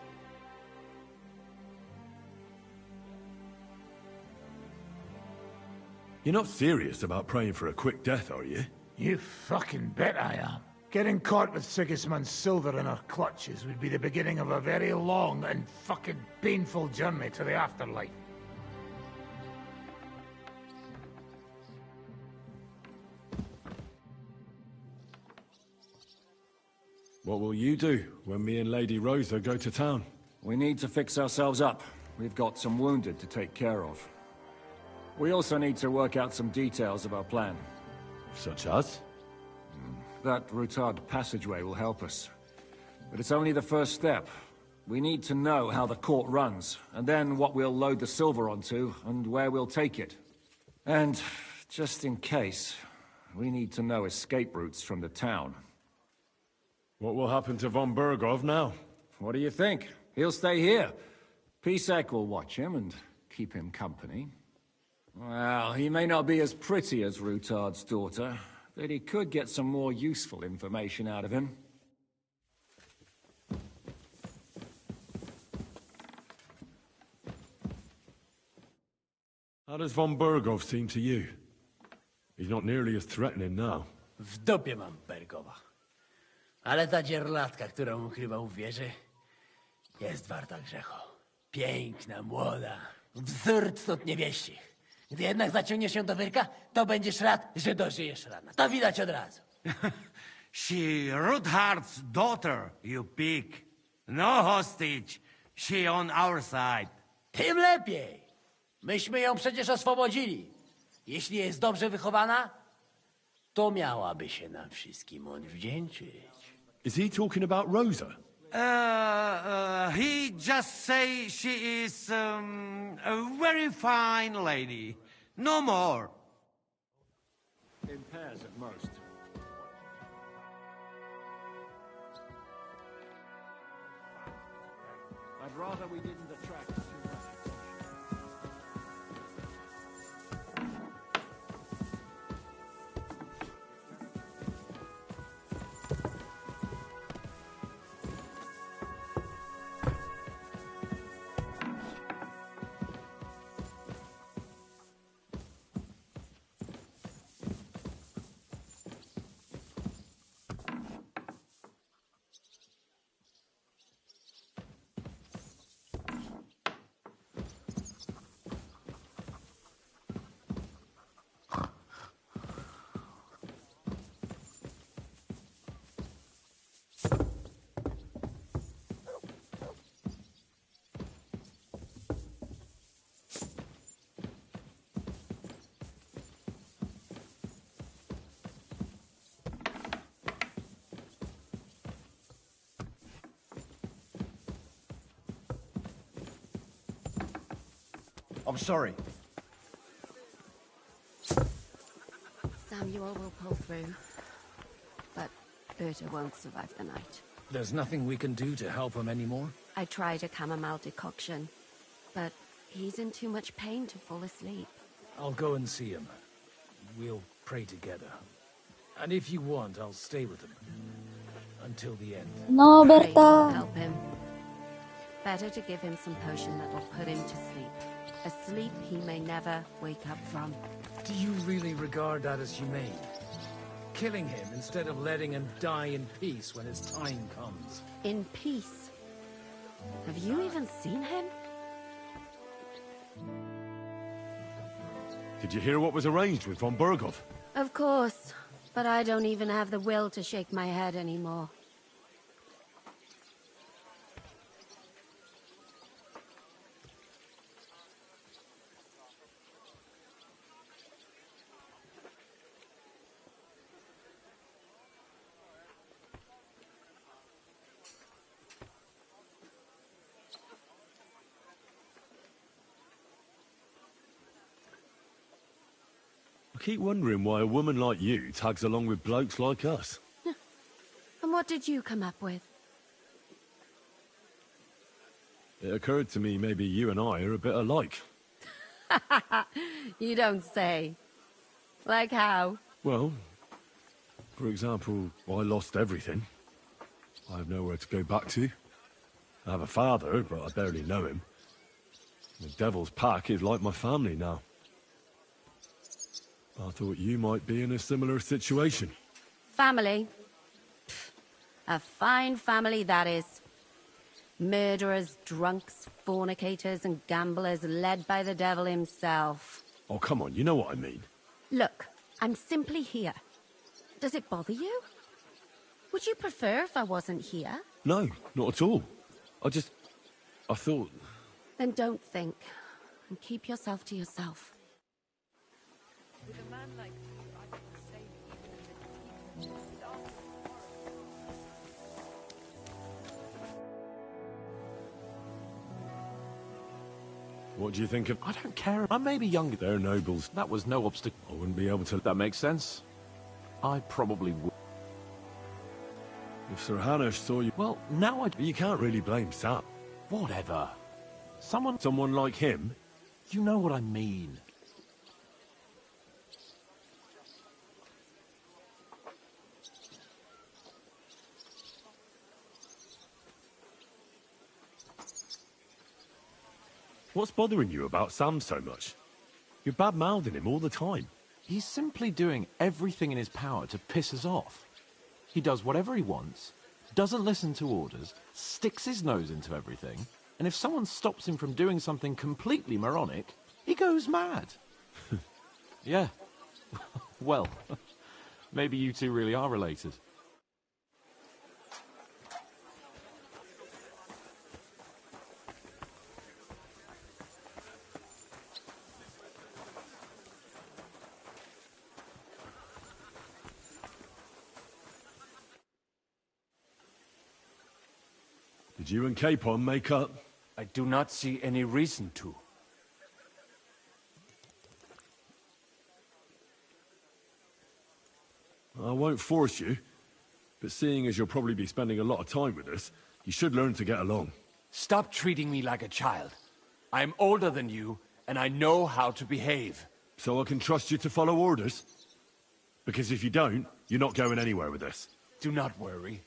You're not serious about praying for a quick death, are you? You fucking bet I am. Getting caught with Sigismund's silver in our clutches would be the beginning of a very long and fucking painful journey to the afterlife. What will you do when me and Lady Rosa go to town? We need to fix ourselves up. We've got some wounded to take care of. We also need to work out some details of our plan. Such as? That Routard passageway will help us. But it's only the first step. We need to know how the court runs, and then what we'll load the silver onto, and where we'll take it. And, just in case, we need to know escape routes from the town. What will happen to von Berghoff now? What do you think? He'll stay here. Pisek will watch him and keep him company. Well, he may not be as pretty as Routard's daughter, but he could get some more useful information out of him. How does von Berghoff seem to you? He's not nearly as threatening now. W dupie mam Bergowa. Ale ta dzierlatka, którą ukrywał w wieży, jest warta grzechu. Piękna, młoda, wzór cnót niewieścich. Gdy jednak zaciągniesz ją do wyrka, to będziesz rad, że dożyjesz rana. To widać od razu. She Ruthard's daughter, you pig. No hostage. She on our side. Tym lepiej. Myśmy ją przecież oswobodzili. Jeśli jest dobrze wychowana, to miałaby się nam wszystkim odwdzięczyć. Is he talking about Rosa? He just say she is a very fine lady. No more. In pairs at most. I'd rather we didn't attract too much attention. I'm sorry. Samuel will pull through, but Berta won't survive the night. There's nothing we can do to help him anymore? I tried a chamomile decoction, but he's in too much pain to fall asleep. I'll go and see him. We'll pray together. And if you want, I'll stay with him. Until the end. No, Pray won't Berta. help him. Better to give him some potion that'll put him to sleep. A sleep he may never wake up from. Do you really regard that as humane? Killing him instead of letting him die in peace when his time comes. In peace? Have you even seen him? Did you hear what was arranged with von Berghoff? Of course, but I don't even have the will to shake my head anymore. I keep wondering why a woman like you tags along with blokes like us. And what did you come up with? It occurred to me maybe you and I are a bit alike. You don't say. Like how? Well, for example, I lost everything. I have nowhere to go back to. I have a father, but I barely know him. The Devil's Pack is like my family now. I thought you might be in a similar situation. Family? Pfft, a fine family that is. Murderers, drunks, fornicators, and gamblers led by the devil himself. Oh, come on, you know what I mean. Look, I'm simply here. Does it bother you? Would you prefer if I wasn't here? No, not at all. I thought... Then don't think. And keep yourself to yourself. With a man like you, I can save even the What do you think of... I don't care. I may be younger. They're nobles. That was no obstacle. I wouldn't be able to... That makes sense. I probably would. If Sir Hanush saw you... Well, now You can't really blame Sam. Whatever. Someone like him? You know what I mean. What's bothering you about Sam so much? You're bad-mouthing him all the time. He's simply doing everything in his power to piss us off. He does whatever he wants, doesn't listen to orders, sticks his nose into everything, and if someone stops him from doing something completely moronic, he goes mad. Yeah. Well, maybe you two really are related. Did you and Capon make up? I do not see any reason to. I won't force you, but seeing as you'll probably be spending a lot of time with us, you should learn to get along. Stop treating me like a child. I am older than you, and I know how to behave. So I can trust you to follow orders? Because if you don't, you're not going anywhere with this. Do not worry.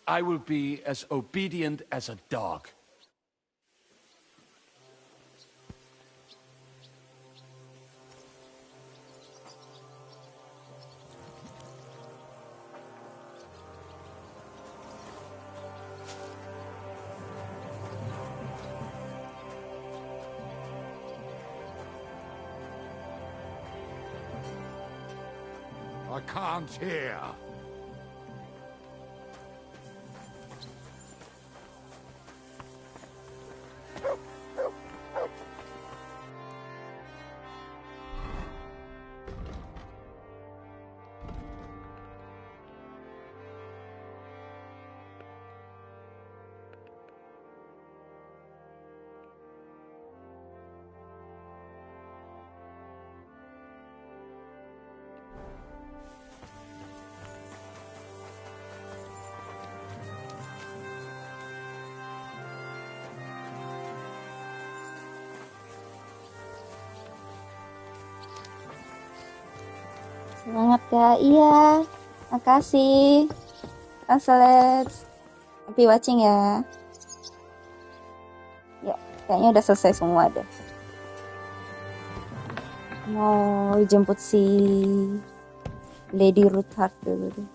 I will be as obedient as a dog. I can't hear. Semangat Kak. Iya. Makasih. Translate. Happy watching ya. Ya, kayaknya udah selesai semua deh. Mau jemput si Lady Ruthard dulu deh.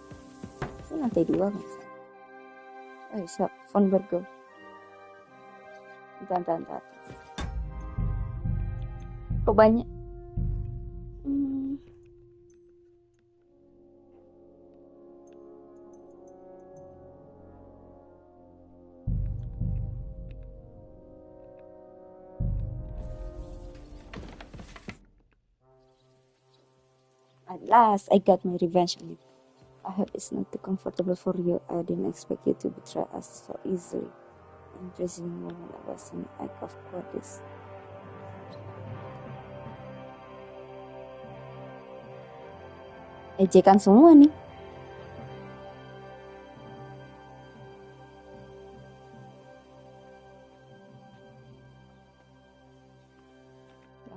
Ini lantai 2 kan? Oh, siap. Von Bergo. Bentar. Kok banyak? At last, I got my revenge on you. I hope it's not too comfortable for you. I didn't expect you to betray us so easily. Imprisoning while I was in the act of cowardice. Ejekan semua nih.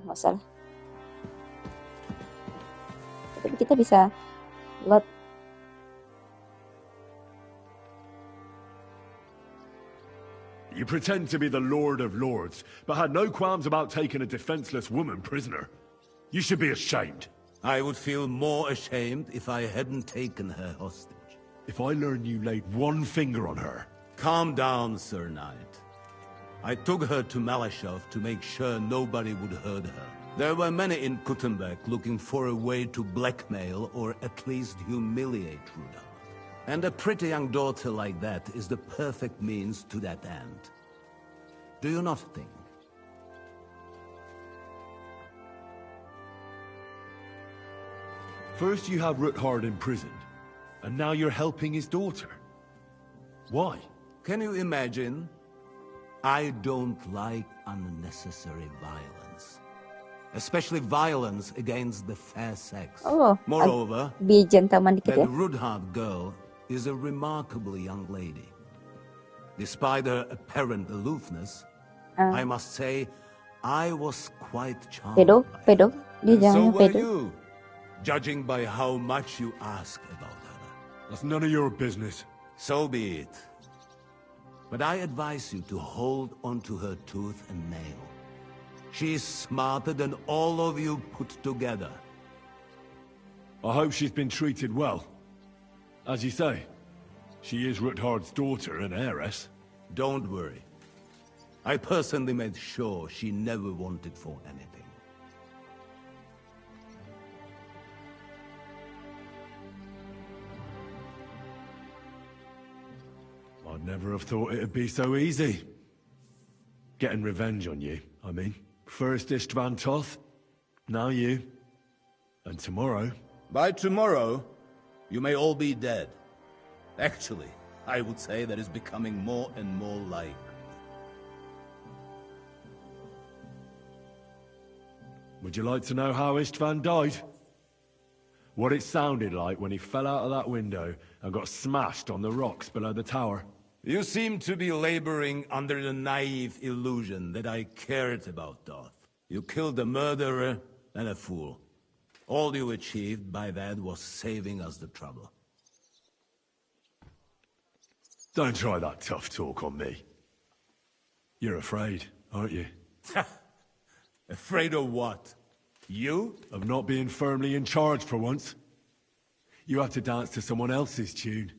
Nggak usah lah. Tapi kita bisa load. You pretend to be the Lord of Lords, but had no qualms about taking a defenseless woman prisoner. You should be ashamed. I would feel more ashamed if I hadn't taken her hostage. If I learn you laid one finger on her... Calm down, Sir Knight. I took her to Malashov to make sure nobody would hurt her. There were many in Kuttenberg looking for a way to blackmail or at least humiliate Rudolf. And a pretty young daughter like that is the perfect means to that end. Do you not think? First you have Ruthard imprisoned, and now you're helping his daughter. Why? Can you imagine? I don't like unnecessary violence. Especially violence against the fair sex. Oh, moreover, be gentleman dikit ya. that Ruthard girl is a remarkable young lady. Despite her apparent aloofness, I must say, I was quite charmed. Pedo. Dia And so jangan were pedo. you, judging by how much you ask about her. That's none of your business. So be it. But I advise you to hold onto her tooth and nail. She is smarter than all of you put together. I hope she's been treated well. As you say, she is Ruthard's daughter and heiress. Don't worry. I personally made sure she never wanted for anything. I'd never have thought it'd be so easy. Getting revenge on you, I mean. First Istvan Toth, now you. And tomorrow... By tomorrow, you may all be dead. Actually, I would say that is becoming more and more likely. Would you like to know how Istvan died? What it sounded like when he fell out of that window and got smashed on the rocks below the tower? You seem to be laboring under the naive illusion that I cared about Doth. You killed a murderer and a fool. All you achieved by that was saving us the trouble. Don't try that tough talk on me. You're afraid, aren't you? Afraid of what? You? Of not being firmly in charge for once. You have to dance to someone else's tune.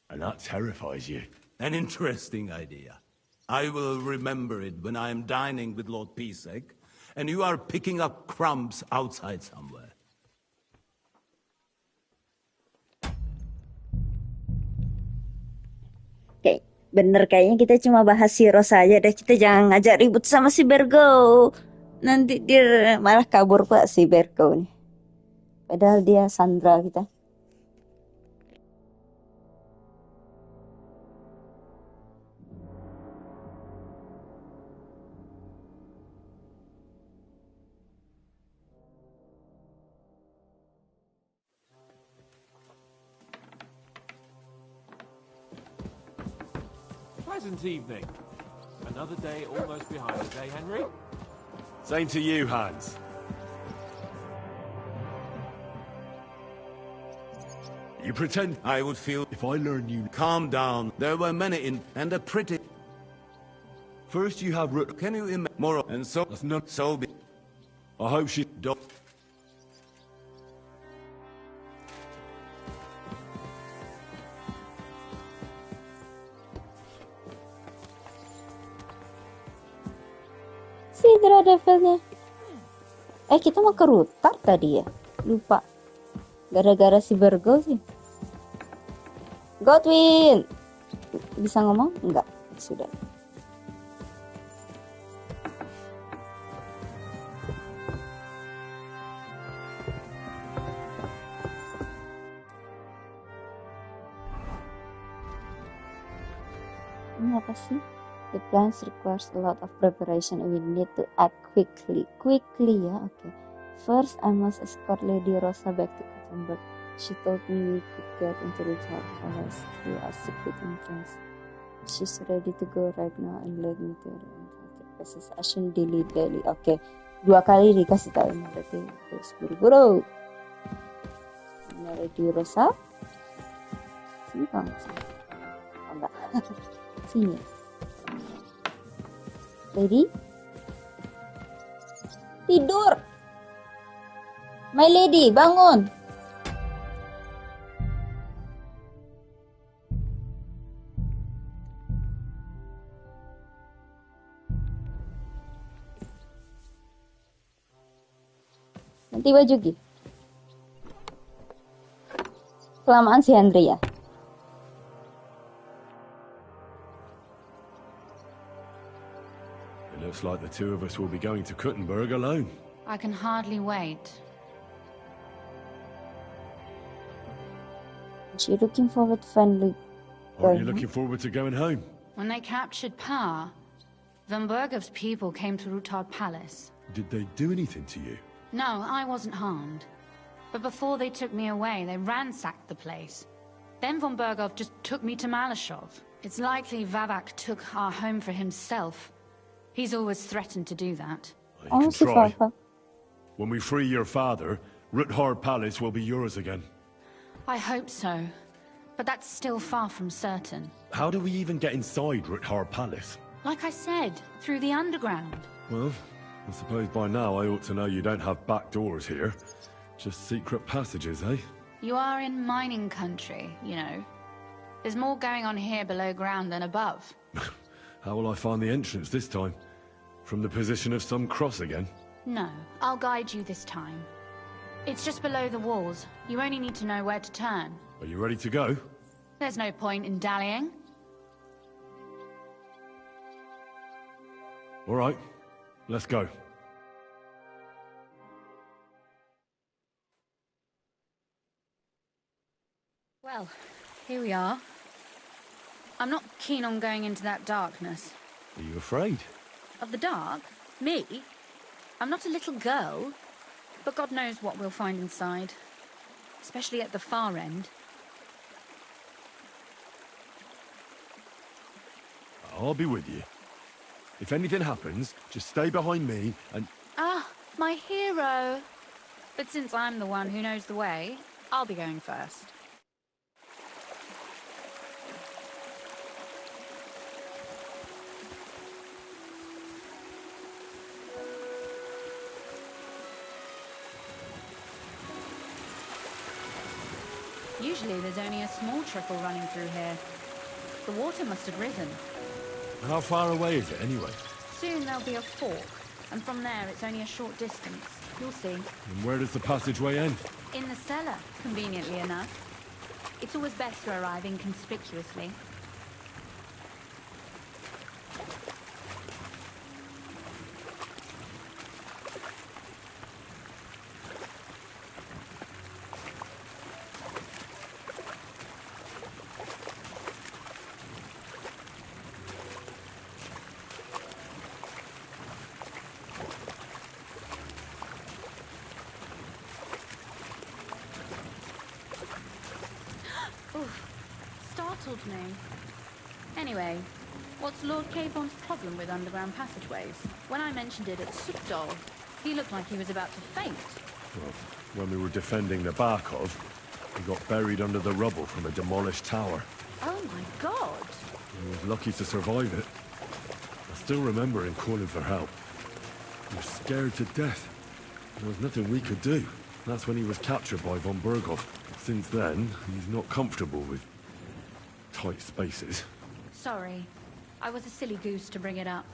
And that terrifies you. An interesting idea. I will remember it when I am dining with Lord Pisek, and you are picking up crumbs outside somewhere. Oke, bener kayaknya kita cuma bahas hero saja deh. Kita jangan ngajak ribut sama si Bergo. Nanti dia malah kabur pak si Bergo nih. Padahal dia Sandra kita. Pleasant evening. Another day almost behind us, eh, Henry? Same to you, Hans. You pretend I would feel if I learn you... Calm down. There were many in... and a pretty... First you have Root... Can you imagine? Moral and so... That's not... So be... I hope she... Don't... Sidra levelnya. Kita mau ke Rutar tadi ya? Lupa. Gara-gara si Virgo sih. Godwin! Bisa ngomong? Enggak. Sudah. Ini apa sih? The plans requires a lot of preparation and we need to act quickly. Quickly ya, okay. First, I must escort Lady Rosa back to Gothenburg. She told me we could get into the palace through a secret entrance. She's ready to go right now and lead me to the enchanted passage. Action daily. Okay. 2 kali dikasih tahu ini berarti terus buru-buru. Ini Lady Rosa. Sini kan? Oh, enggak. Sini. Lady? Tidur! My lady, bangun! Ganti baju Gi. Kelamaan si Henry ya. Looks like the two of us will be going to Kuttenberg alone. I can hardly wait. She looking forward to finally Are you looking forward to going home? When they captured Pa, Von Bergov's people came to Rutard Palace. Did they do anything to you? No, I wasn't harmed. But before they took me away, they ransacked the place. Then Von Bergov just took me to Malashov. It's likely Vavak took our home for himself. He's always threatened to do that. You can try. When we free your father, Ruthard Palace will be yours again. I hope so. But that's still far from certain. How do we even get inside Ruthard Palace? Like I said, through the underground. Well, I suppose by now I ought to know you don't have back doors here. Just secret passages, eh? You are in mining country, you know. There's more going on here below ground than above. How will I find the entrance this time? From the position of some cross again? No, I'll guide you this time. It's just below the walls. You only need to know where to turn. Are you ready to go? There's no point in dallying. All right, let's go. Well, here we are. I'm not keen on going into that darkness. Are you afraid? Of the dark? Me? I'm not a little girl. But God knows what we'll find inside. Especially at the far end. I'll be with you. If anything happens, just stay behind me and... Ah, my hero! But since I'm the one who knows the way, I'll be going first. Usually there's only a small trickle running through here. The water must have risen. How far away is it, anyway? Soon there'll be a fork, and from there it's only a short distance. You'll see. And where does the passageway end? In the cellar, conveniently enough. It's always best to arrive inconspicuously. Startled me. Anyway, what's Lord Kavon's problem with underground passageways? When I mentioned it at Supdol, he looked like he was about to faint. Well, when we were defending the Barkov, He got buried under the rubble from a demolished tower. Oh my god! He was lucky to survive it. I still remember him calling for help. He was scared to death. There was nothing we could do. That's when he was captured by von Berghoff. Since then, he's not comfortable with tight spaces. Sorry. I was a silly goose to bring it up.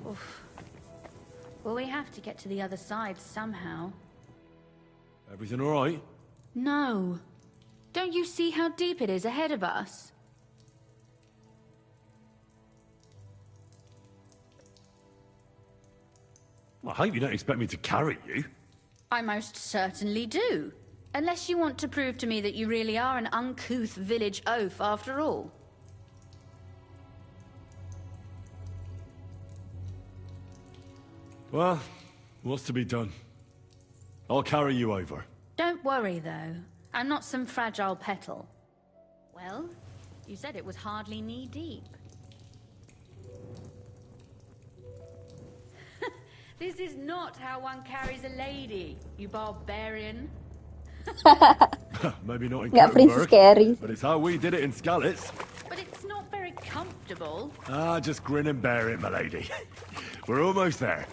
Oof. Well, we have to get to the other side somehow. Everything all right? No. Don't you see how deep it is ahead of us? I hope you don't expect me to carry you. I most certainly do. Unless you want to prove to me that you really are an uncouth village oaf after all. Well, what's to be done? I'll carry you over. Don't worry, though. I'm not some fragile petal. Well, you said it was hardly knee-deep. This is not how one carries a lady, you barbarian. Maybe not in Nggak Princess Carrie. but it's how we did it in Skalitz. But it's not very comfortable. Ah, just grin and bear it, my lady. We're almost there.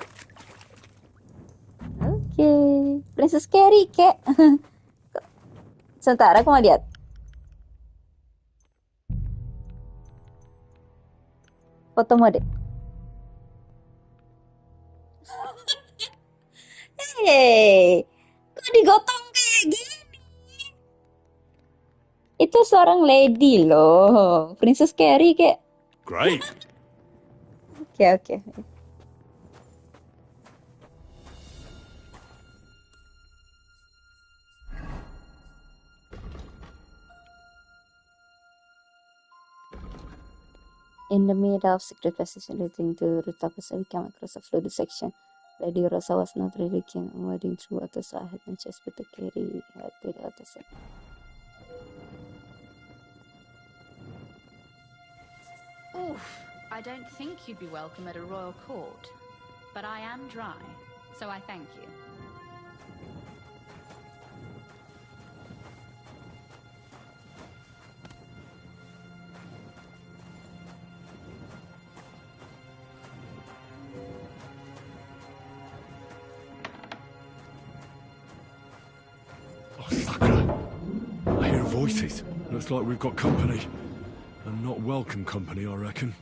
Oke, Princess Carrie, kek. Sebentar, aku mau lihat. Foto mode. Hey, kok digotong kayak gini? Itu seorang lady loh, Princess Carrie kayak. Great. Oke. In the middle of secret passage leading to the rooftop, we came across a flooded section. Lady Rosa was not really keen on wading through water, so I had no choice but to carry her to the other side. Oof, I don't think you'd be welcome at a royal court. But I am dry, so I thank you. I hear voices. Looks like we've got company. And not welcome company, I reckon.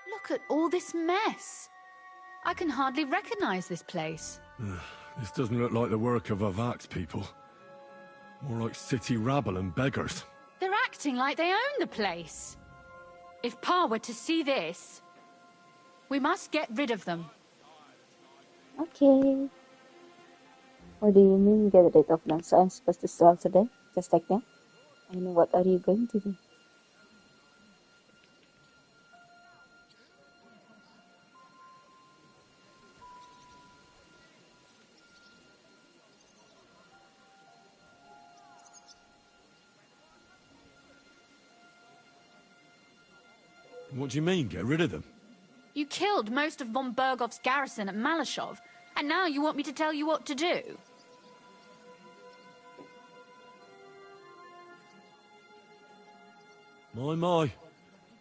Look at all this mess. I can hardly recognize this place. This doesn't look like the work of Avak's people. More like city rabble and beggars. They're acting like they own the place. If Pa were to see this, we must get rid of them. Okay. What do you mean get rid of them? So I'm supposed to slaughter them? Just like that? I know, what are you going to do? What do you mean, get rid of them? You killed most of von Bergoff's garrison at Malashov, and now you want me to tell you what to do? My.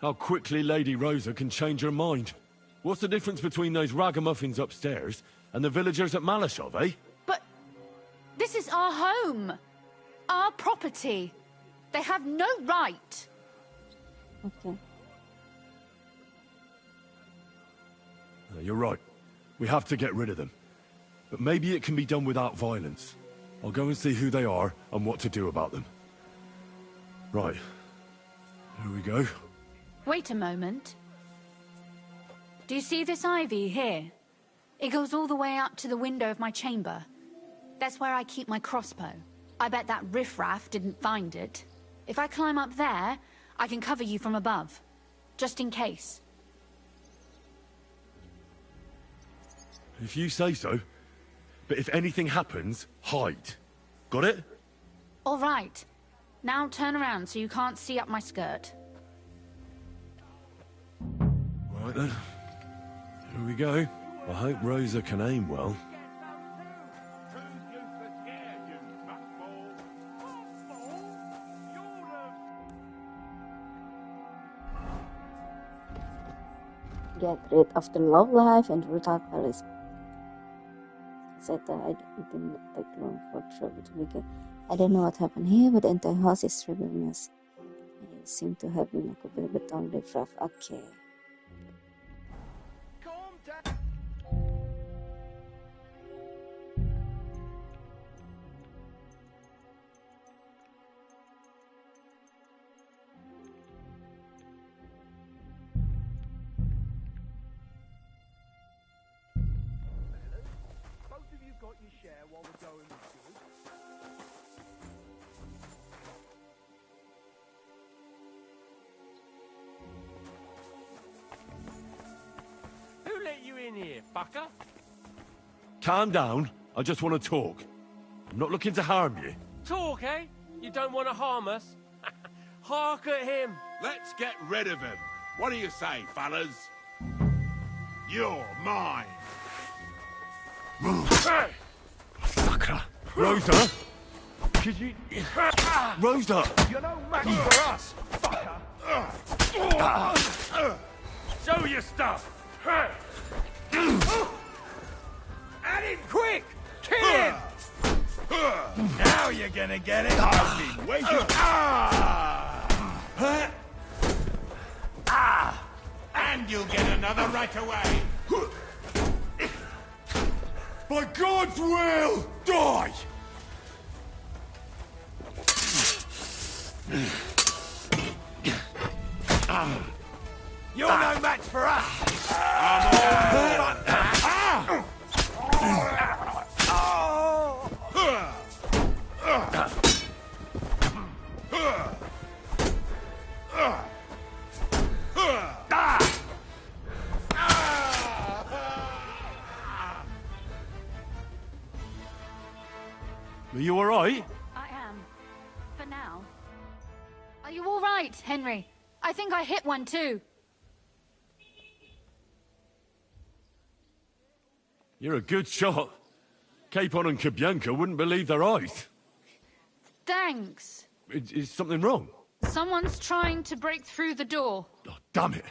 How quickly Lady Rosa can change her mind. What's the difference between those ragamuffins upstairs and the villagers at Malashov, eh? But this is our home. Our property. They have no right. Okay. You're right. We have to get rid of them. But maybe it can be done without violence. I'll go and see who they are and what to do about them. Right. Here we go. Wait a moment. Do you see this ivy here? It goes all the way up to the window of my chamber. That's where I keep my crossbow. I bet that riffraff didn't find it. If I climb up there, I can cover you from above. Just in case. If you say so. But if anything happens, hide. Got it? All right. Now turn around so you can't see up my skirt. Right then. Here we go. I hope Rosa can aim well. Get rid of the love life and brutal palace. Said that I didn't take long for trouble to begin. I don't know what happened here, but the entire house is a mess. It seemed to have been a bit beton riffraff. Okay. Who let you in here, fucker? Calm down. I just want to talk. I'm not looking to harm you. Talk, eh? You don't want to harm us? Hark at him. Let's get rid of him. What do you say, fellas? You're mine. Fucker. Rosa? Could you... Rosa! You're no match for us, fucker! Show your stuff! At him quick! Kill him! Now you're gonna get it! I've been waiting. And you'll get another right away. By God's will, die! You're no match for us! Are you all right? I am. For now. Are you all right, Henry? I think I hit one too. You're a good shot. Capon and Kabianka wouldn't believe their eyes. Thanks. Is something wrong? Someone's trying to break through the door. Oh, damn it.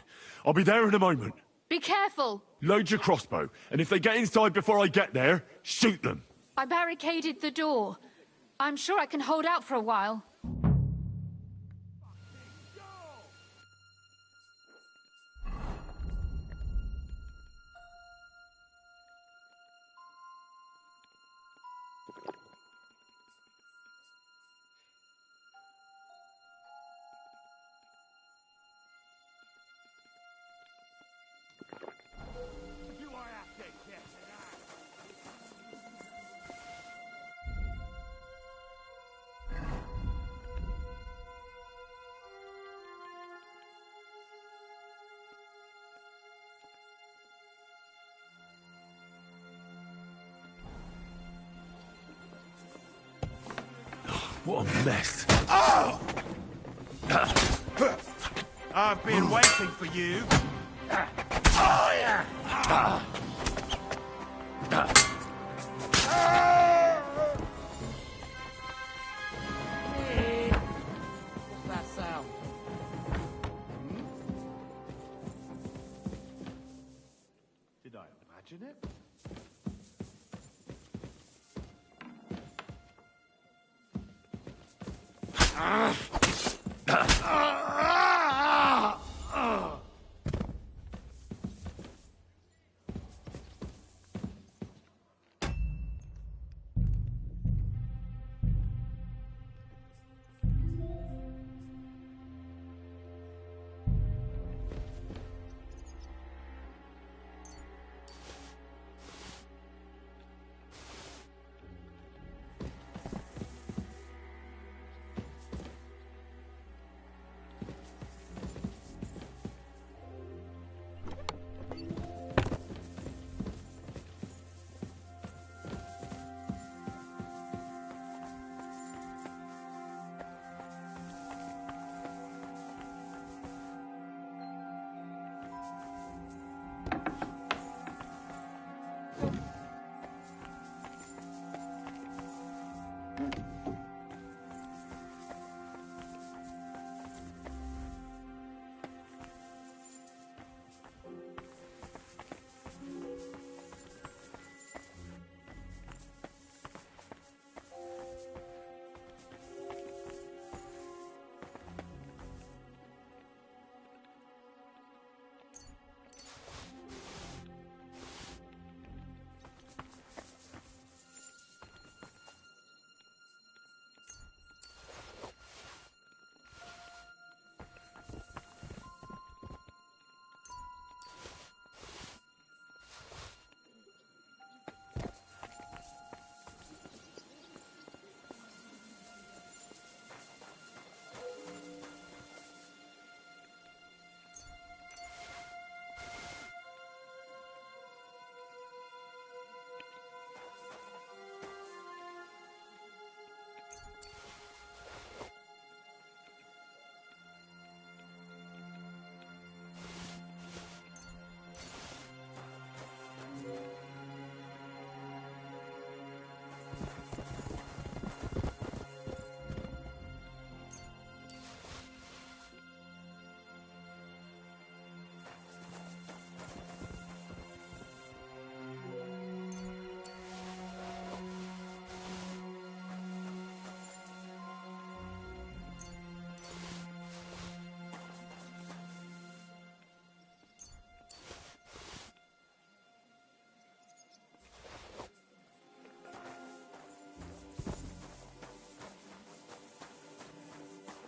I'll be there in a moment. Be careful. Load your crossbow, and if they get inside before I get there, shoot them. I barricaded the door. I'm sure I can hold out for a while. What a mess. Oh! I've been waiting for you. Oh, yeah! What's that sound? Did I imagine it?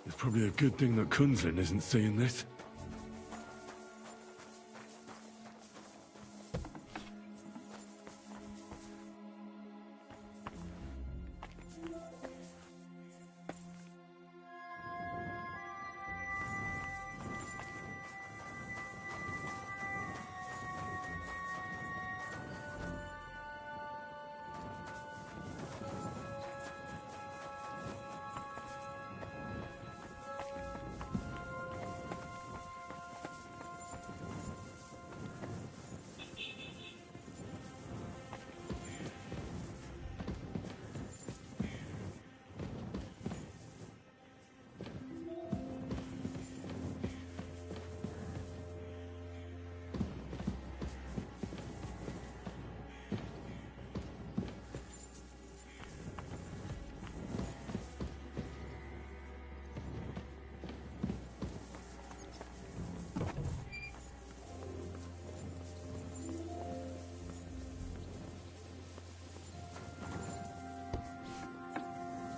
It's probably a good thing that Kunzlin isn't seeing this.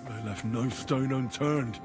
They left no stone unturned.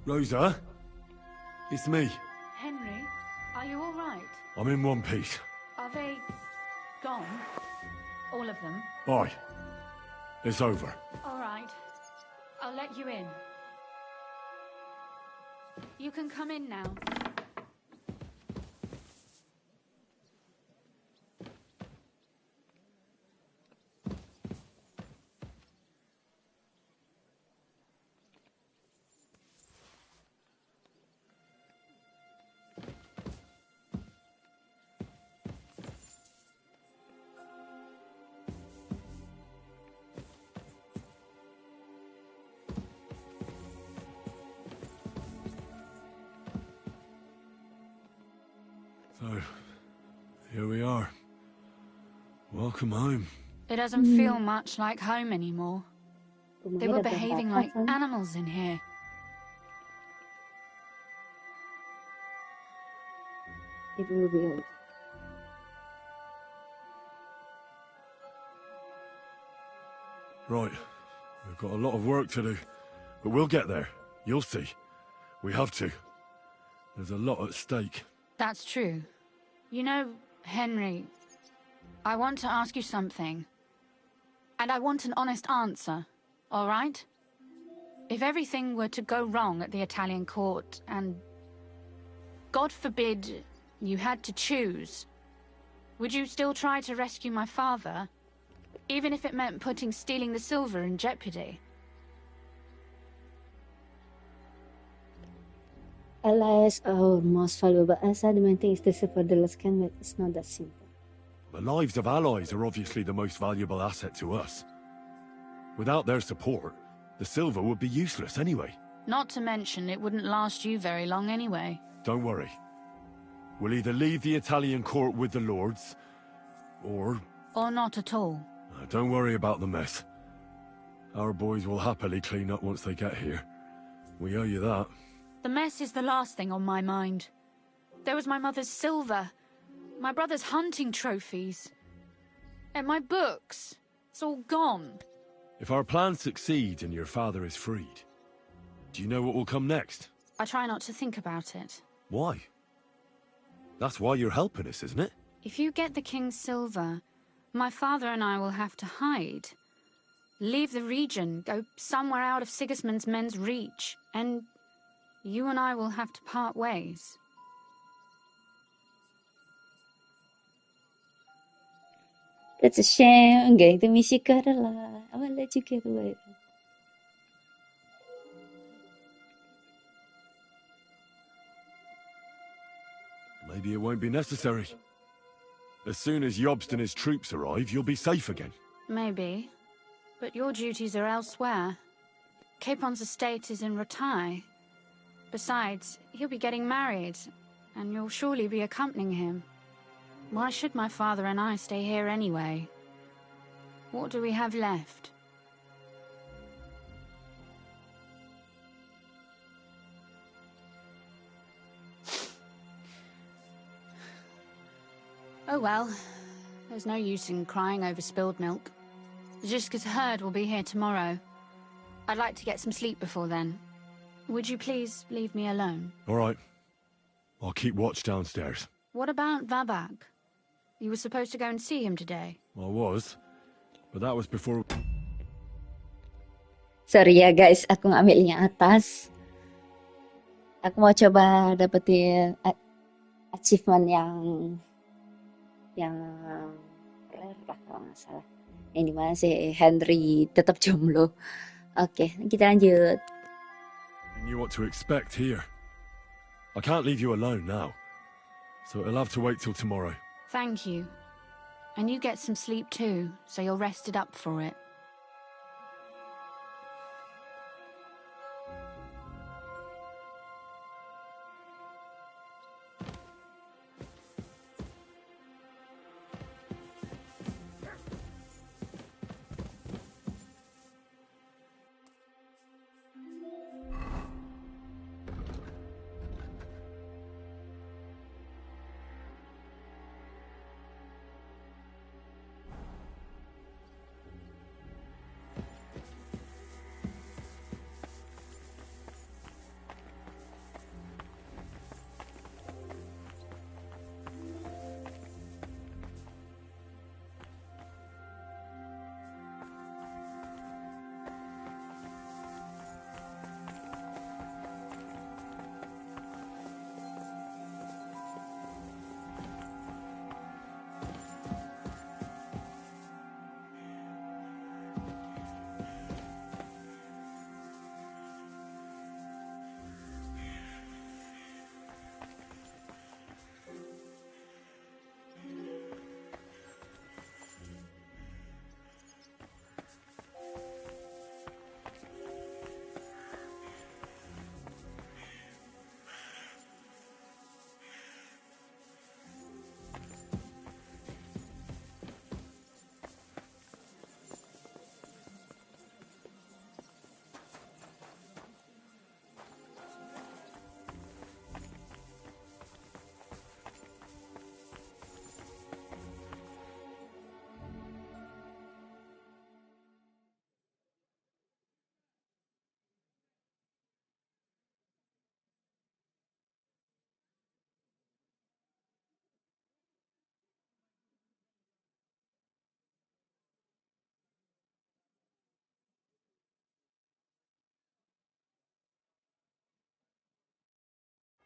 Rosa? It's me. Henry, are you all right? I'm in one piece. Are they gone? All of them? Aye. It's over. All right. I'll let you in. You can come in now. So, here we are. Welcome home. It doesn't feel much like home anymore. They were behaving like animals in here. It will be over. Right. We've got a lot of work to do. But we'll get there. You'll see. We have to. There's a lot at stake. That's true. You know, Henry, I want to ask you something. And I want an honest answer, all right? If everything were to go wrong at the Italian court and, God forbid, you had to choose, would you still try to rescue my father? Even if it meant putting stealing the silver in jeopardy? Ally is our most valuable asset. The main thing is to for the last can, but it's not that simple. The lives of allies are obviously the most valuable asset to us. Without their support, the silver would be useless anyway. Not to mention, it wouldn't last you very long anyway. Don't worry. We'll either leave the Italian court with the lords, or... Or not at all. Don't worry about the mess. Our boys will happily clean up once they get here. We owe you that. The mess is the last thing on my mind. There was my mother's silver, my brother's hunting trophies, and my books. It's all gone. If our plan succeeds and your father is freed, do you know what will come next? I try not to think about it. Why? That's why you're helping us, isn't it? If you get the king's silver, my father and I will have to hide. Leave the region, go somewhere out of Sigismund's men's reach, and you and I will have to part ways. That's a shame. I'm going to miss you, Carola. I will let you get away. Maybe it won't be necessary. As soon as Jobst and his troops arrive, you'll be safe again. Maybe. But your duties are elsewhere. Capon's estate is in Ratai. Besides, he'll be getting married, and you'll surely be accompanying him. Why should my father and I stay here anyway? What do we have left? Oh well, there's no use in crying over spilled milk. Ziska's herd will be here tomorrow. I'd like to get some sleep before then. Would you please leave me alone? All right. I'll keep watch downstairs. What about Vabak? You were supposed to go and see him today. I was, but that was before... Sorry ya guys, aku ngambilnya atas. Aku mau coba dapetin achievement yang rare lah kalau nggak salah. Yang dimana si Henry tetap jomblo. Oke, kita lanjut. I knew what to expect here. I can't leave you alone now, so it'll have to wait till tomorrow. Thank you. And you get some sleep too, so you're rested up for it.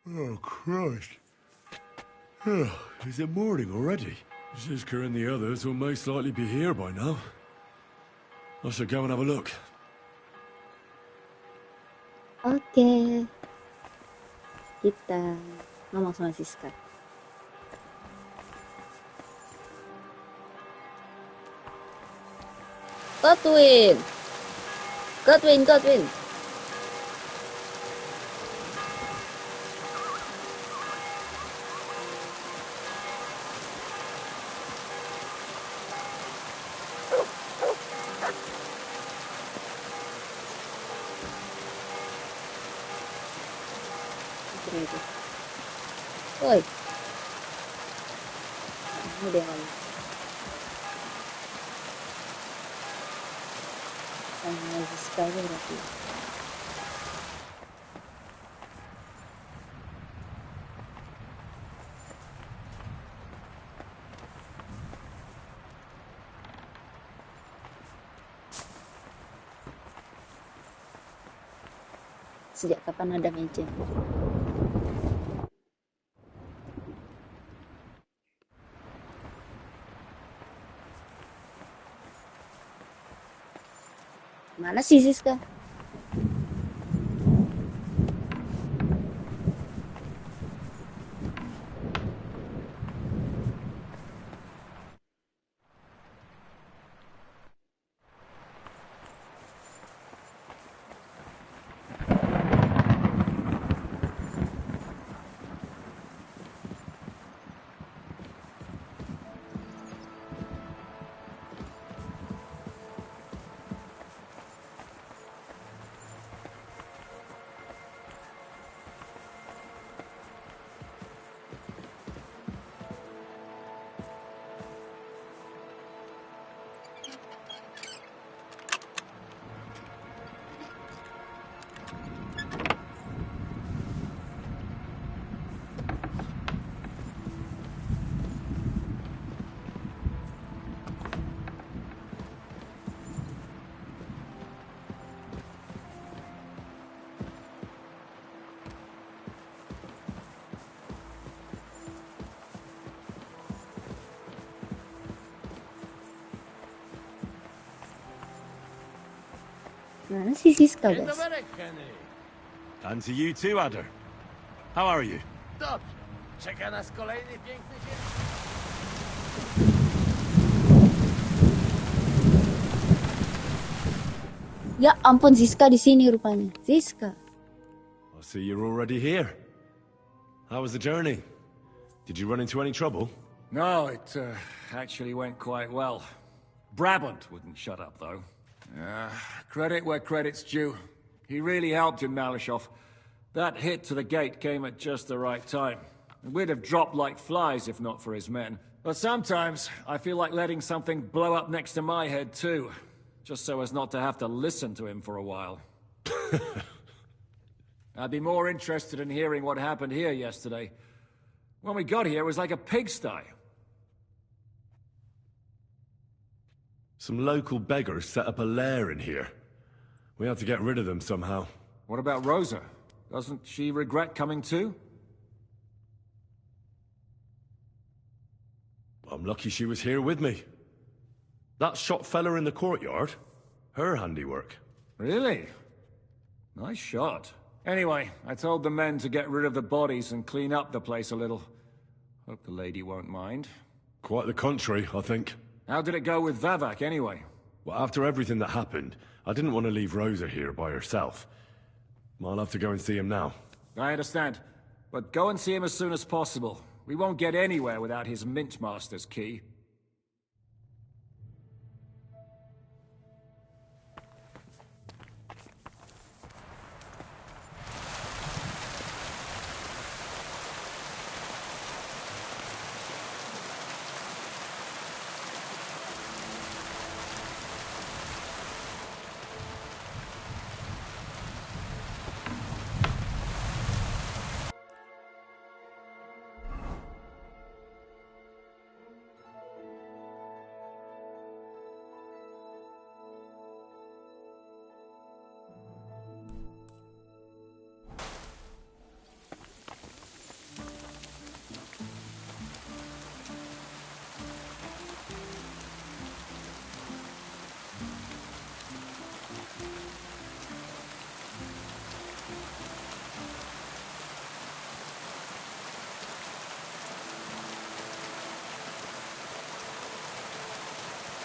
Oh, Christ. Is it morning already? Ziska and the others will most likely be here by now. I should go and have a look. Oke. Kita ngomong sama Siska. Godwin. Woi. Ini dia kali. Siska aja berarti. Sejak kapan ada meja? Mana sih Siska? Mana sih Siska, guys? And to you too, Adder. How are you? Dobrze. Czeka nas kolejny piękny dzień. Ya ampun, Siska di sini rupanya. Siska. I see you're already here. How was the journey? Did you run into any trouble? No, it actually went quite well. Brabant wouldn't shut up, though. Credit where credit's due. He really helped in Malishov. That hit to the gate came at just the right time. We'd have dropped like flies if not for his men. But sometimes I feel like letting something blow up next to my head too. Just so as not to have to listen to him for a while. I'd be more interested in hearing what happened here yesterday. When we got here, it was like a pigsty. Some local beggars set up a lair in here. We had to get rid of them somehow. What about Rosa? Doesn't she regret coming too? I'm lucky she was here with me. That shot fella in the courtyard, her handiwork. Really? Nice shot. Anyway, I told the men to get rid of the bodies and clean up the place a little. Hope the lady won't mind. Quite the contrary, I think. How did it go with Vavak, anyway? Well, after everything that happened, I didn't want to leave Rosa here by herself. I'll have to go and see him now. I understand. But go and see him as soon as possible. We won't get anywhere without his Mintmaster's key.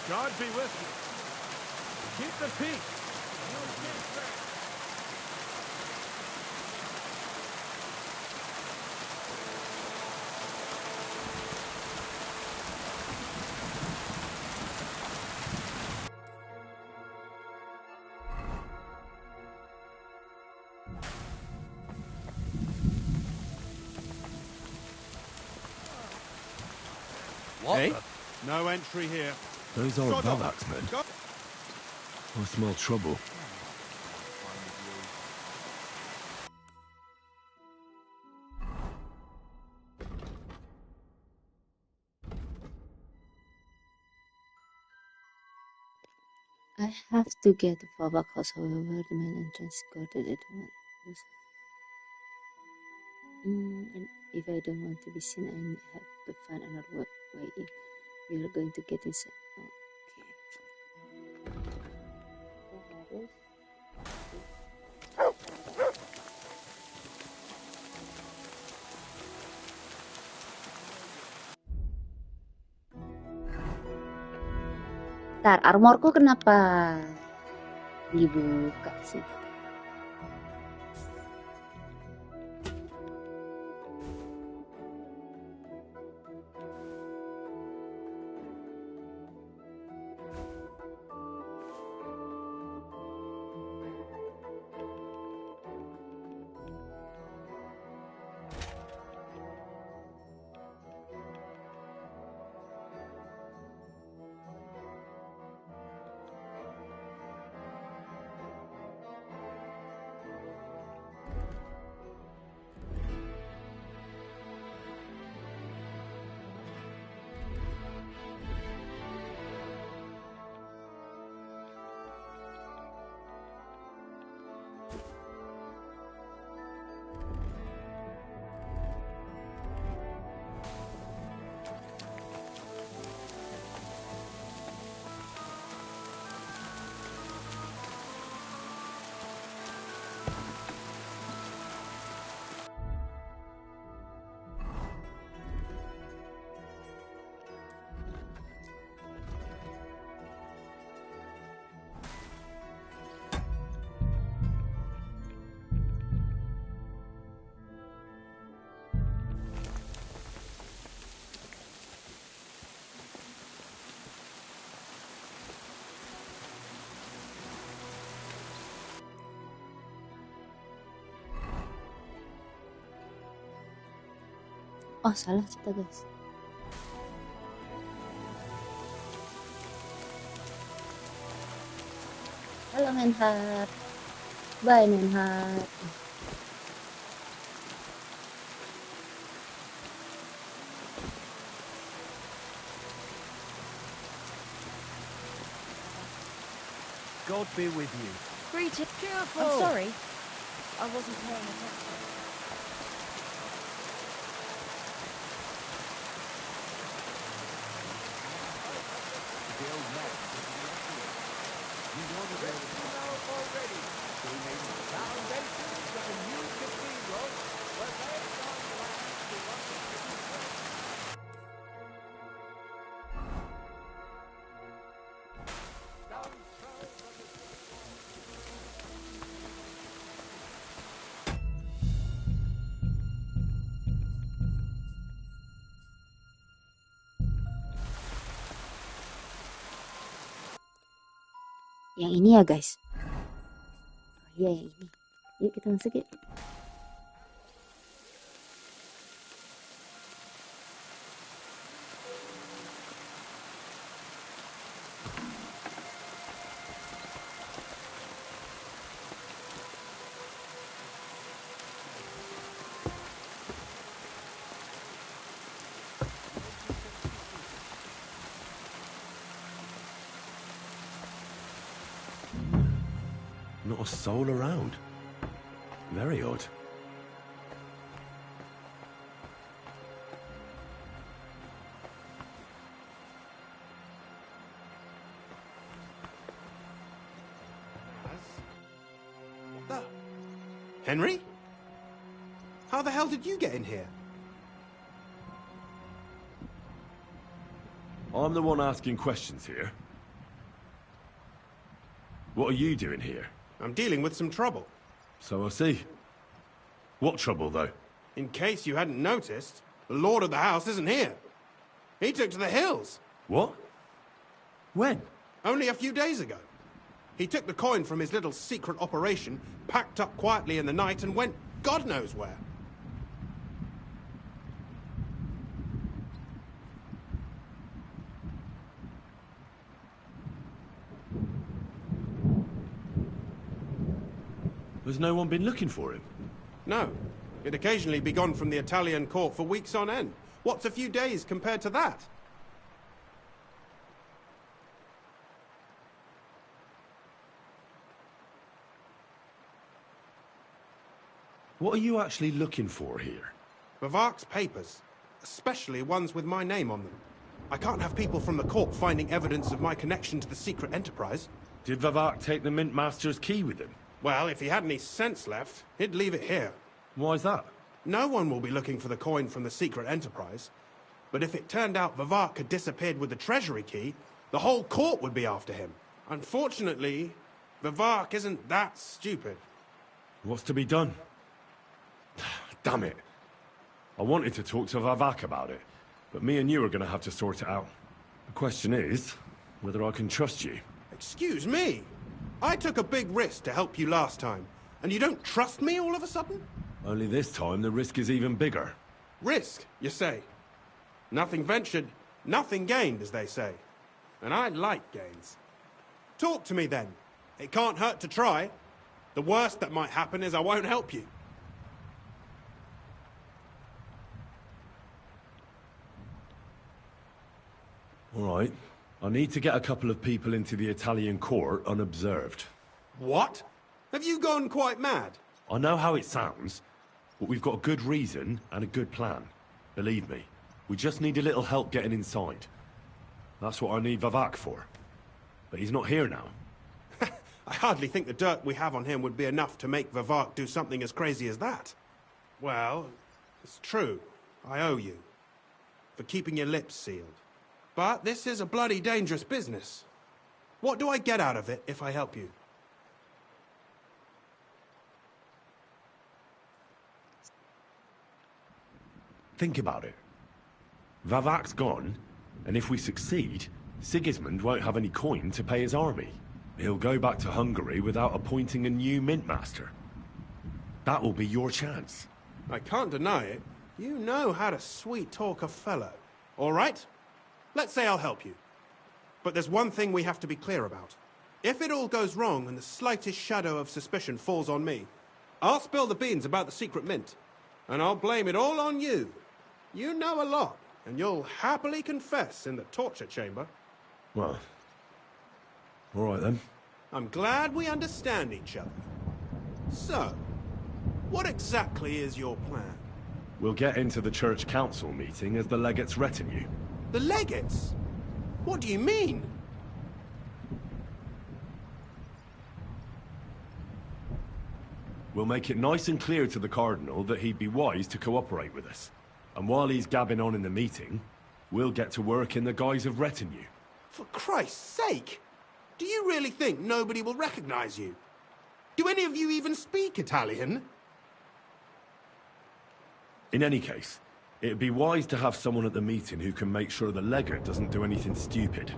God be with you. Keep the peace. What? Hey? No entry here. Those old Godot. Bavax men. I smell trouble. I have to get the Fabak house, however, the main entrance guarded at one. And if I don't want to be seen, I have to find another way in. We are going to get inside. Okay. Ntar, armorku kenapa dibuka sih? Oh, salah kita guys. Halo Menhat. Bye Menhat. God be with you. Greetings. Careful. I'm sorry. I wasn't paying attention. The old man. You know the way already. They made the foundations of a new cathedral were laid on land to once Yang ini ya guys. Oh iya yang ini. Yuk kita masuk yuk. Not a soul around. Very odd. Henry? How the hell did you get in here? I'm the one asking questions here. What are you doing here? I'm dealing with some trouble. So I see. What trouble, though? In case you hadn't noticed, the lord of the house isn't here. He took to the hills. What? When? Only a few days ago. He took the coin from his little secret operation, packed up quietly in the night, and went God knows where. Has no one been looking for him? No. He'd occasionally be gone from the Italian court for weeks on end. What's a few days compared to that? What are you actually looking for here? Vivac's papers, especially ones with my name on them. I can't have people from the court finding evidence of my connection to the secret enterprise. Did Vivac take the Mint Master's key with him? Well, if he had any sense left, he'd leave it here. Why's that? No one will be looking for the coin from the secret enterprise. But if it turned out Vivac had disappeared with the treasury key, the whole court would be after him. Unfortunately, Vivac isn't that stupid. What's to be done? Damn it. I wanted to talk to Vivac about it, but me and you are going to have to sort it out. The question is, whether I can trust you. Excuse me? I took a big risk to help you last time, and you don't trust me all of a sudden? Only this time the risk is even bigger. Risk, you say? Nothing ventured, nothing gained, as they say. And I like gains. Talk to me then. It can't hurt to try. The worst that might happen is I won't help you. All right. I need to get a couple of people into the Italian court unobserved. What? Have you gone quite mad? I know how it sounds, but we've got a good reason and a good plan. Believe me, we just need a little help getting inside. That's what I need Vivac for. But he's not here now. I hardly think the dirt we have on him would be enough to make Vivac do something as crazy as that. Well, it's true. I owe you. For keeping your lips sealed. But this is a bloody dangerous business. What do I get out of it if I help you? Think about it. Vavac's gone, and if we succeed, Sigismund won't have any coin to pay his army. He'll go back to Hungary without appointing a new mint master. That will be your chance. I can't deny it. You know how to sweet-talk a fellow. All right? Let's say I'll help you. But there's one thing we have to be clear about. If it all goes wrong and the slightest shadow of suspicion falls on me, I'll spill the beans about the secret mint. And I'll blame it all on you. You know a lot, and you'll happily confess in the torture chamber. Well, all right then. I'm glad we understand each other. So, what exactly is your plan? We'll get into the church council meeting as the legate's retinue. The legates? What do you mean? We'll make it nice and clear to the Cardinal that he'd be wise to cooperate with us. And while he's gabbing on in the meeting, we'll get to work in the guise of retinue. For Christ's sake! Do you really think nobody will recognize you? Do any of you even speak Italian? In any case, it'd be wise to have someone at the meeting who can make sure the legate doesn't do anything stupid.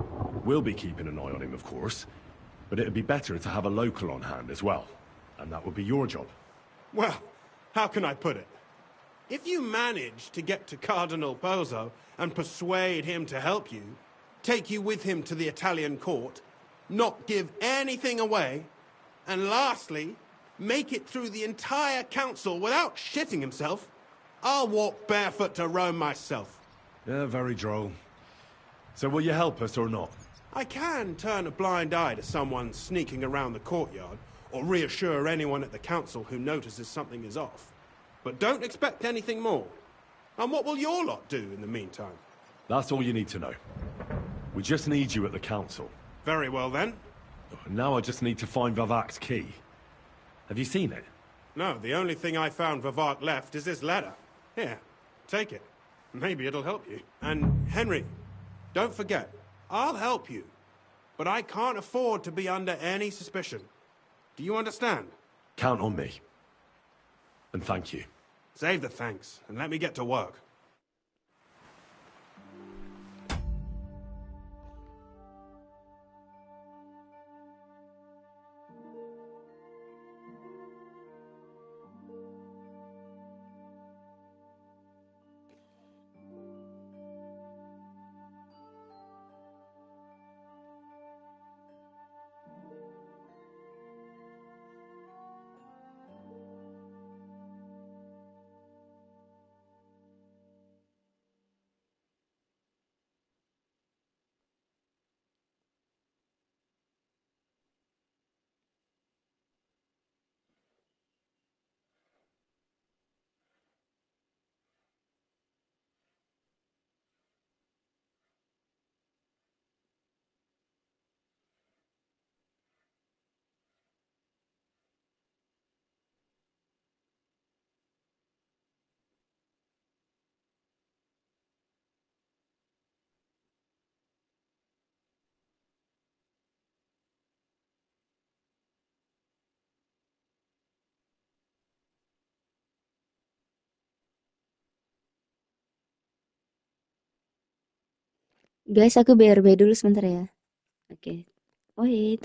We'll be keeping an eye on him, of course, but it'd be better to have a local on hand as well. And that would be your job. Well, how can I put it? If you manage to get to Cardinal Pozzo and persuade him to help you, take you with him to the Italian court, not give anything away, and lastly, make it through the entire council without shitting himself, I'll walk barefoot to Rome myself. Yeah, very droll. So will you help us or not? I can turn a blind eye to someone sneaking around the courtyard, or reassure anyone at the council who notices something is off. But don't expect anything more. And what will your lot do in the meantime? That's all you need to know. We just need you at the council. Very well then. Now I just need to find Vavac's key. Have you seen it? No, the only thing I found Vivac left is this letter. Here, take it. Maybe it'll help you. And Henry, don't forget, I'll help you. but I can't afford to be under any suspicion. Do you understand? Count on me. And thank you. Save the thanks, and let me get to work. Guys, aku BRB dulu sebentar ya. Oke. Wait.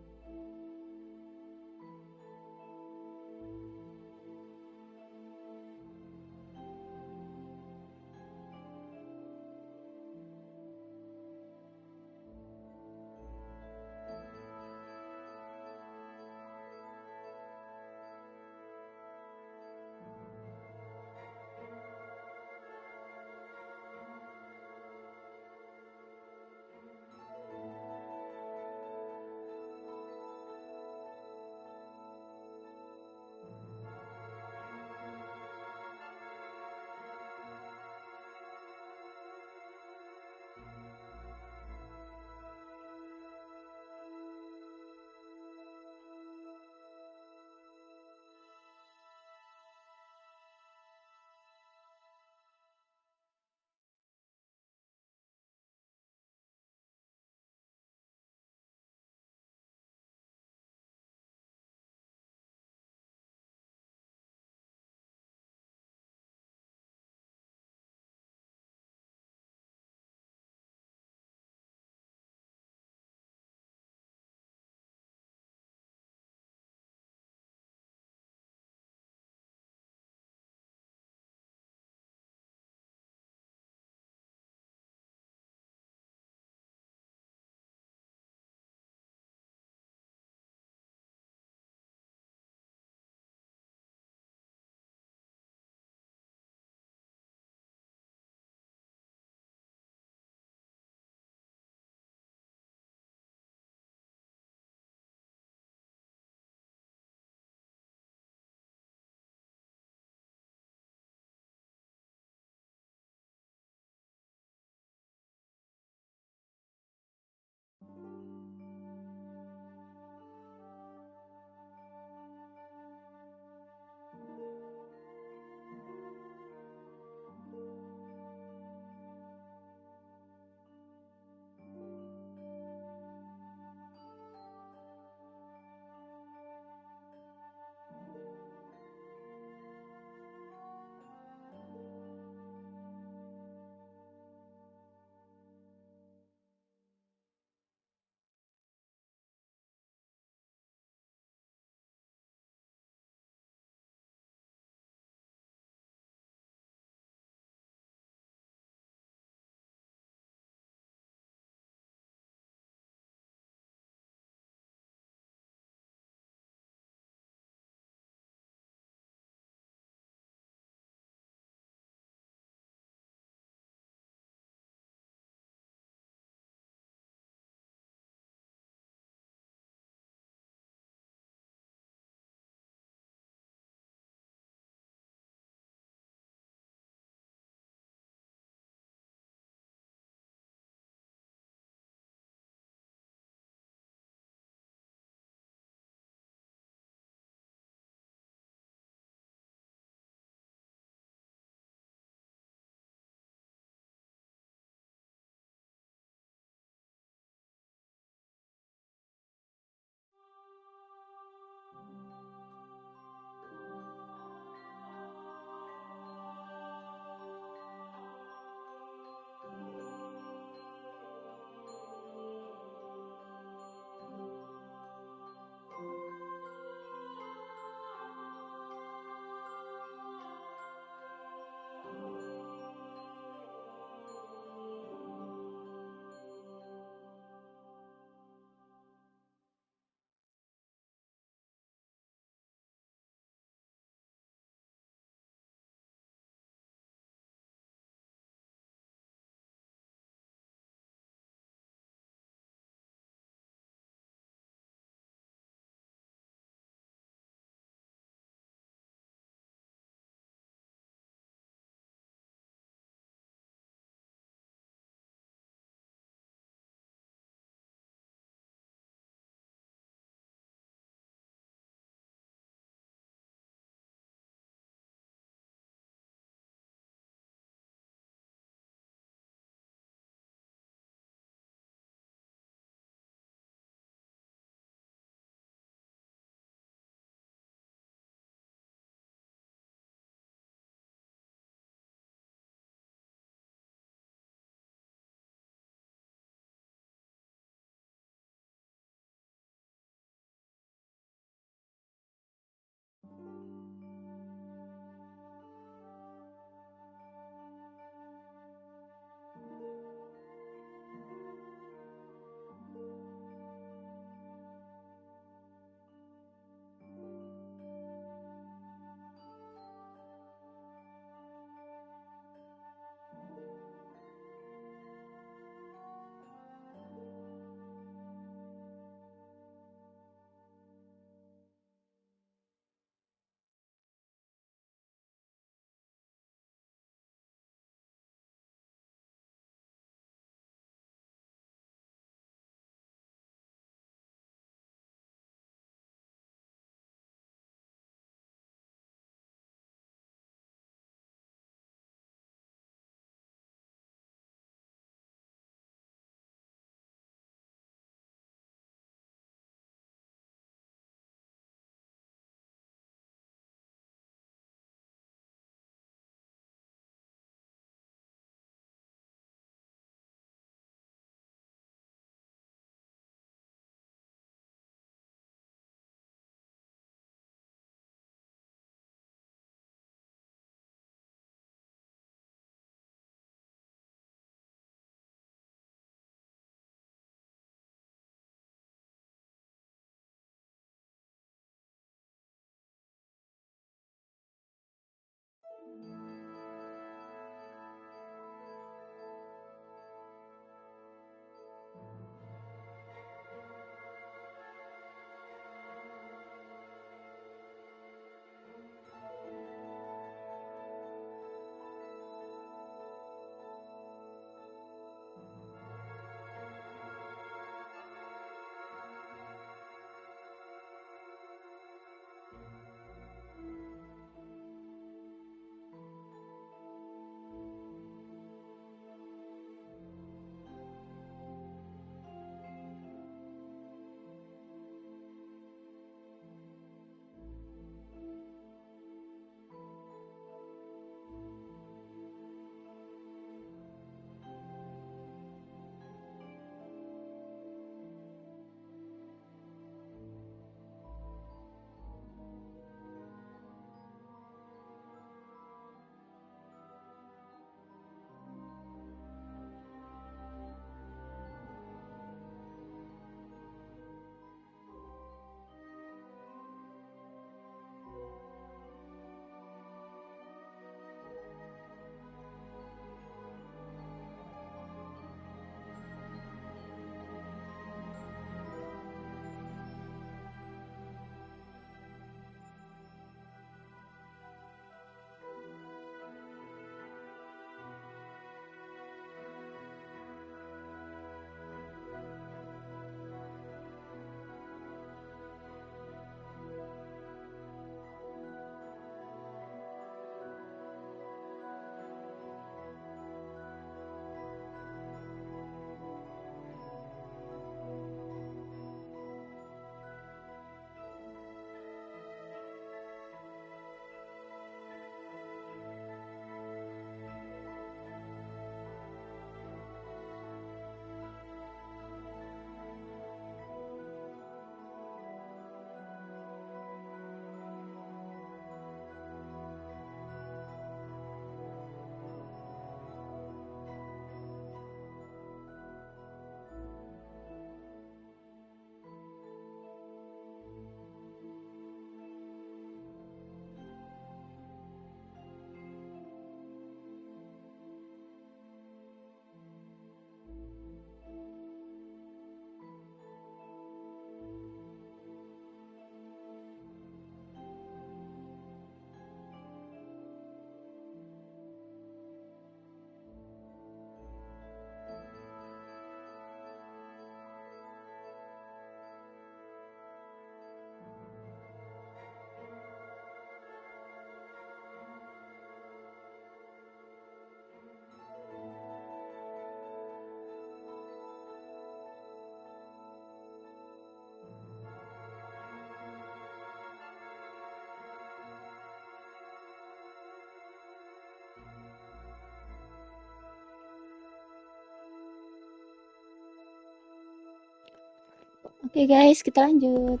Oke guys, kita lanjut.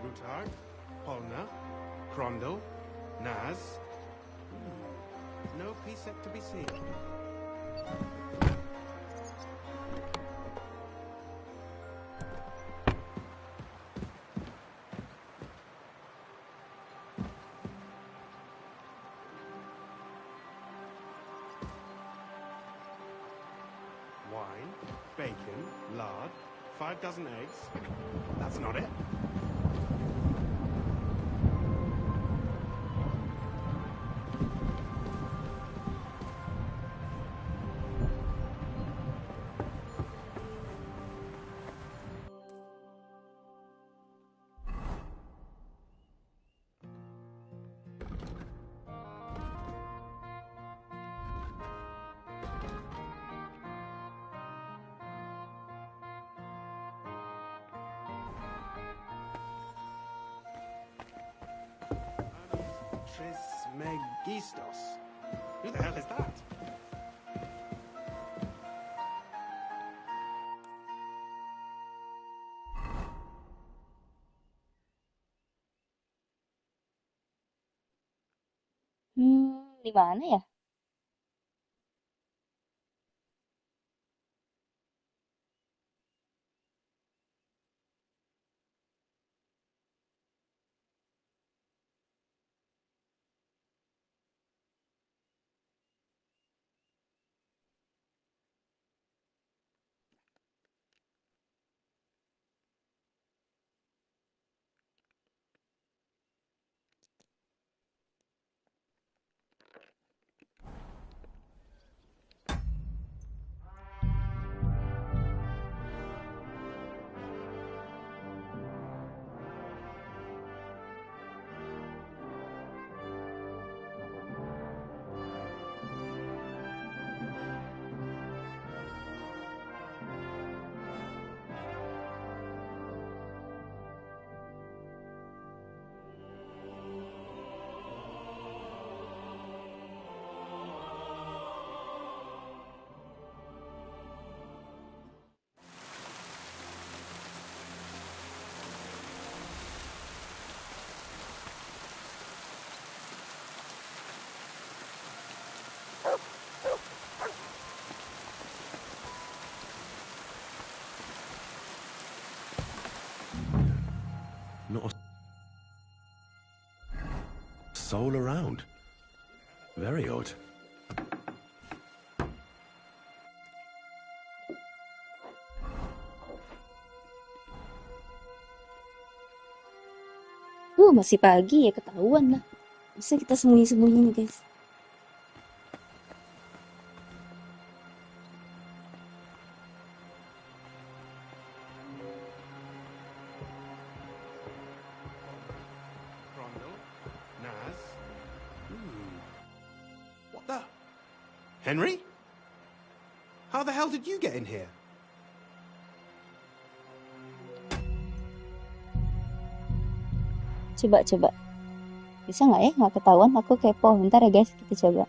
Rutard, Polna, Crondel, Naz. No Pisek to be seen. Wine, bacon, lard, 5 dozen eggs. That's not it. Trismegistos. Who the hell is that? Di mana ya? Not a soul around. Very odd. Masih pagi ya, ketahuan lah. Bisa kita sembunyi-sembunyi nih guys. Crondel, Naz. What the? Henry? How the hell did you get in here? Coba. Bisa nggak ya? Nggak ketahuan, aku kepo. Bentar ya guys, kita coba.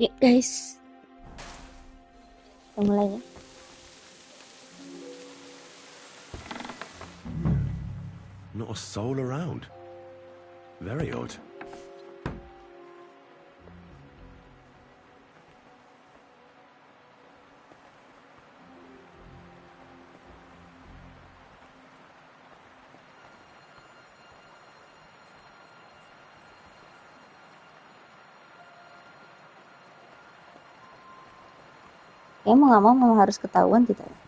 Ya guys, kita mulai ya. Not a soul around. Very odd. Kayak mau nggak mau memang harus ketahuan tidak ya?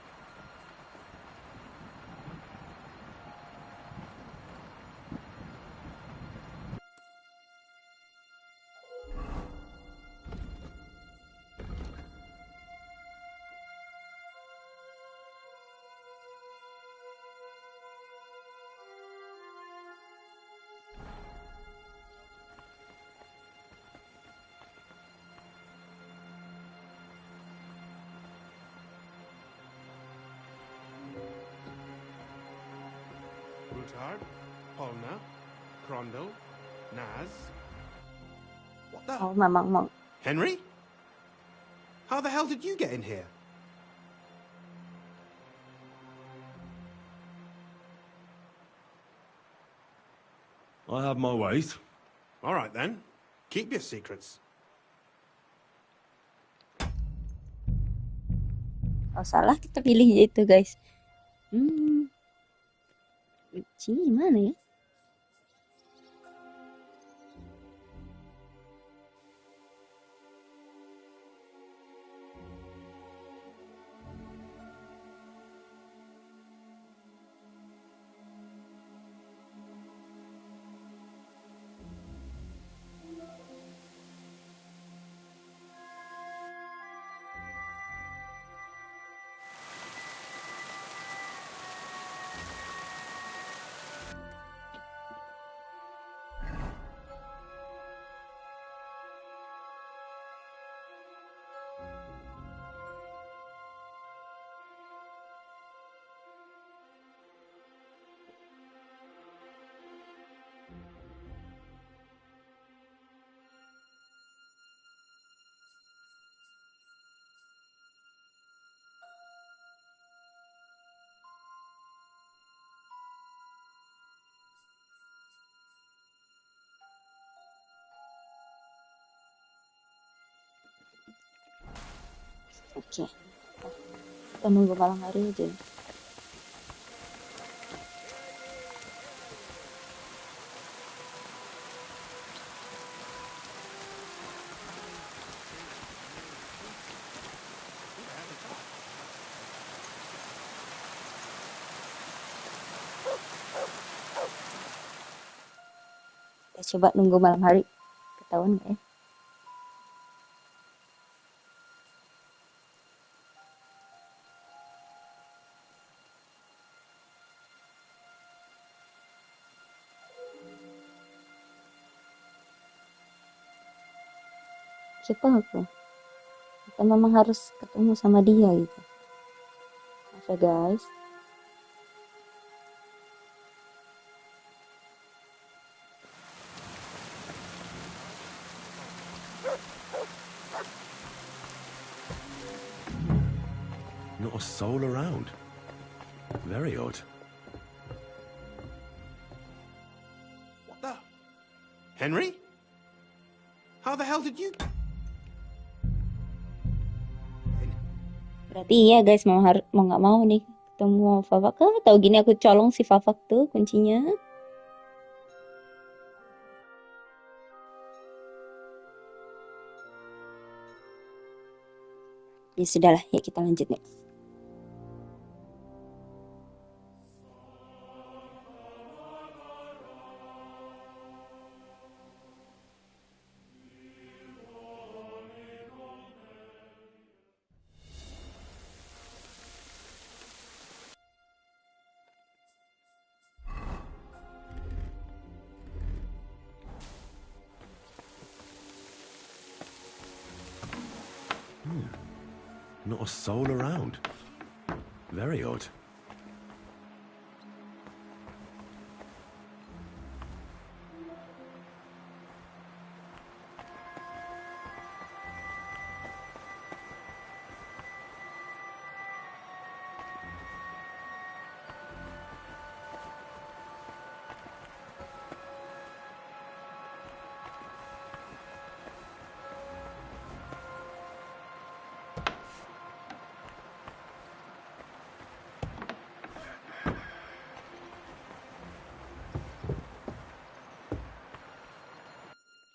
Rutard, Polna, Crondel, Naz. What the? Oh, memang mau. Henry? How the hell did you get in here? I have my ways. All right then. Keep your secrets. Oh, salah kita pilih itu, guys. Sini mana ya? Oke. Kita nunggu malam hari aja. Kita coba nunggu malam hari. Ketahuan nggak ya? Siapa aku? Kita memang harus ketemu sama dia gitu. Masa guys? Not a soul around. Very odd. What the? Henry? How the hell did you... Berarti iya guys, mau nggak mau nih ketemu Fafak. Tahu gini aku colong si Fafak tuh kuncinya. Ya sudahlah, ya kita lanjut nih. Not a soul around. Very odd.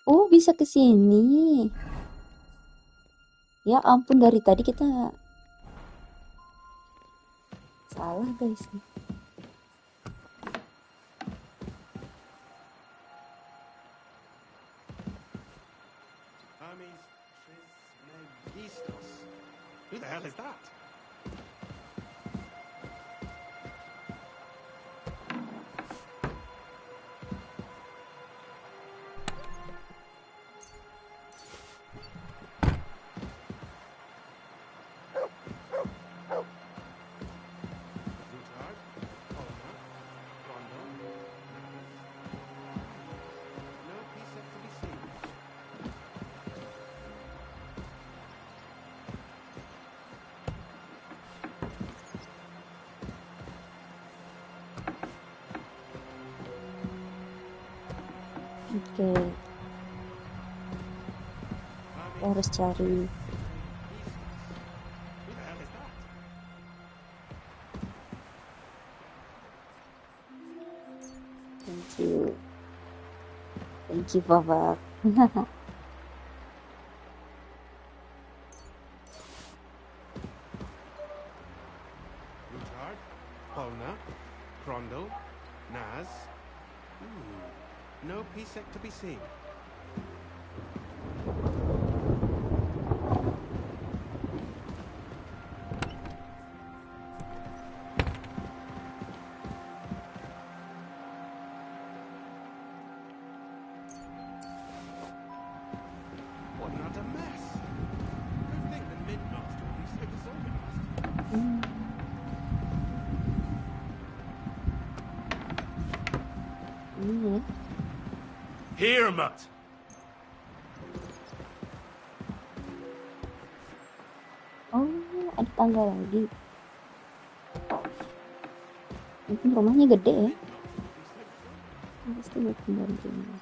Oh, bisa ke sini. Ya ampun, dari tadi kita Salah guys. Hermes Trismegistos. Who the hell is that? Oke. Kita harus cari. Thank you, Papa. Luchard, Polna, Crondel, Naz. No Pisek to be seen. What not a mess! Who'd think the Midmaster would be so disorganized? Here, Mutt. Oh, ada tangga lagi. Mungkin rumahnya gede ya. Pasti buat pembantunya.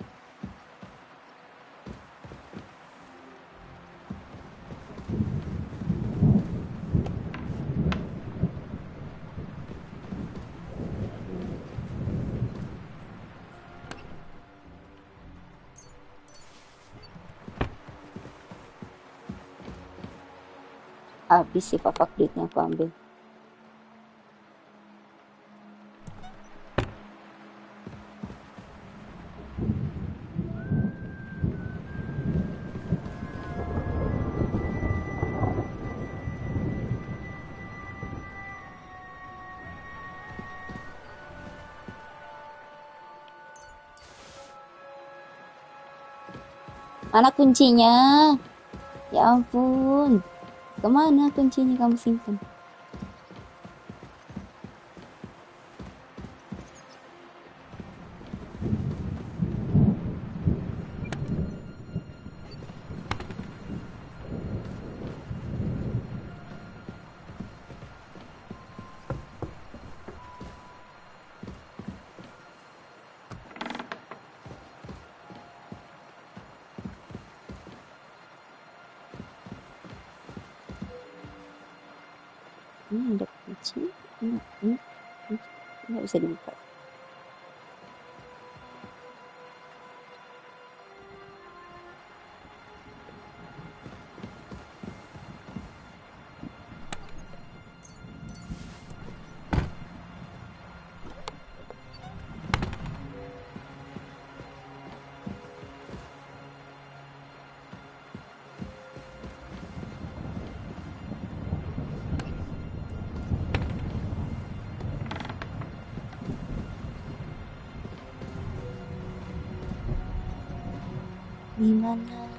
Habis sih Papa duitnya aku ambil. Mana kuncinya? Ya ampun. Kemana kuncinya kamu simpan? Ini ada kunci. Ini nggak bisa dibuka. Di mana?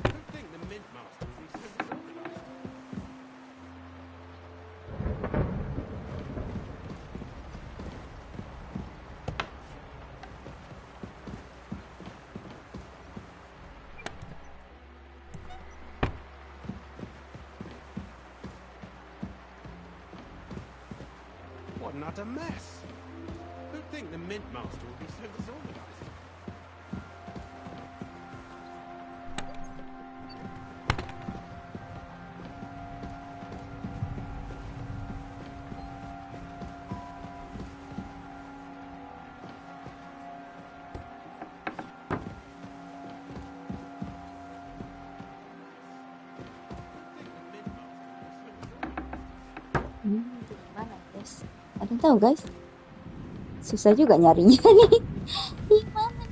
Who'd think the Midmaster would be so disorganized? What not a mess! Who'd think the Midmaster would be so disorganized? Ada yang tahu guys? Susah juga nyarinya nih. Gimana?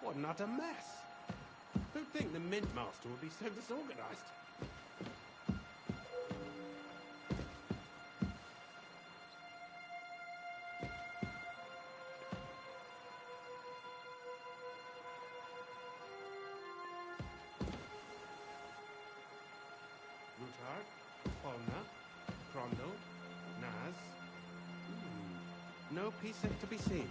What an utter mess. Who'd think the Mint Master would be so disorganized? Ruthard, Polna, Crondall, Naz. No peace to be seen.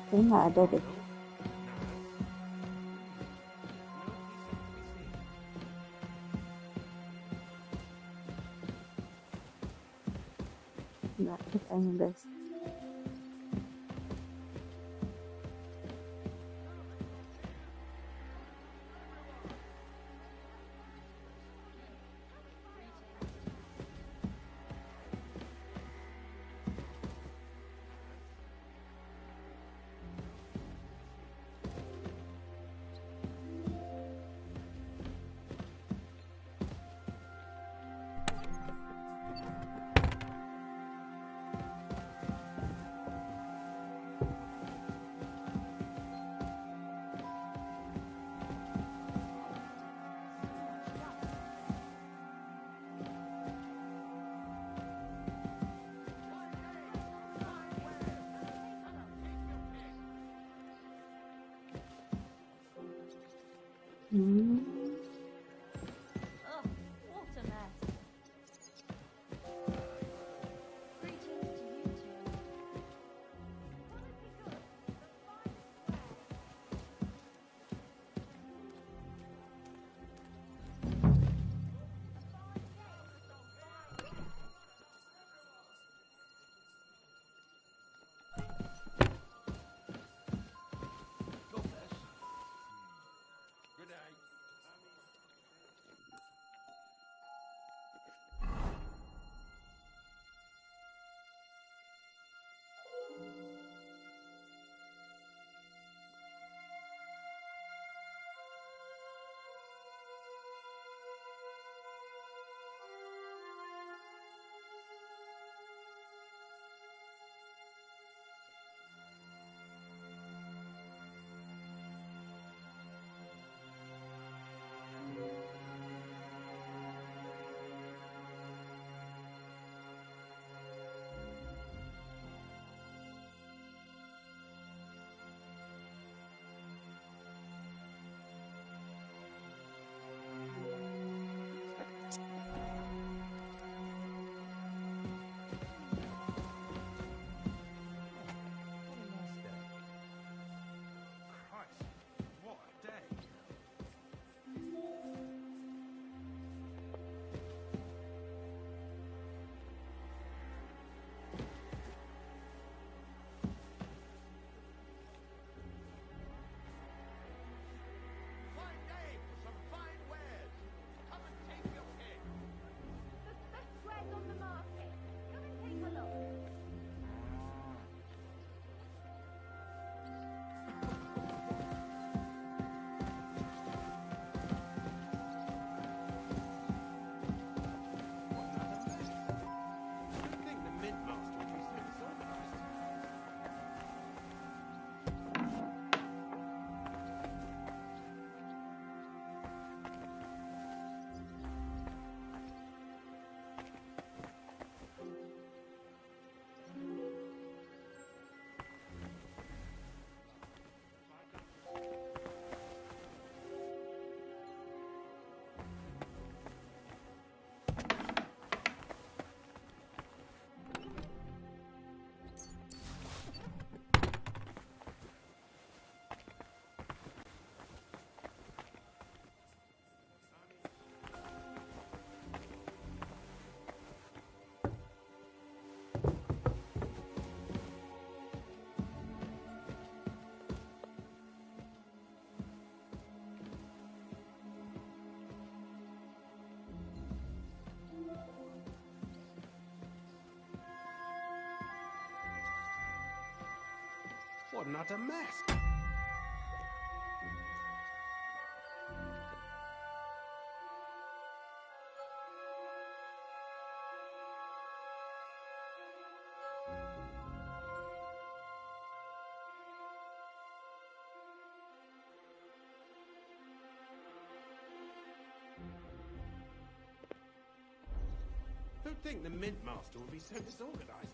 Kayaknya nggak ada deh. Nggak ada kayaknya guys. What an utter mess. Who'd think the Mint Master would be so disorganized?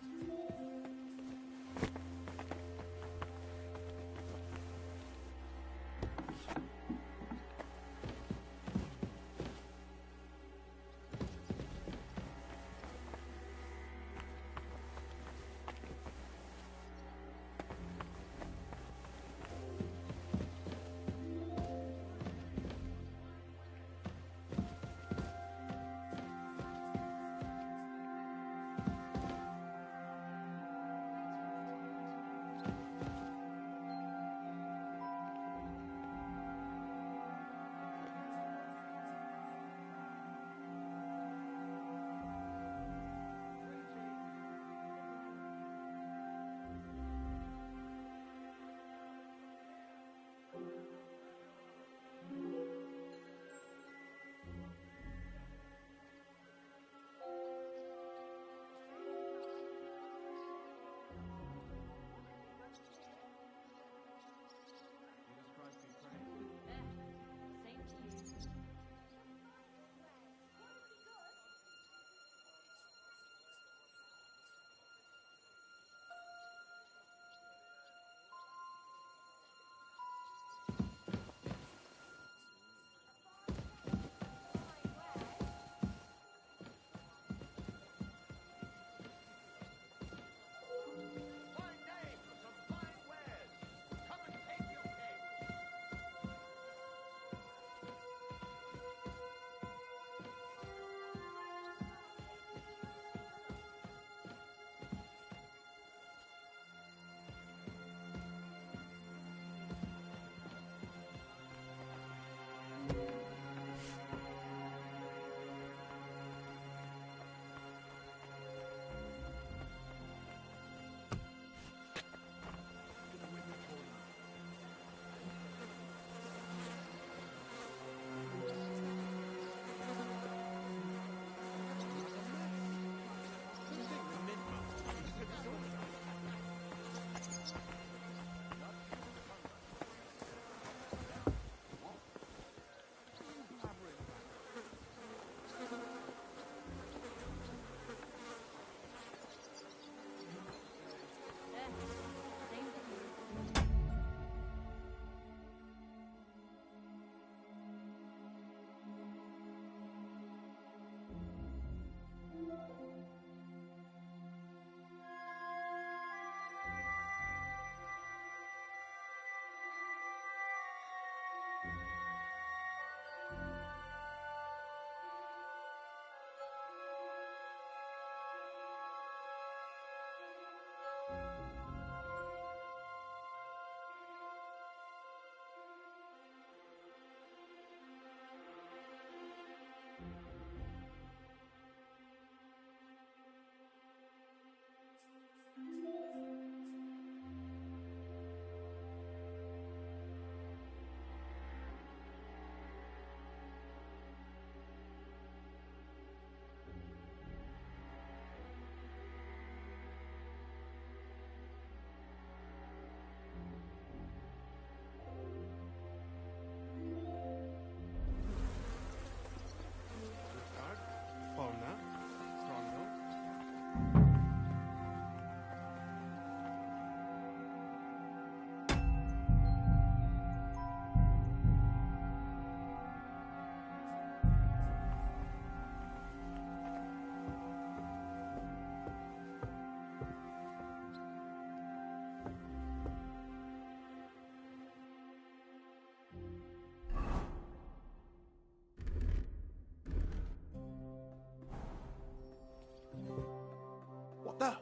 What the?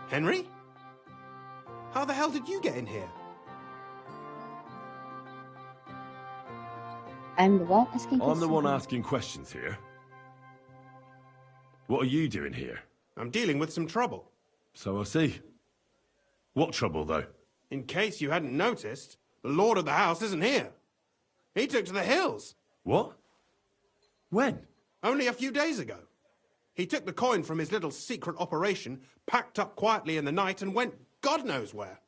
Henry? How the hell did you get in here? I'm the one asking questions. I'm the one asking questions here. What are you doing here? I'm dealing with some trouble. So I see. What trouble, though? In case you hadn't noticed, the lord of the house isn't here. He took to the hills. What? When? Only a few days ago. He took the coin from his little secret operation, packed up quietly in the night, and went God knows where.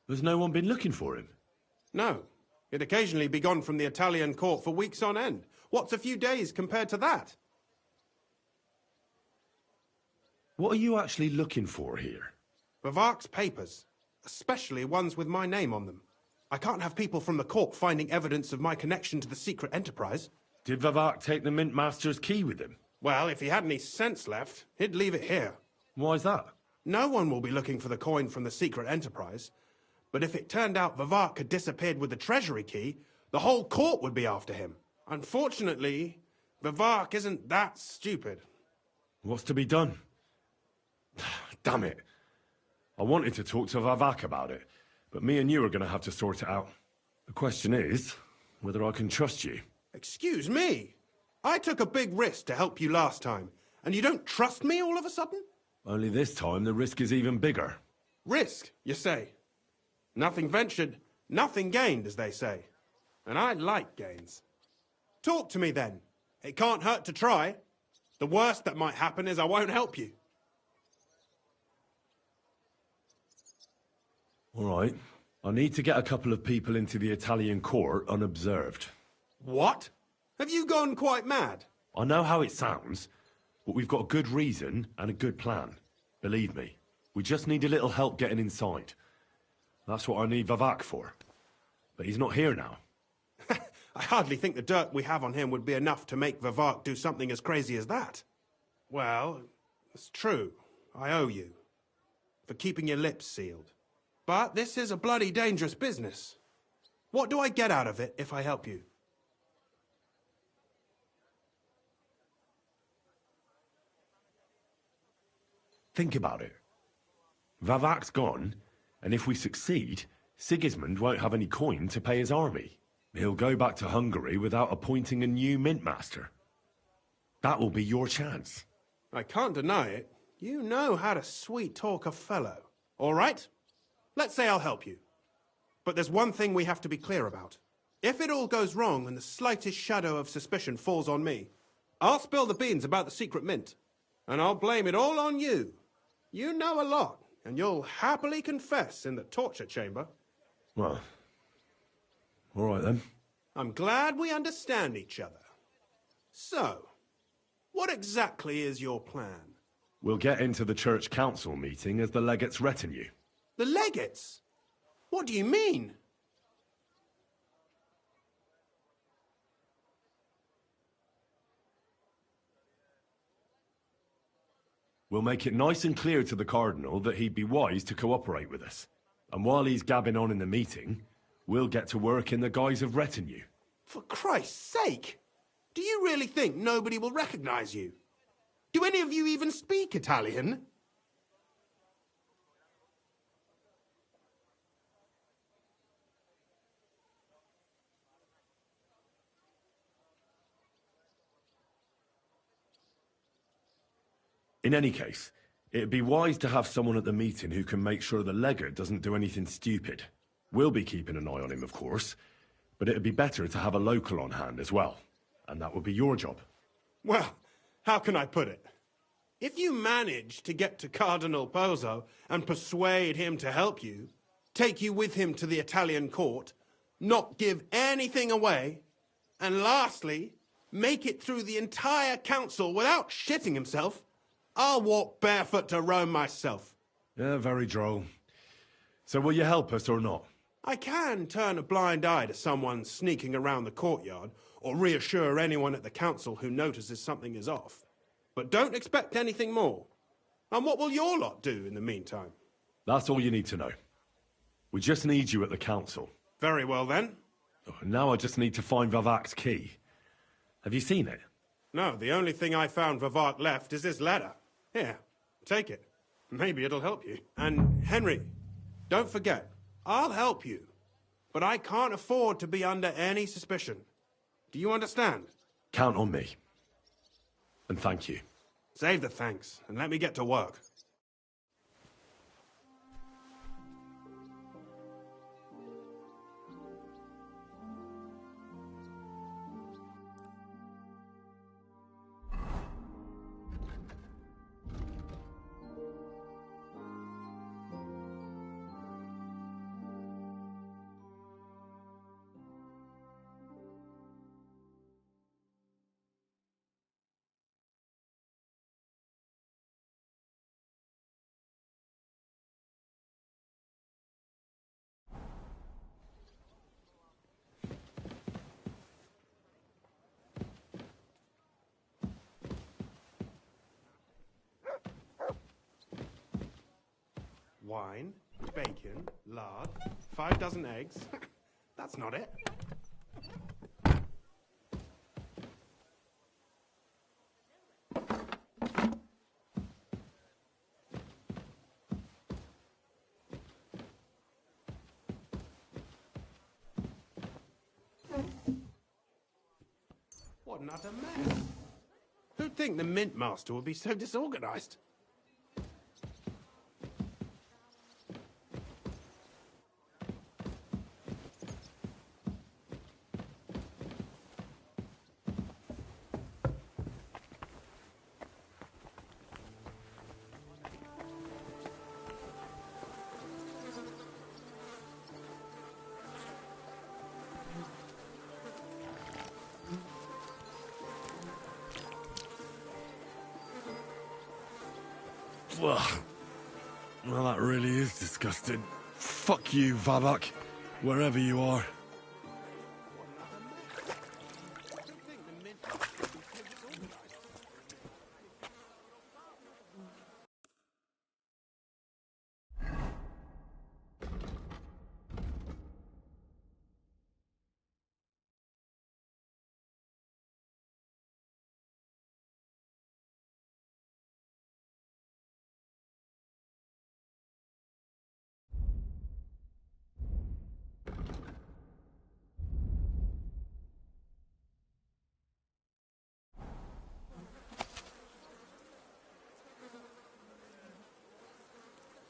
Has no one been looking for him? No. He'd occasionally be gone from the Italian court for weeks on end. What's a few days compared to that? What are you actually looking for here? Vavak's papers, especially ones with my name on them. I can't have people from the court finding evidence of my connection to the secret enterprise. Did Vavak take the Mint Master's key with him? Well, if he had any sense left, he'd leave it here. Why's that? No one will be looking for the coin from the secret enterprise. But if it turned out Vavak had disappeared with the treasury key, the whole court would be after him. Unfortunately, Vavak isn't that stupid. What's to be done? Damn it. I wanted to talk to Vavak about it, but me and you are going to have to sort it out. The question is, whether I can trust you. Excuse me? I took a big risk to help you last time, and you don't trust me all of a sudden? Only this time the risk is even bigger. Risk, you say? Nothing ventured, nothing gained, as they say. And I like gains. Talk to me then. It can't hurt to try. The worst that might happen is I won't help you. All right. I need to get a couple of people into the Italian court unobserved. What? Have you gone quite mad? I know how it sounds, but we've got a good reason and a good plan. Believe me, we just need a little help getting inside. That's what I need Vavak for. But he's not here now. I hardly think the dirt we have on him would be enough to make Vavak do something as crazy as that. Well, it's true. I owe you. For keeping your lips sealed. But this is a bloody dangerous business. What do I get out of it if I help you? Think about it. Vavak's gone, and if we succeed, Sigismund won't have any coin to pay his army. He'll go back to Hungary without appointing a new mint master. That will be your chance. I can't deny it. You know how to sweet-talk a fellow. All right? Let's say I'll help you. But there's one thing we have to be clear about. If it all goes wrong and the slightest shadow of suspicion falls on me, I'll spill the beans about the secret mint. And I'll blame it all on you. You know a lot, and you'll happily confess in the torture chamber. Well, all right then. I'm glad we understand each other. So, what exactly is your plan? We'll get into the church council meeting as the legate's retinue. The legates? What do you mean? We'll make it nice and clear to the Cardinal that he'd be wise to cooperate with us. And while he's gabbing on in the meeting, we'll get to work in the guise of retinue. For Christ's sake! Do you really think nobody will recognize you? Do any of you even speak Italian? In any case, it'd be wise to have someone at the meeting who can make sure the legate doesn't do anything stupid. We'll be keeping an eye on him, of course, but it'd be better to have a local on hand as well. And that would be your job. Well, how can I put it? If you manage to get to Cardinal Pozzo and persuade him to help you, take you with him to the Italian court, not give anything away, and lastly, make it through the entire council without shitting himself, I'll walk barefoot to Rome myself. Yeah, very droll. So will you help us or not? I can turn a blind eye to someone sneaking around the courtyard, or reassure anyone at the council who notices something is off. But don't expect anything more. And what will your lot do in the meantime? That's all you need to know. We just need you at the council. Very well then. Now I just need to find Vavak's key. Have you seen it? No, the only thing I found Vavak left is this letter. Here, take it. Maybe it'll help you. And Henry, don't forget, I'll help you. But I can't afford to be under any suspicion. Do you understand? Count on me. And thank you. Save the thanks, and let me get to work. Wine, bacon, lard, 5 dozen eggs. That's not it. What an utter mess. Who'd think the mint master would be so disorganized? Ugh. Well, that really is disgusting. Fuck you, Vavak. Wherever you are.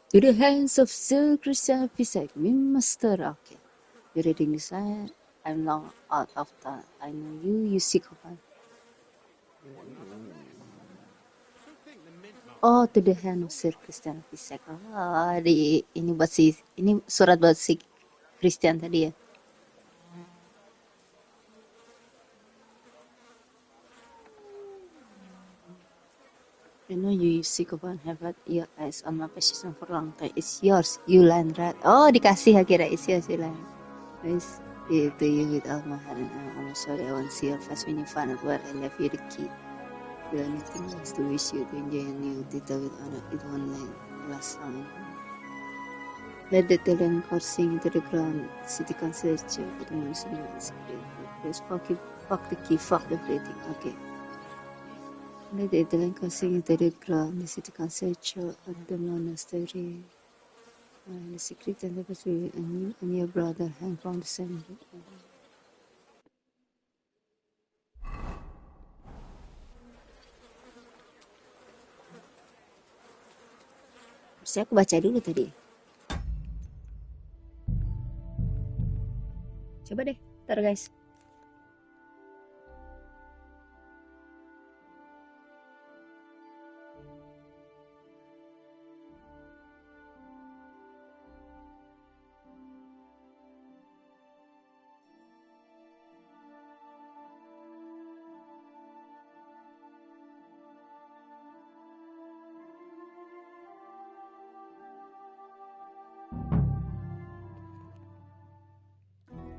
To the hands of Sir Christian Pisek, Master. Okay. You're reading this. I'm long out of time. I know you sycophant. Oh, to the hand of Sir Christian Pisek. Ah, ini buat ini surat buat si Christian tadi ya. I know you sycophant have had your eyes on my position for a long time. It's yours, you land rat. Oh, dikasih akhirnya. It's yours, you land. Nice to you with all my heart, and I'm almost sorry I won't see your face when you find out where I left you the key. The only thing is to wish you to enjoy a new detail with honor. It won't last long. Let the talent core sing into the ground. City council chair for the monsoon is great. Just fuck the key, fuck everything. Okay. Let the talent core sing into the ground. The city council chair of the monastery. The secret and the between you and your brother hang from the same. Saya aku baca dulu tadi. Coba deh, ntar guys.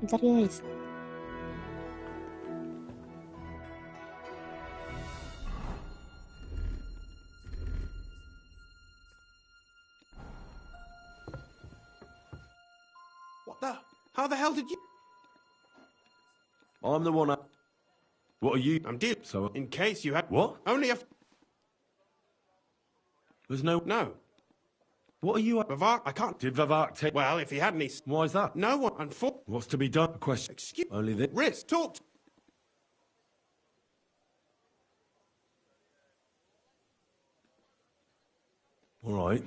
Ntar guys. How the hell did you... I'm the one... What are you... I'm deal. So... In case you had... What? Only a... There's no... No. What are you... Vavak, I can't... Did Vavak take... Well, if he had any... Why is that? No one... What's to be done? A question. Excuse... Only this... Riz, talk to... All right.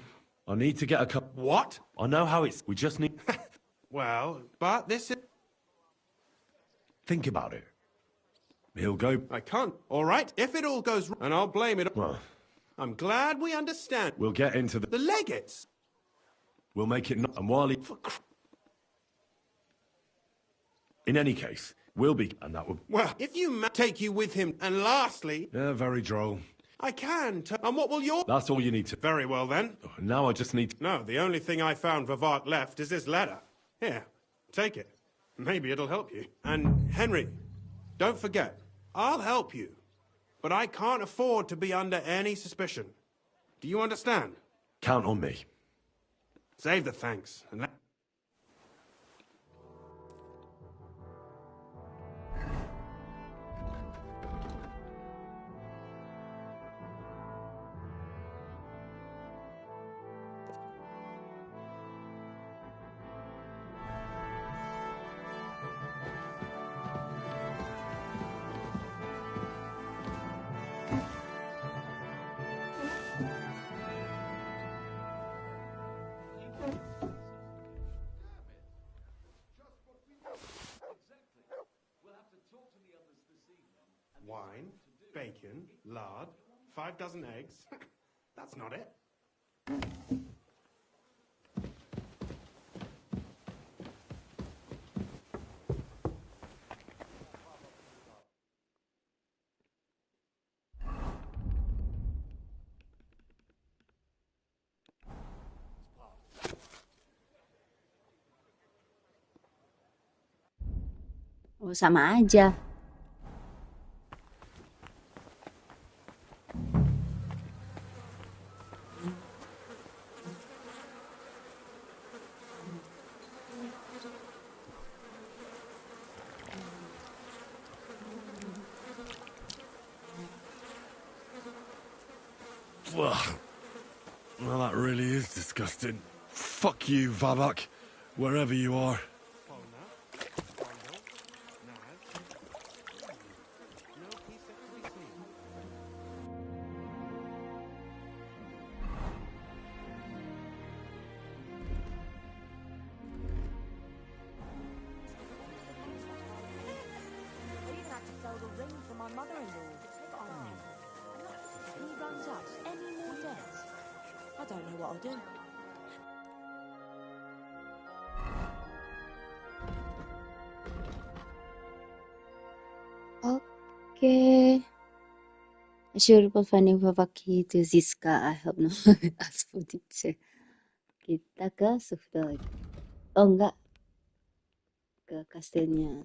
I need to get a cup. What? I know how it's. We just need. Well, but this is... Think about it. He'll go. I can't. All right, if it all goes wrong, and I'll blame it... Well, I'm glad we understand. we'll get into The legates! We'll make it not. And while he. In any case, we'll be. And that would. Well, if you take you with him, and lastly... Yeah, very droll. I can. And what will your... That's all you need to. Very well, then. Now I just need to. No, the only thing I found Vivart left is this letter. Here, take it. Maybe it'll help you. And, Henry, don't forget, I'll help you. But I can't afford to be under any suspicion. Do you understand? Count on me. Save the thanks. And wine, bacon, lard, 5 dozen eggs. That's not it. Oh, sama aja. Well, that really is disgusting. Fuck you, Vavak, wherever you are. I even had to sell the ring for my mother-in-law. If he runs up any more debts, I don't know what I'll do. Okay. I should be finding Vavaki to Ziska. I hope not. As for tips. Kita ke Sufda lagi. Oh, enggak. Ke kastilnya.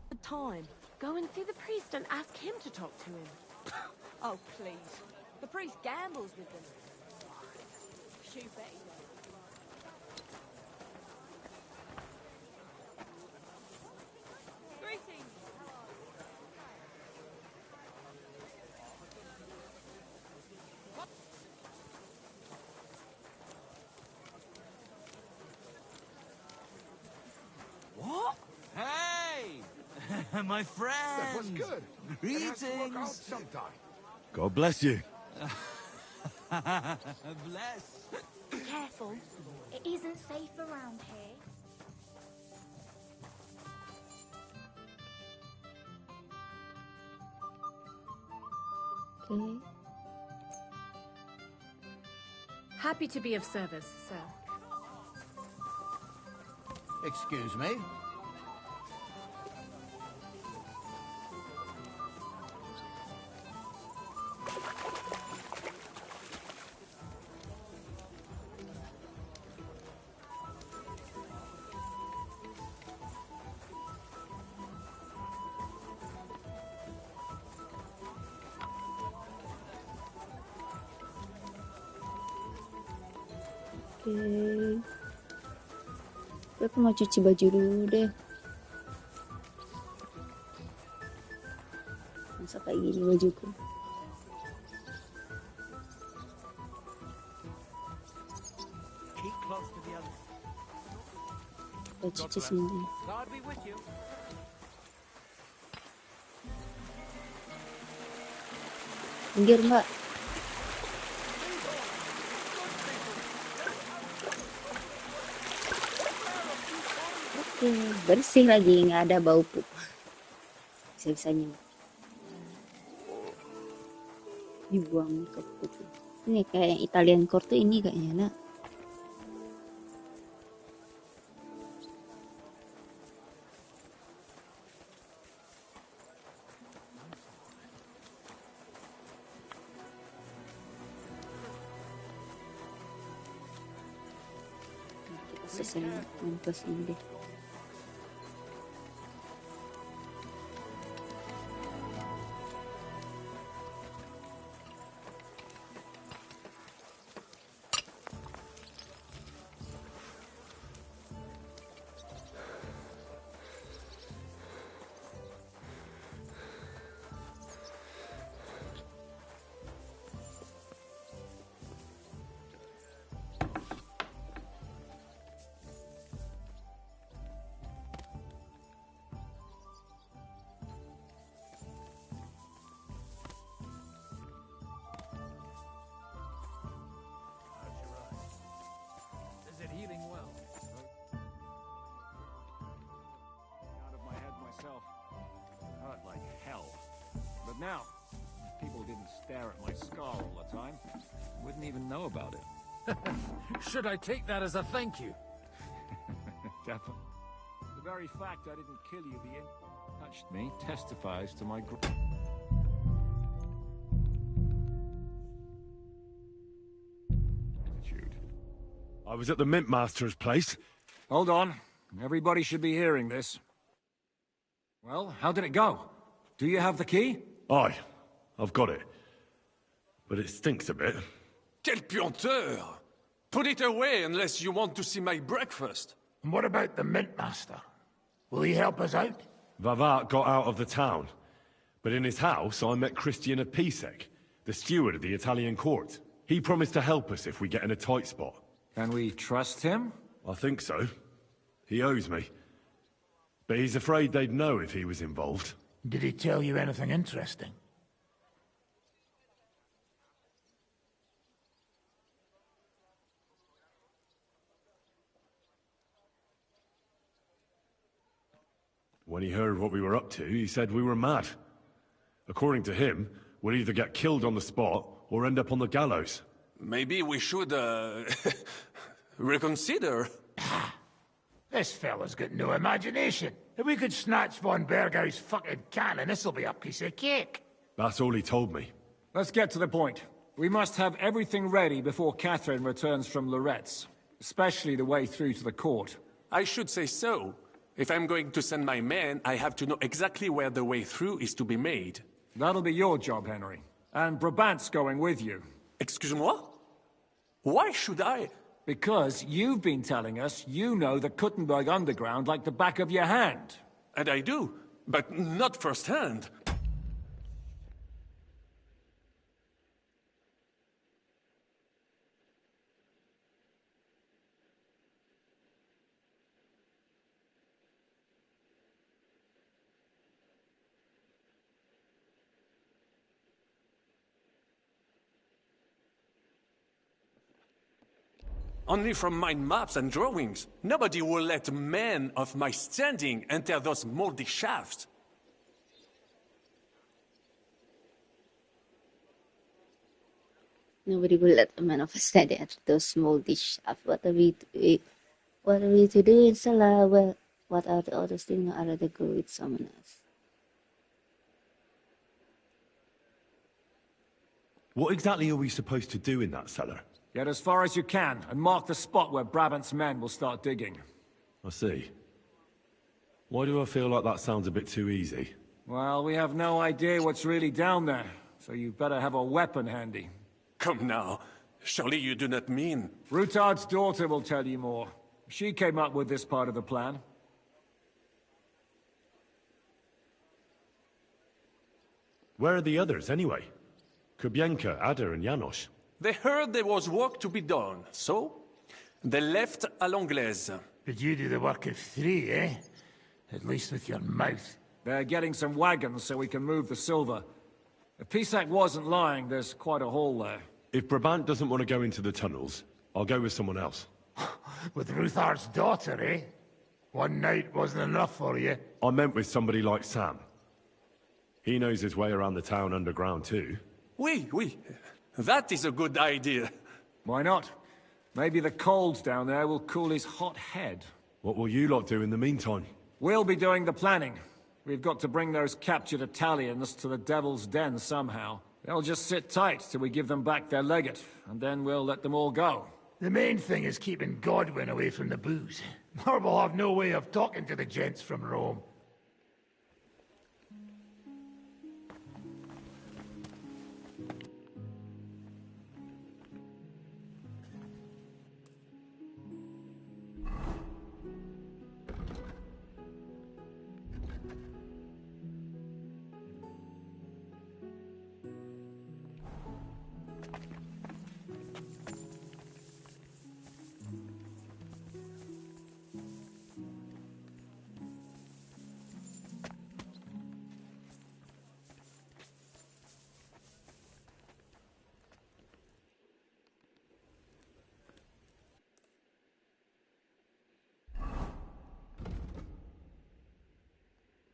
The time. Go and see the priest and ask him to talk to him. Oh, please. The priest gambles with them. Shoot me. Greetings. What? Hey! My friend! That was good. It has to work out Greetings! sometime. God bless you. Bless. Careful. It isn't safe around here. Okay. Happy to be of service, sir. Excuse me? Okay. Aku mau cuci baju dulu deh. Masa kayak gini bajuku. Keep close to the others. Kita cuci semua. God be with you. Pinggir, Mbak. Oke, bersih lagi, nggak ada bau pup. Bisa-bisanya dibuang ke pup. Ini kayak yang Italian Court tuh ini kayaknya, nak. Kita selesai main quest ini deh. Is it healing well? Out of my head myself. Hurt like hell. But now, if people didn't stare at my scar all the time, I wouldn't even know about it. Should I take that as a thank you? Definitely. The very fact I didn't kill you, touched me, testifies to my gratitude. I was at the Mint Master's place. Hold on. Everybody should be hearing this. Well, how did it go? Do you have the key? Aye, I've got it. But it stinks a bit. Quelle puanteur! Put it away unless you want to see my breakfast. And what about the Mint Master? Will he help us out? Vavat got out of the town. But in his house, I met Christian of Pisek, the steward of the Italian court. He promised to help us if we get in a tight spot. Can we trust him? I think so. He owes me. But he's afraid they'd know if he was involved. Did he tell you anything interesting? When he heard what we were up to, he said we were mad. According to him, we'd either get killed on the spot or end up on the gallows. Maybe we should, reconsider. This fella's got no imagination. If we could snatch von Bergau's fucking cannon, this'll be a piece of cake. That's all he told me. Let's get to the point. We must have everything ready before Catherine returns from Loretz, especially the way through to the court. I should say so. If I'm going to send my men, I have to know exactly where the way through is to be made. That'll be your job, Henry. And Brabant's going with you. Excuse-moi? Why should I? Because you've been telling us you know the Kuttenberg underground like the back of your hand. And I do, but not firsthand. Only from my maps and drawings. Nobody will let men of my standing enter those moldy shafts. Nobody will let a man of a steady at those moldy shafts. What are we to do in Salah? Well, what are the others doing? I'd rather go with someone else. What exactly are we supposed to do in that cellar? Get as far as you can, and mark the spot where Brabant's men will start digging. I see. Why do I feel like that sounds a bit too easy? Well, we have no idea what's really down there, so you better have a weapon handy. Come now. Surely you do not mean... Rutard's daughter will tell you more. She came up with this part of the plan. Where are the others, anyway? Kubienka, Ada, and Janos. They heard there was work to be done, so they left à l'anglaise. But you do the work of 3, eh? At least with your mouth. They're getting some wagons so we can move the silver. If Pisak wasn't lying, there's quite a hole there. If Brabant doesn't want to go into the tunnels, I'll go with someone else. With Ruthar's daughter, eh? One night wasn't enough for you. I meant with somebody like Sam. He knows his way around the town underground too. Oui. That is a good idea. Why not? Maybe the cold down there will cool his hot head. What will you lot do in the meantime? We'll be doing the planning. We've got to bring those captured Italians to the Devil's Den somehow. They'll just sit tight till we give them back their legate, and then we'll let them all go. The main thing is keeping Godwin away from the booze. Or we'll have no way of talking to the gents from Rome.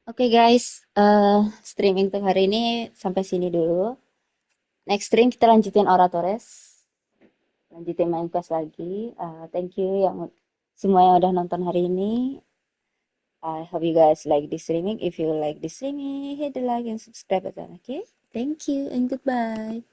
Oke guys, streaming untuk hari ini sampai sini dulu. Next stream kita lanjutin Oratores, lanjutin main quest lagi. Thank you yang semua yang udah nonton hari ini. I hope you guys like this streaming. If you like this streaming, hit the like and subscribe button. Okay, thank you and goodbye.